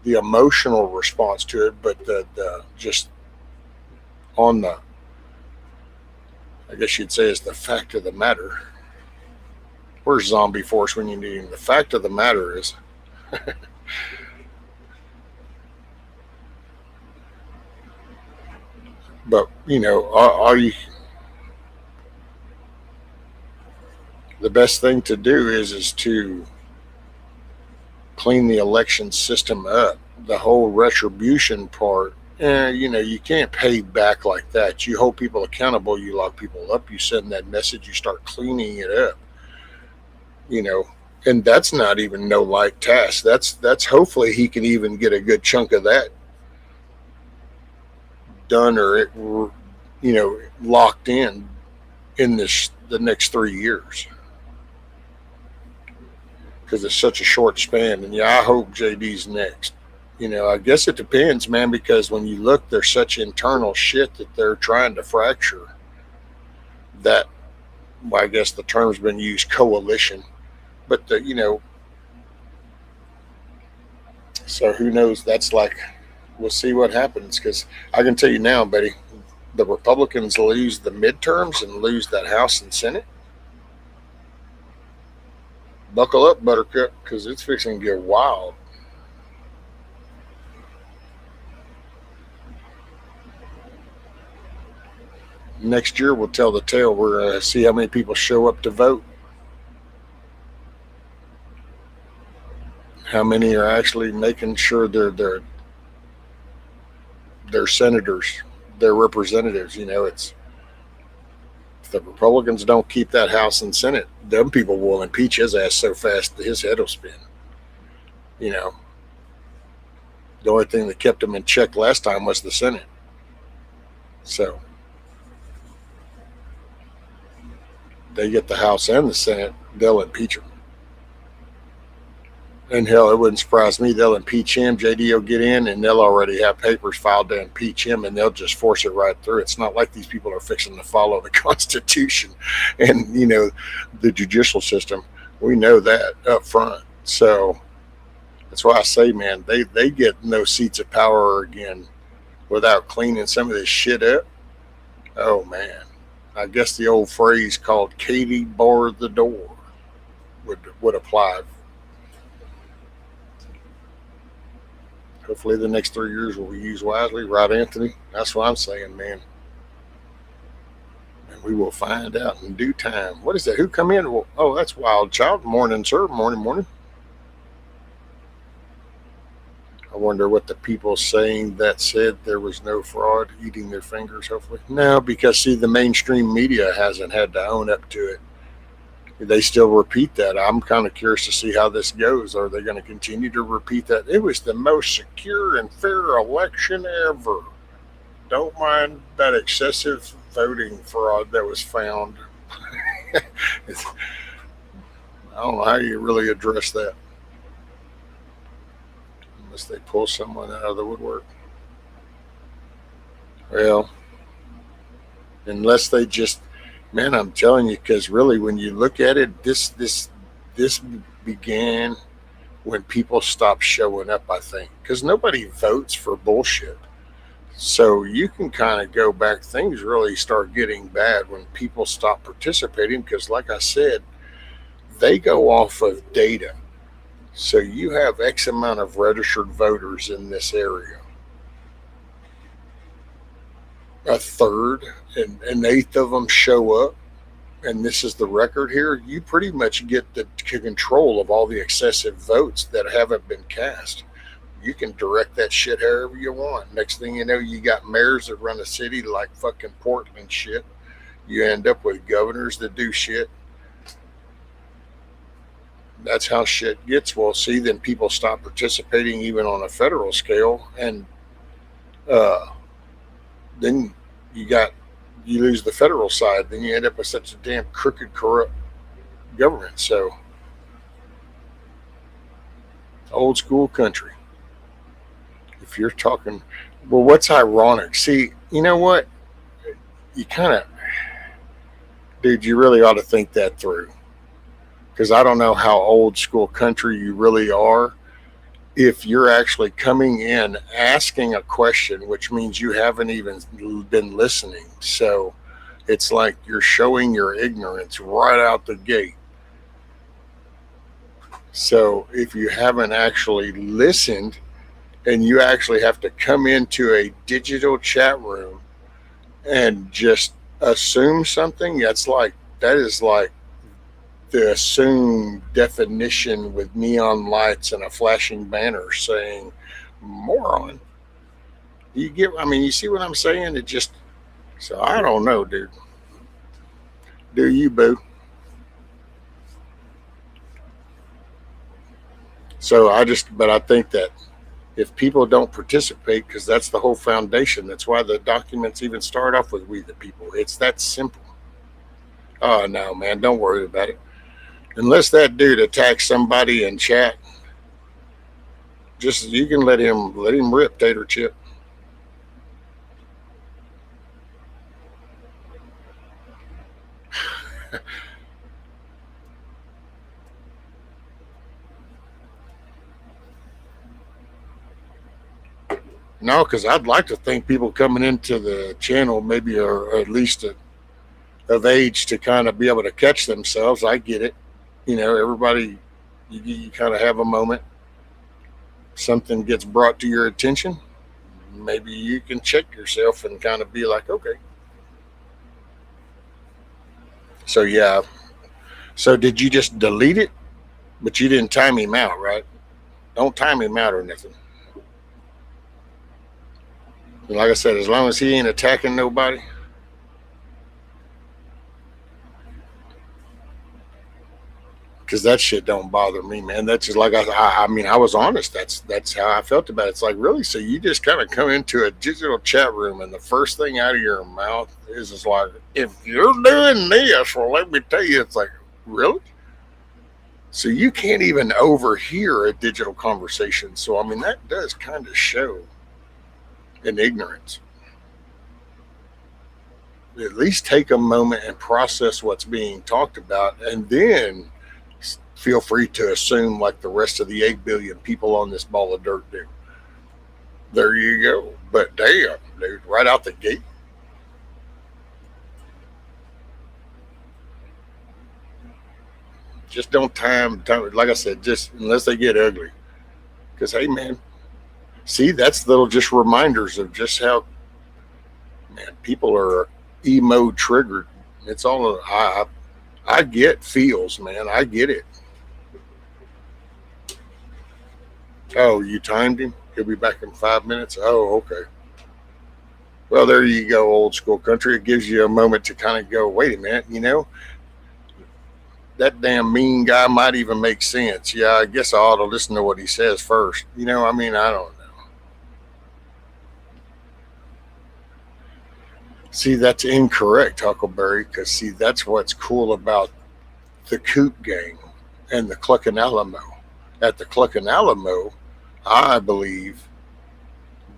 emotional response to it, but the just on the, I guess you'd say, is the fact of the matter. Where's Zombie Force when you need him? The fact of the matter is, but you know, all you, the best thing to do is to clean the election system up. The whole retribution part, you know, you can't pay back like that. You hold people accountable, you lock people up, you send that message, you start cleaning it up. You know, and that's not even no light task. That's hopefully he can even get a good chunk of that done, or it, you know, locked in the next 3 years, because it's such a short span. And yeah, I hope JD's next. You know, I guess it depends, man, because when you look, there's such internal shit that they're trying to fracture. That, well, I guess the term's been used, coalition. But you know, so who knows? That's like, we'll see what happens. Because I can tell you now, buddy, the Republicans lose the midterms and lose that House and Senate. Buckle up, Buttercup, because it's fixing to get wild. Next year we'll tell the tale. We're going to see how many people show up to vote. How many are actually making sure they're senators, their representatives. You know, it's, if the Republicans don't keep that House and Senate, them people will impeach his ass so fast that his head will spin. You know, the only thing that kept him in check last time was the Senate. So they get the House and the Senate, they'll impeach him. And hell, it wouldn't surprise me. They'll impeach him. JD will get in, and they'll already have papers filed to impeach him, and they'll just force it right through. It's not like these people are fixing to follow the Constitution and, you know, the judicial system. We know that up front. So that's why I say, man, they get no seats of power again without cleaning some of this shit up. Oh, man. I guess the old phrase called Katie bar the door would apply. Hopefully the next 3 years will be used wisely, right, Anthony? That's what I'm saying, man. And we will find out in due time. What is that? Who come in? Oh, that's Wild Child. Morning, sir. Morning. I wonder what the people saying that said there was no fraud eating their fingers, hopefully. No, because, see, the mainstream media hasn't had to own up to it. They still repeat that. I'm kind of curious to see how this goes. Are they going to continue to repeat that? It was the most secure and fair election ever. Don't mind that excessive voting fraud that was found. I don't know how you really address that, unless they pull someone out of the woodwork. Well, unless they just, man, I'm telling you, because really, when you look at it, this began when people stopped showing up, I think, because nobody votes for bullshit. So you can kind of go back. Things really start getting bad when people stop participating, because, like I said, they go off of data. So you have X amount of registered voters in this area. A third and an eighth of them show up. and this is the record here, you pretty much get the control of all the excessive votes that haven't been cast. You can direct that shit however you want. Next thing you know, you got mayors that run a city like fucking Portland shit. You end up with governors that do shit. That's how shit gets. Well, see, then people stop participating even on a federal scale, and uh, then you got you lose the federal side. Then you end up with such a damn crooked, corrupt government. So, old school country. If you're talking, well, what's ironic? See, you know what? You kind of, dude, you really ought to think that through. Because I don't know how old school country you really are if you're actually coming in asking a question, which means you haven't even been listening. So it's like you're showing your ignorance right out the gate. So if you haven't actually listened and you actually have to come into a digital chat room and just assume something, that is like the assumed definition with neon lights and a flashing banner saying moron. You get, I mean, you see what I'm saying? It just, so I don't know, dude. Do you, boo? So but I think that if people don't participate, because that's the whole foundation, that's why the documents even start off with we the people. It's that simple. Oh, no, man, don't worry about it. Unless that dude attacks somebody in chat, just you can let him rip, Tater Chip. No, because I'd like to think people coming into the channel maybe are at least of age to kind of be able to catch themselves. I get it. You know, everybody, you kind of have a moment. Something gets brought to your attention. Maybe you can check yourself and kind of be like, okay. So, yeah. So, did you just delete it? But you didn't time him out, right? Don't time him out or nothing. And like I said, as long as he ain't attacking nobody. Because that shit don't bother me, man. That's just like I mean, I was honest. That's how I felt about it. It's like, really? So you just kind of come into a digital chat room, and the first thing out of your mouth is like, if you're doing this, well, let me tell you. It's like, really? So you can't even overhear a digital conversation. So I mean, that does kind of show an ignorance. At least take a moment and process what's being talked about, and then feel free to assume like the rest of the 8 billion people on this ball of dirt do. There you go. But damn, dude, right out the gate. Just don't time, like I said, just unless they get ugly. Because, hey, man, see, that's little just reminders of just how, man, people are emo triggered. It's all, I get feels, man. I get it. Oh, you timed him? He'll be back in 5 minutes? Oh, okay. Well, there you go, old school country. It gives you a moment to kind of go, wait a minute, you know, that damn mean guy might even make sense. Yeah, I guess I ought to listen to what he says first. You know, I mean, I don't know. See, that's incorrect, Huckleberry, because, see, that's what's cool about the Coot Gang and the Cluckin Alamo. At the Cluckin Alamo, I believe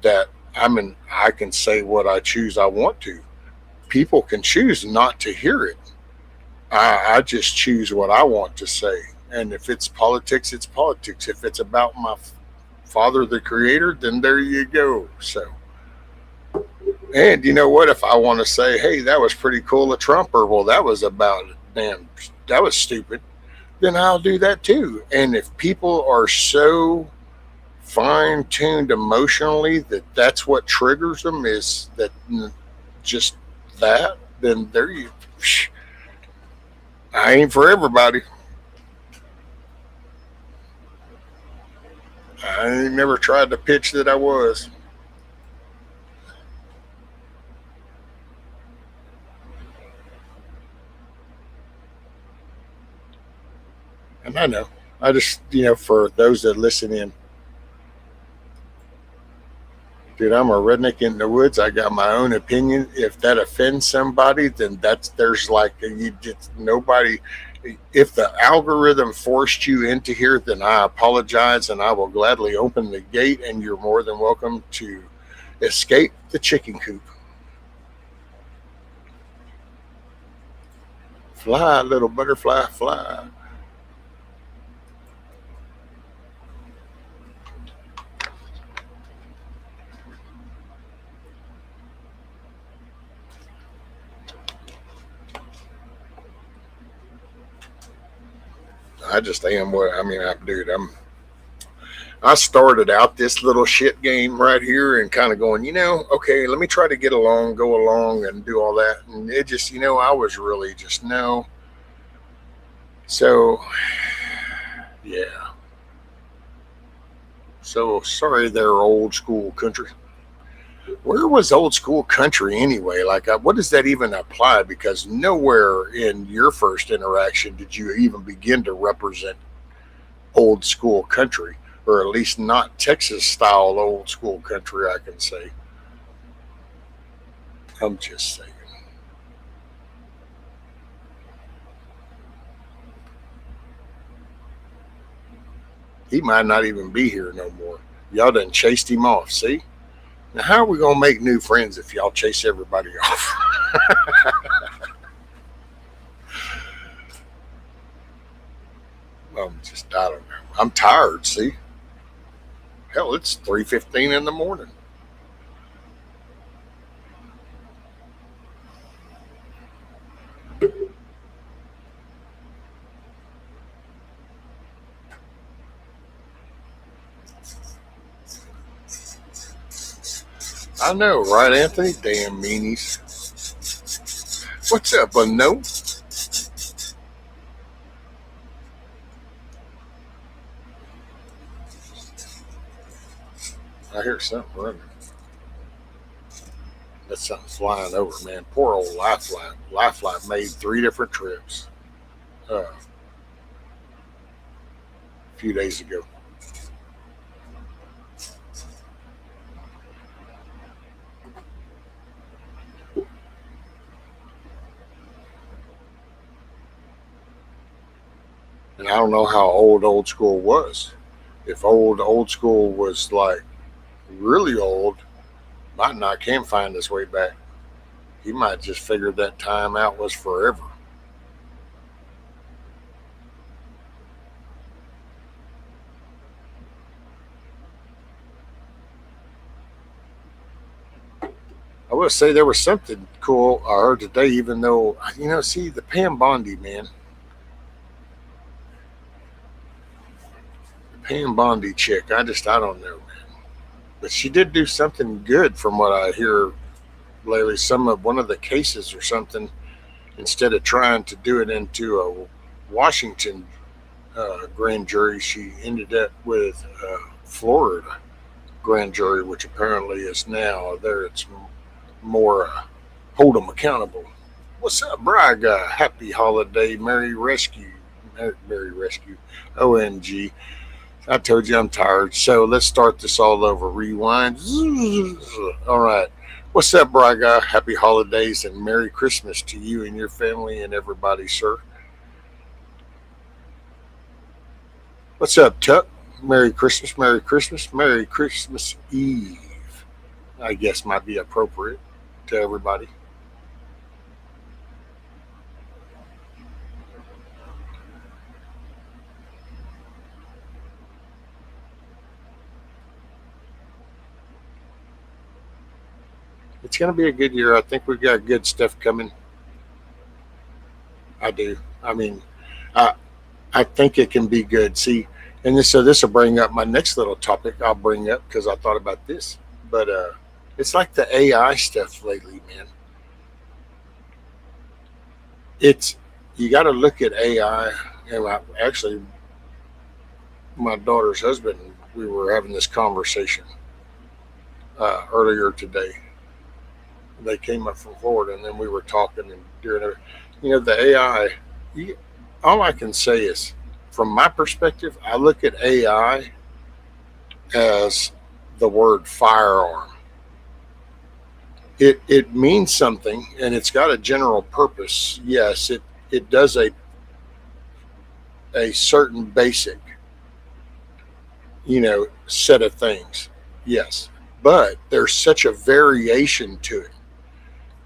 that I can say what I choose I want to. People can choose not to hear it. I just choose what I want to say. And if it's politics, it's politics. If it's about my Father, the Creator, then there you go. So, and you know what? If I want to say, hey, that was pretty cool of Trump, or well, that was about, damn, that was stupid, then I'll do that too. And if people are so fine-tuned emotionally that that's what triggers them, is that just that, then there you, I ain't for everybody. I ain't never tried to pitch that I was. And I know. I just, for those that listen in, dude, I'm a redneck in the woods. I got my own opinion. If that offends somebody, then there's like you just nobody. If the algorithm forced you into here, then I apologize, and I will gladly open the gate, and you're more than welcome to escape the chicken coop. Fly, little butterfly, fly. I just am what I mean. Dude, I started out this little shit game right here and kind of going, okay, let me try to go along and do all that. And it just, I was really just no. So, yeah. So sorry there, old school country. Where was old school country anyway? Like, what does that even apply? Because nowhere in your first interaction did you even begin to represent old school country, or at least not Texas style old school country, I can say. I'm just saying. He might not even be here no more. Y'all done chased him off, see? Now, how are we going to make new friends if y'all chase everybody off? I don't know. I'm tired, see? Hell, it's 3:15 in the morning. I know, right, Anthony? Damn meanies. What's up, unknown? I hear something running. That's something flying over, man. Poor old Lifeline. Lifeline made 3 different trips a few days ago. And I don't know how old school was. If old school was like really old, might not can find his way back. He might just figured that time out was forever. I will say there was something cool I heard today, even though, see, the Pam Bondi, man. The Pam Bondi chick, I don't know, man. But she did do something good from what I hear lately. One of the cases or something, instead of trying to do it into a Washington grand jury, she ended up with Florida grand jury, which apparently is now there. It's more hold them accountable. What's up, Braga? Happy holiday, Merry Rescue, Merry Rescue, OMG. I told you I'm tired, so let's start this all over. Rewind. All right. What's up, Braga? Happy holidays and Merry Christmas to you and your family and everybody, sir. What's up, Tuck? Merry Christmas, Merry Christmas, Merry Christmas Eve. I guess might be appropriate to everybody. It's going to be a good year. I think we've got good stuff coming. I do. I mean, I I think it can be good. See, and this will bring up my next little topic. I'll bring up because I thought about this, but it's like the AI stuff lately, man. It's you got to look at AI. And actually, my daughter's husband, we were having this conversation earlier today. They came up from Florida, and then we were talking and during it. The AI. All I can say is, from my perspective, I look at AI as the word firearm. It means something, and it's got a general purpose. Yes, it does a certain basic set of things. Yes, but there's such a variation to it,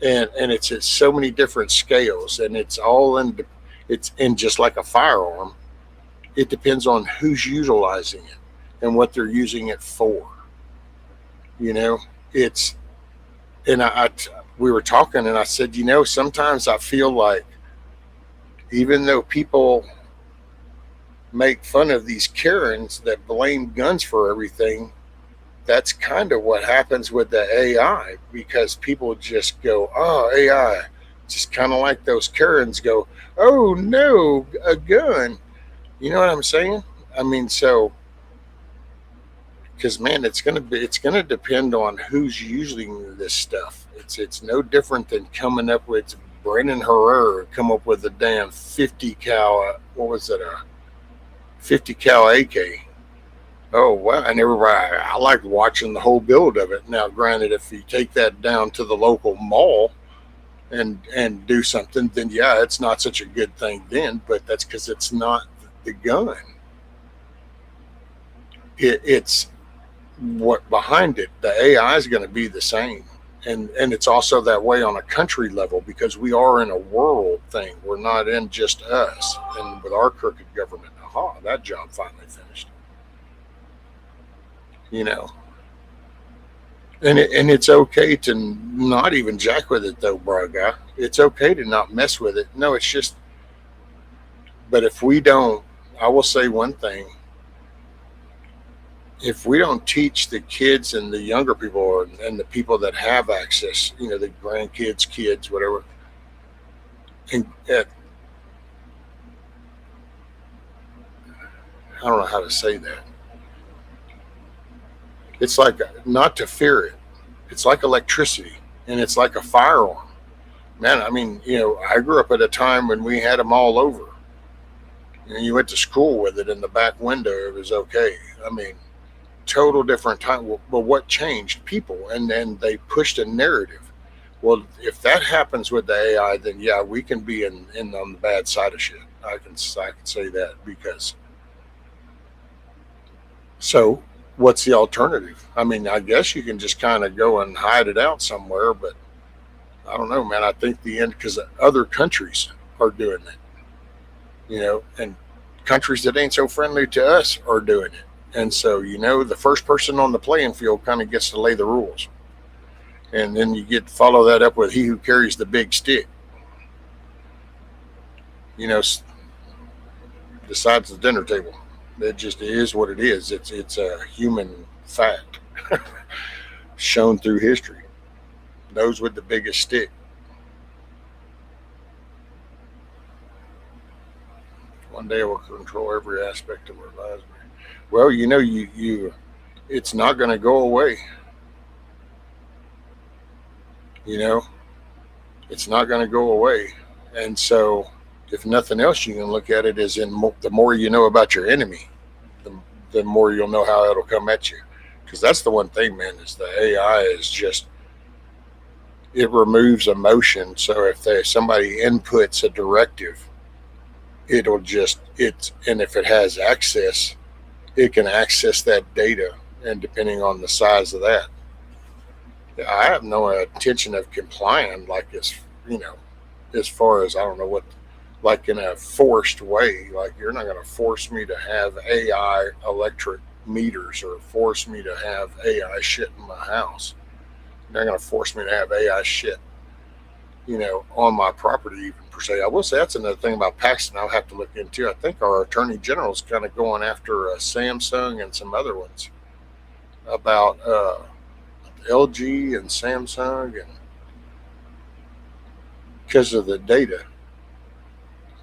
and it's at so many different scales, and it's just like a firearm. It depends on who's utilizing it and what they're using it for. You know, it's and we were talking, and I said, sometimes I feel like even though people make fun of these Karens that blame guns for everything, that's kind of what happens with the AI, because people just go, oh, AI. Just kind of like those Karens go, oh no, a gun. You know what I'm saying? I mean, so because man, it's gonna depend on who's using this stuff. It's no different than coming up with Brennan Herrera come up with a damn 50 cal. What was it? A 50 cal AK. Oh wow! And everybody, I liked watching the whole build of it. Now, granted, if you take that down to the local mall and do something, then yeah, it's not such a good thing then. But that's because it's not the gun. It's what behind it. The AI is going to be the same, and it's also that way on a country level because we are in a world thing. We're not in just us. And with our crooked government, aha, that job finally finished. You know, and it's okay to not even jack with it though, bro guy. It's okay to not mess with it. No, it's just. But if we don't, I will say one thing: if we don't teach the kids and the younger people and the people that have access, the grandkids, kids, whatever, and I don't know how to say that. It's like not to fear it. It's like electricity, and it's like a firearm. Man, I mean, I grew up at a time when we had them all over. You went to school with it in the back window. It was okay. I mean, total different time. Well, what changed? People, and then they pushed a narrative. Well, if that happens with the AI, then yeah, we can be in on the bad side of shit. I can say that because. So, what's the alternative? I mean, I guess you can just kind of go and hide it out somewhere, but I don't know, man. I think the end because other countries are doing it, and countries that ain't so friendly to us are doing it. And so, the first person on the playing field kind of gets to lay the rules. And then you get to follow that up with he who carries the big stick, decides the dinner table. It just is what it is. It's a human fact shown through history. Those with the biggest stick. One day it will control every aspect of our lives. Well, you it's not going to go away. It's not going to go away. And so, if nothing else, you can look at it as the more you know about your enemy, the more you'll know how it'll come at you. Because that's the one thing, man, is the AI is just, it removes emotion. So if somebody inputs a directive, and if it has access, it can access that data. And depending on the size of that, I have no intention of complying as far as I don't know what, like in a forced way. Like you're not going to force me to have AI electric meters or force me to have AI shit in my house. You're not going to force me to have AI shit, on my property even per se. I will say that's another thing about Paxton I'll have to look into. I think our Attorney General is kind of going after Samsung and some other ones about LG and Samsung, and because of the data.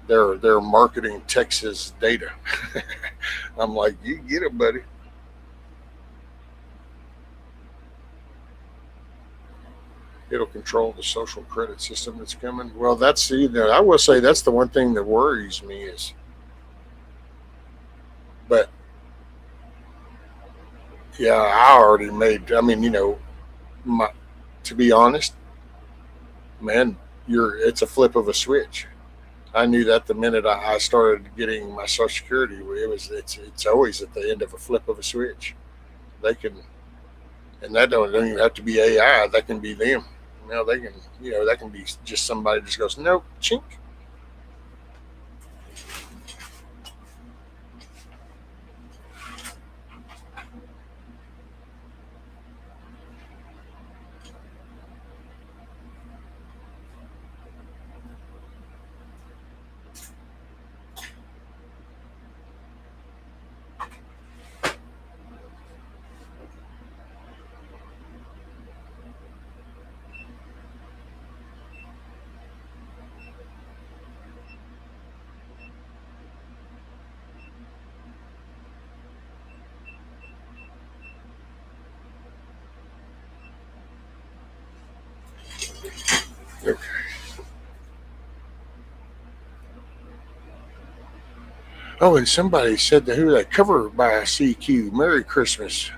they're marketing Texas data. I'm like, you get it, buddy. It'll control the social credit system that's coming. Well, that's I will say that's the one thing that worries me is, but yeah, I already made. I mean, my, to be honest, man, it's a flip of a switch. I knew that the minute I started getting my Social Security. It's always at the end of a flip of a switch. They can, and that don't even have to be AI. That can be them. They can, that can be just somebody just goes, nope, chink. Oh, and somebody said that who that cover by CQ. Merry Christmas.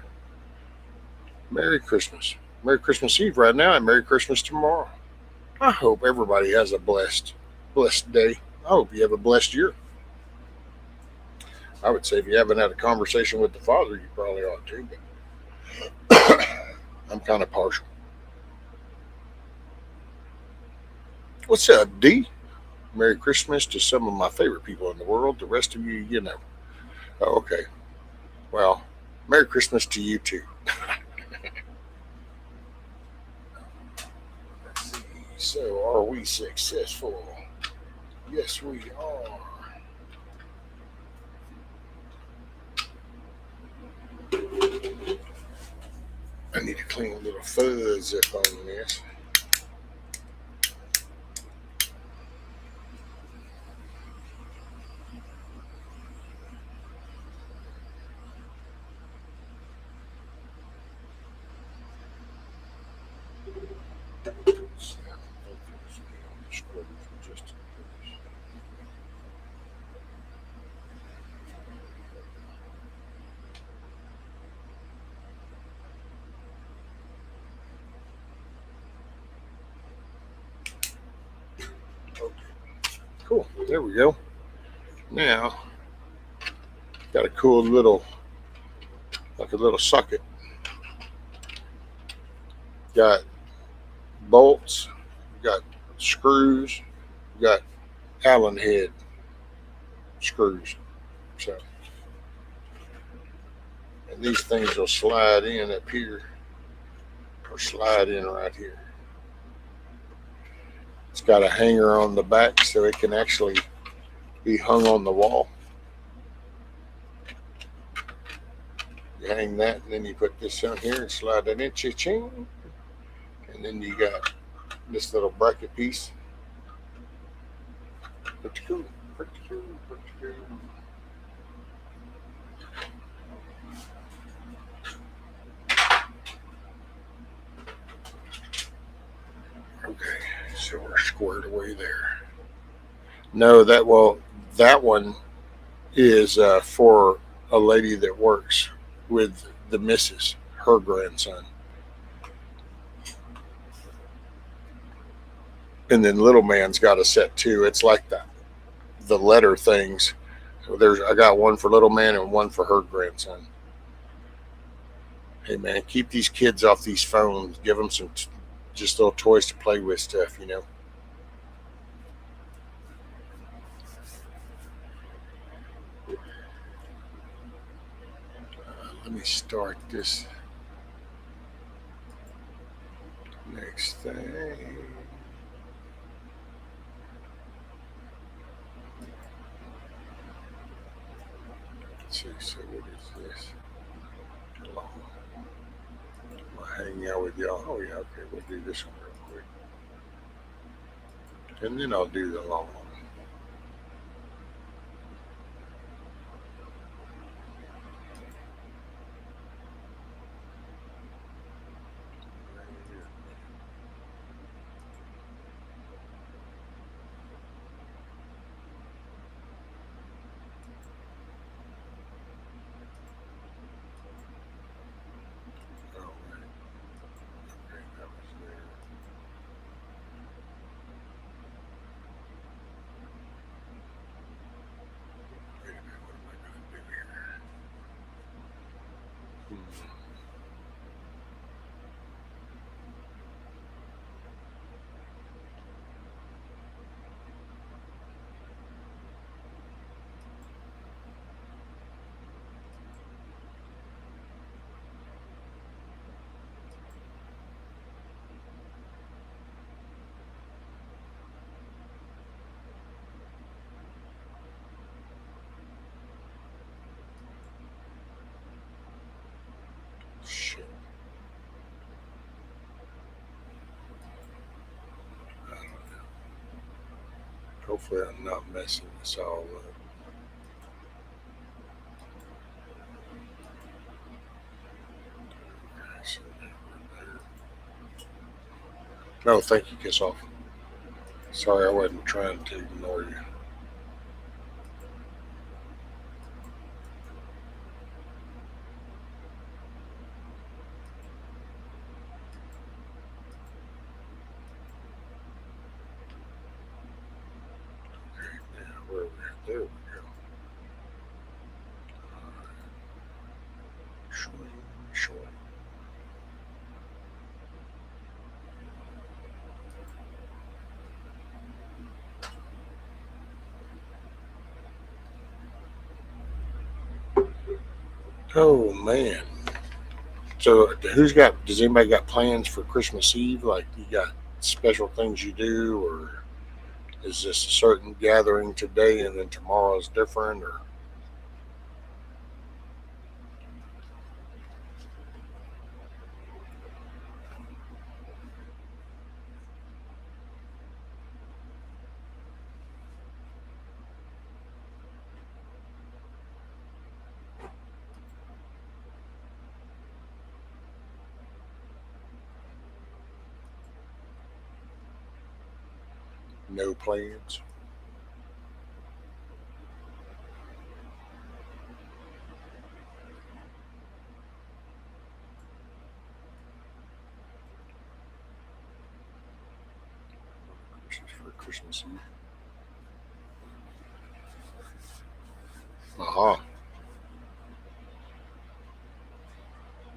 Merry Christmas. Merry Christmas Eve right now and Merry Christmas tomorrow. I hope everybody has a blessed day. I hope you have a blessed year. I would say if you haven't had a conversation with the Father, you probably ought to, but I'm kind of partial. What's up, D? Merry Christmas to some of my favorite people in the world. The rest of you, you know. Oh, okay. Well, Merry Christmas to you too. Let's see. So, are we successful? Yes, we are. I need to clean a little fuzz up on this. Okay, cool. There we go. Now, got a cool little, like a little socket. Got bolts, got screws, got Allen head screws. So, and these things will slide in up here or slide in right here. It's got a hanger on the back so it can actually be hung on the wall. You hang that, and then you put this on here and slide that in, cha-ching. And then you got this little bracket piece. Pretty cool, pretty cool, pretty cool. Okay, so we're squared away there. No, that one is for a lady that works with the missus, her grandson. And then little man's got a set too. It's like the letter things. So I got one for little man and one for her grandson. Hey man, keep these kids off these phones. Give them some just little toys to play with stuff, Let me start this next thing. Let's see, so what is this? Hello. I'm hanging out with y'all. Oh yeah, okay, we'll do this one real quick. And then I'll do the long one. Shit. I don't know. Hopefully, I'm not messing this all up. No, thank you, Kiss Off. Sorry, I wasn't trying to ignore you. Yeah, where are we at? There we go. Short, short. Oh man. So does anybody got plans for Christmas Eve? Like you got special things you do, or is this a certain gathering today and then tomorrow's different, or no plans? For Christmas Eve? Uh-huh.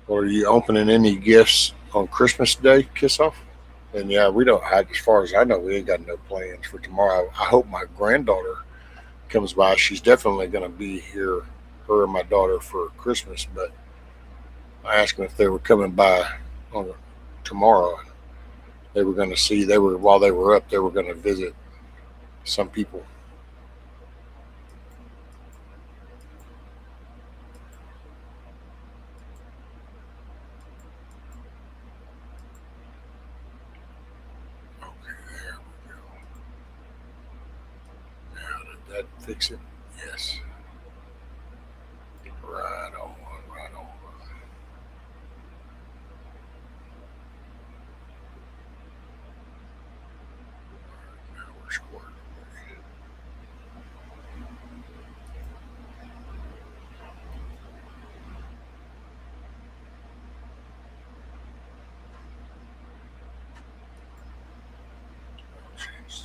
Well, are you opening any gifts on Christmas Day, Kiss Off? And yeah, we don't. As far as I know, we ain't got no plans for tomorrow. I hope my granddaughter comes by. She's definitely going to be here, her and my daughter, for Christmas. But I asked them if they were coming by on tomorrow. They were going to see. They were while they were up. They were going to visit some people. Okay, there we go. Now did that fix it? Yes. Right on. Right on. Now we're squared away. Change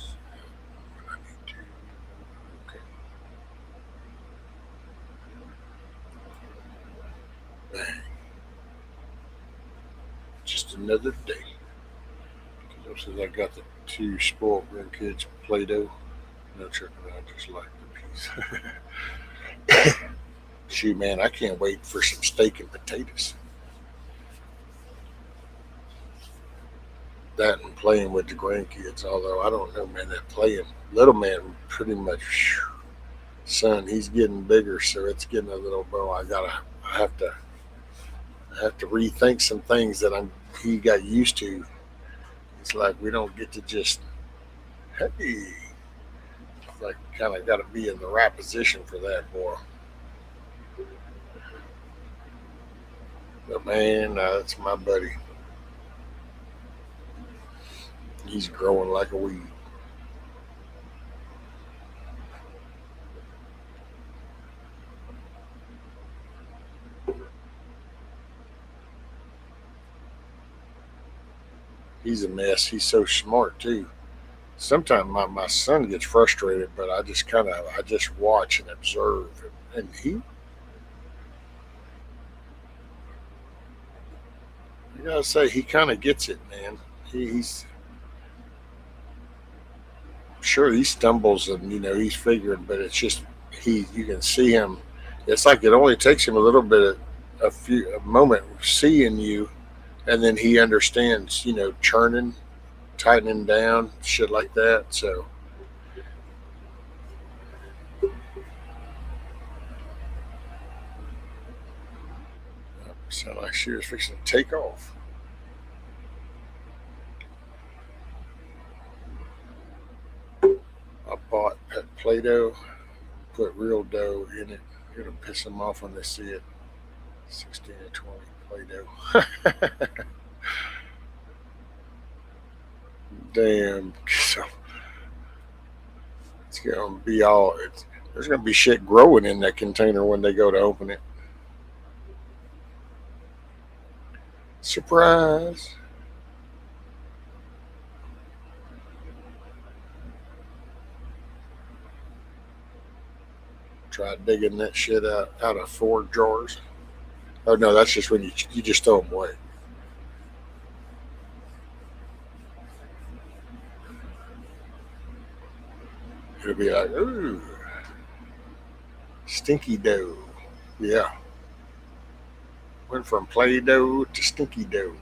what I need to. Okay. Bang. Just another day. Since I got the two spoiled grandkids Play-Doh, no checking out, just like the piece. Shoot, man, I can't wait for some steak and potatoes. That and playing with the grandkids. Although I don't know, man, that playing little man pretty much. Son, he's getting bigger, so it's getting a little. Bro, I have to rethink some things that he got used to. It's like we don't get to just hey, like kind of got to be in the right position for that, boy. But man, that's my buddy. He's growing like a weed. He's a mess. He's so smart too. Sometimes my son gets frustrated, but I just watch and observe, and he I gotta say, he kind of gets it, man. He's sure he stumbles and he's figuring, but it's just you can see him. It's like it only takes him a little bit, a moment seeing you, and then he understands. Churning, tightening down, shit like that. So sound like she was fixing to take off. I bought that Play-Doh, put real dough in it. It'll piss them off when they see it. 16 or 20 Play-Doh. Damn. So it's gonna be all. There's gonna be shit growing in that container when they go to open it. Surprise. Try digging that shit out of 4 drawers. Oh no, that's just when you just throw them away. It'll be like, ooh, stinky dough. Yeah. Went from Play-Doh to stinky dough.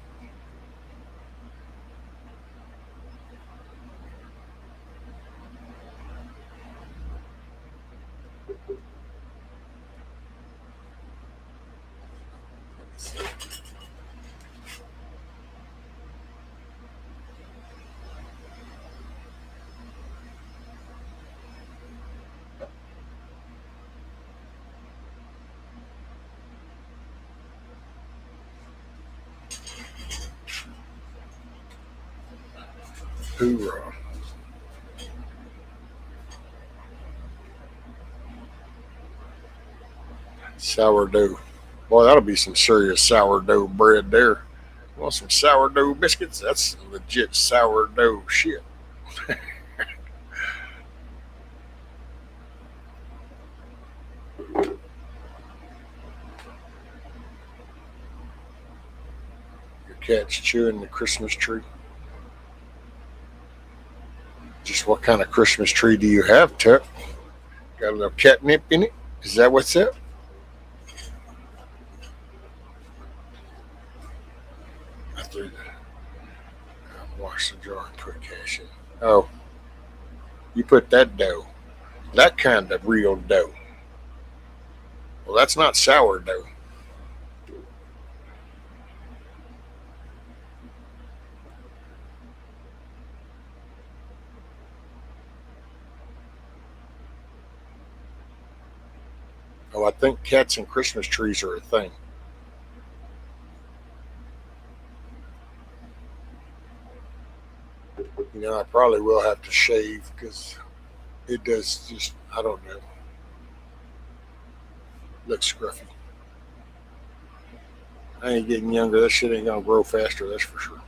Hoorah. Sourdough. Boy, that'll be some serious sourdough bread there. Want some sourdough biscuits? That's some legit sourdough shit. Your cat's chewing the Christmas tree. Just what kind of Christmas tree do you have, Tuck? Got a little catnip in it? Is that what's up? I threw the wash the jar and put cash in. Oh, you put that dough. That kind of real dough. Well, that's not sourdough. Oh, I think cats and Christmas trees are a thing. I probably will have to shave because it does just, I don't know, look scruffy. I ain't getting younger. That shit ain't gonna grow faster, that's for sure.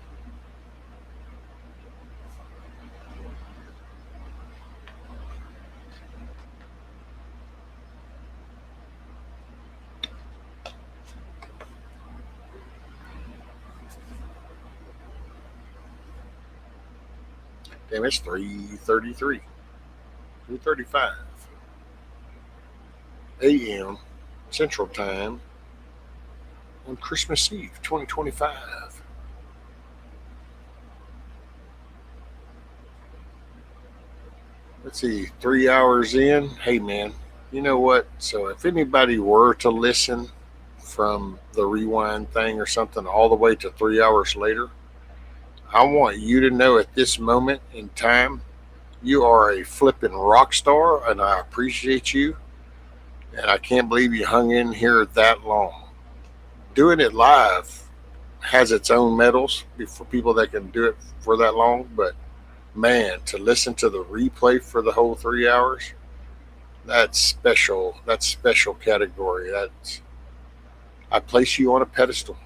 Damn, it's 3:33, 3:35 a.m. Central Time on Christmas Eve, 2025. Let's see, 3 hours in. Hey, man, you know what? So if anybody were to listen from the rewind thing or something all the way to 3 hours later, I want you to know at this moment in time, you are a flipping rock star, and I appreciate you. And I can't believe you hung in here that long. Doing it live has its own medals for people that can do it for that long, but man, to listen to the replay for the whole 3 hours, that's special. That's special category. I place you on a pedestal.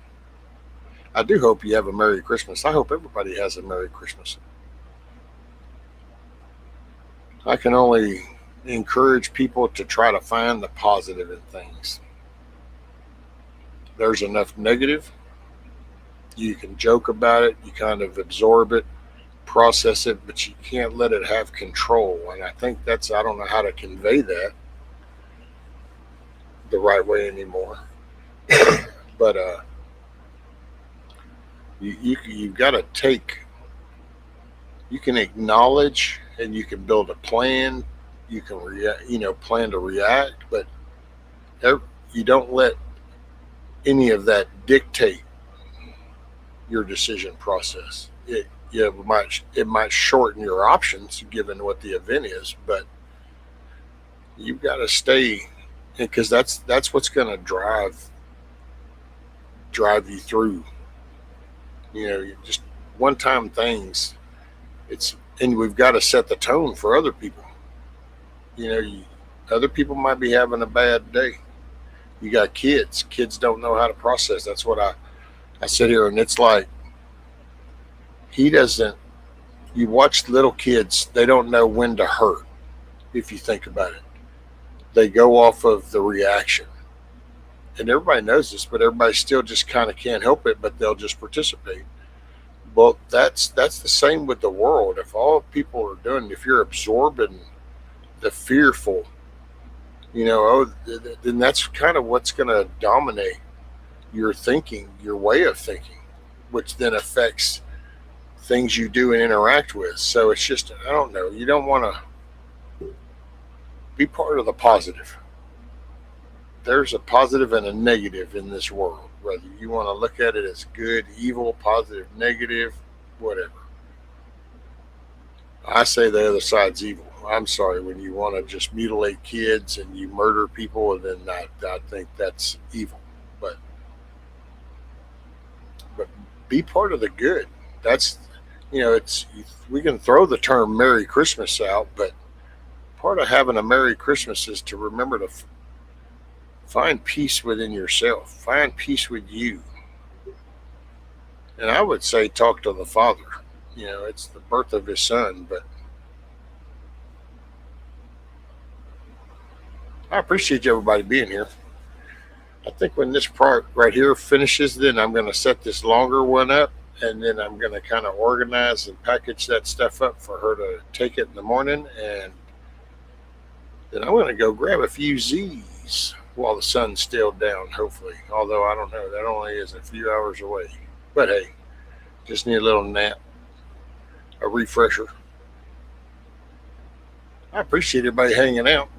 I do hope you have a Merry Christmas. I hope everybody has a Merry Christmas. I can only encourage people to try to find the positive in things. There's enough negative You can joke about it, you kind of absorb it, process it, but you can't let it have control. And I think I don't know how to convey that the right way anymore. But you've got to you can acknowledge and you can build a plan. You can plan to react, but you don't let any of that dictate your decision process. It might shorten your options given what the event is, but you've got to stay, because that's what's going to drive you through. Just one time things. And we've got to set the tone for other people. Other people might be having a bad day. You got kids. Kids don't know how to process. That's what I sit here, and it's like you watch little kids, they don't know when to hurt, if you think about it. They go off of the reaction. And everybody knows this, but everybody still just kind of can't help it, but they'll just participate. Well, that's the same with the world. If all people are doing, if you're absorbing the fearful, then that's kind of what's going to dominate your thinking, your way of thinking, which then affects things you do and interact with. So it's just, I don't know, you don't want to be part of the positive. There's a positive and a negative in this world, whether you want to look at it as good, evil, positive, negative, whatever. I say the other side's evil. I'm sorry, when you want to just mutilate kids and you murder people, then I think that's evil. But be part of the good. That's, we can throw the term Merry Christmas out, but part of having a Merry Christmas is to remember to find peace within yourself. Find peace with you. And I would say talk to the Father. It's the birth of his son, but I appreciate everybody being here. I think when this part right here finishes, then I'm going to set this longer one up, and then I'm going to kind of organize and package that stuff up for her to take it in the morning, and then I'm going to go grab a few Z's while the sun's still down, hopefully. Although, I don't know, that only is a few hours away. But hey, just need a little nap, a refresher. I appreciate everybody hanging out.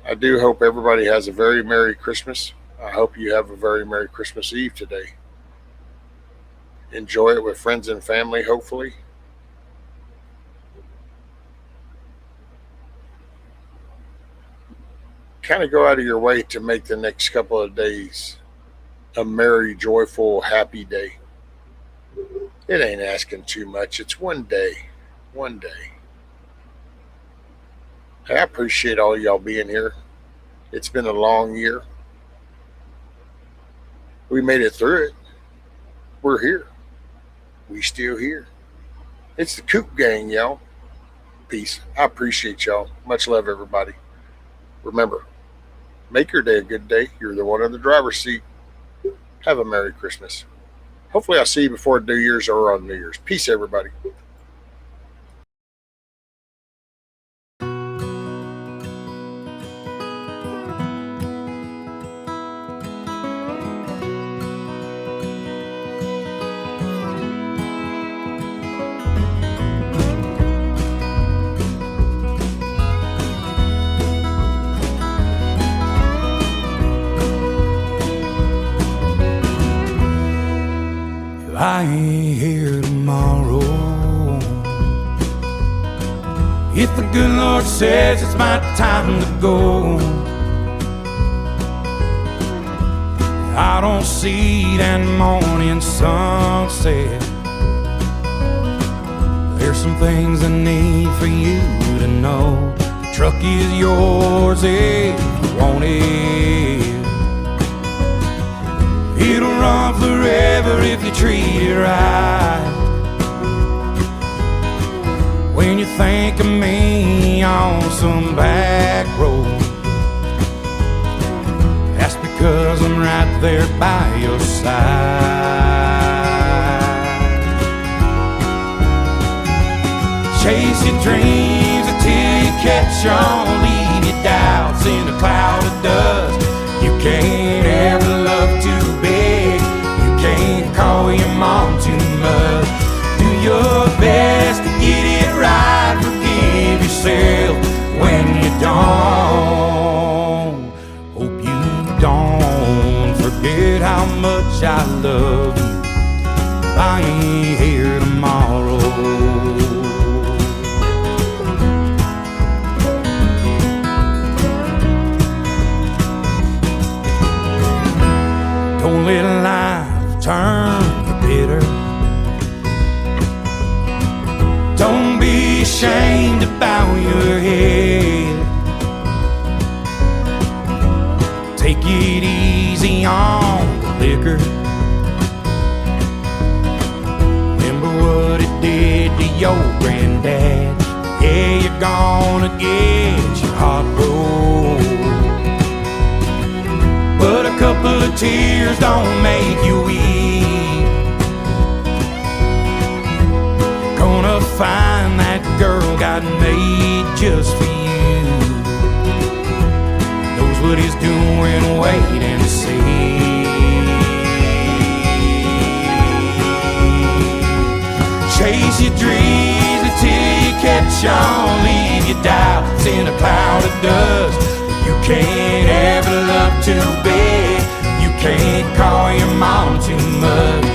I do hope everybody has a very Merry Christmas. I hope you have a very Merry Christmas Eve today. Enjoy it with friends and family, hopefully. Kind of go out of your way to make the next couple of days a merry, joyful, happy day. It ain't asking too much. It's one day. One day. I appreciate all y'all being here. It's been a long year. We made it through it. We're here. We still here. It's the Coop Gang, y'all. Peace. I appreciate y'all. Much love, everybody. Remember, make your day a good day. You're the one in the driver's seat. Have a Merry Christmas. Hopefully I'll see you before New Year's or on New Year's. Peace, everybody. I ain't here tomorrow. If the good Lord says it's my time to go, I don't see that morning sunset. There's some things I need for you to know. The truck is yours if you want it. It'll run forever if you treat it right. When you think of me on some back road, that's because 'cause I'm right there by your side. Chase your dreams until you catch on. Leave your doubts in a cloud of dust. You can't ever love too big. You can't call your mom too much. Do your best to get it right. Forgive yourself when you don't. Hope you don't forget how much I love you. I ain't here tomorrow. Don't let life turn you bitter. Don't be ashamed to bow your head. Take it easy on the liquor. Remember what it did to your granddad. Yeah, you're gonna get your heart broke, but a couple of tears don't make you weep. Gonna find that girl God made just for you. Knows what he's doing, wait and see. Chase your dreams until you catch on. Leave your doubts in a cloud of dust. You can't ever love too big. You can't call your mom too much.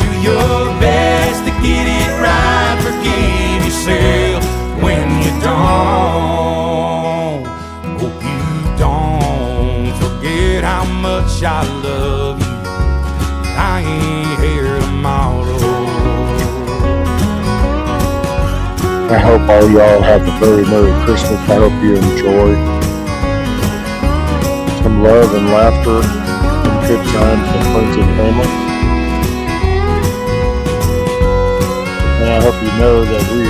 Do your best to get it right. Forgive yourself when you don't. Hope you don't forget how much I love you. I ain't here tomorrow. I hope all y'all have a very Merry Christmas. I hope you enjoy some love and laughter and good times with friends and family. And I hope you know that we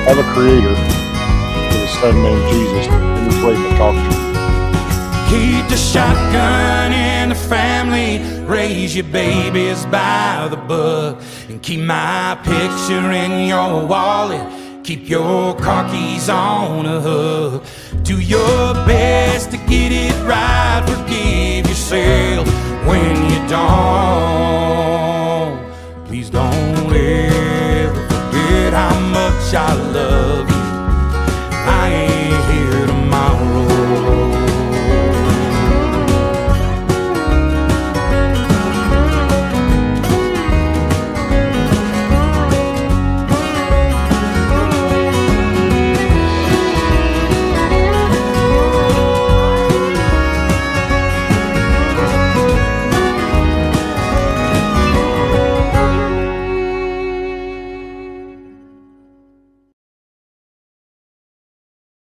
have a Creator with a Son named Jesus, and He's waiting to talk to you. Keep the shotgun in the family. Raise your babies by the book. And keep my picture in your wallet. Keep your car keys on a hook. Do your best to get it right. Forgive yourself when you don't. Please don't ever forget how much I love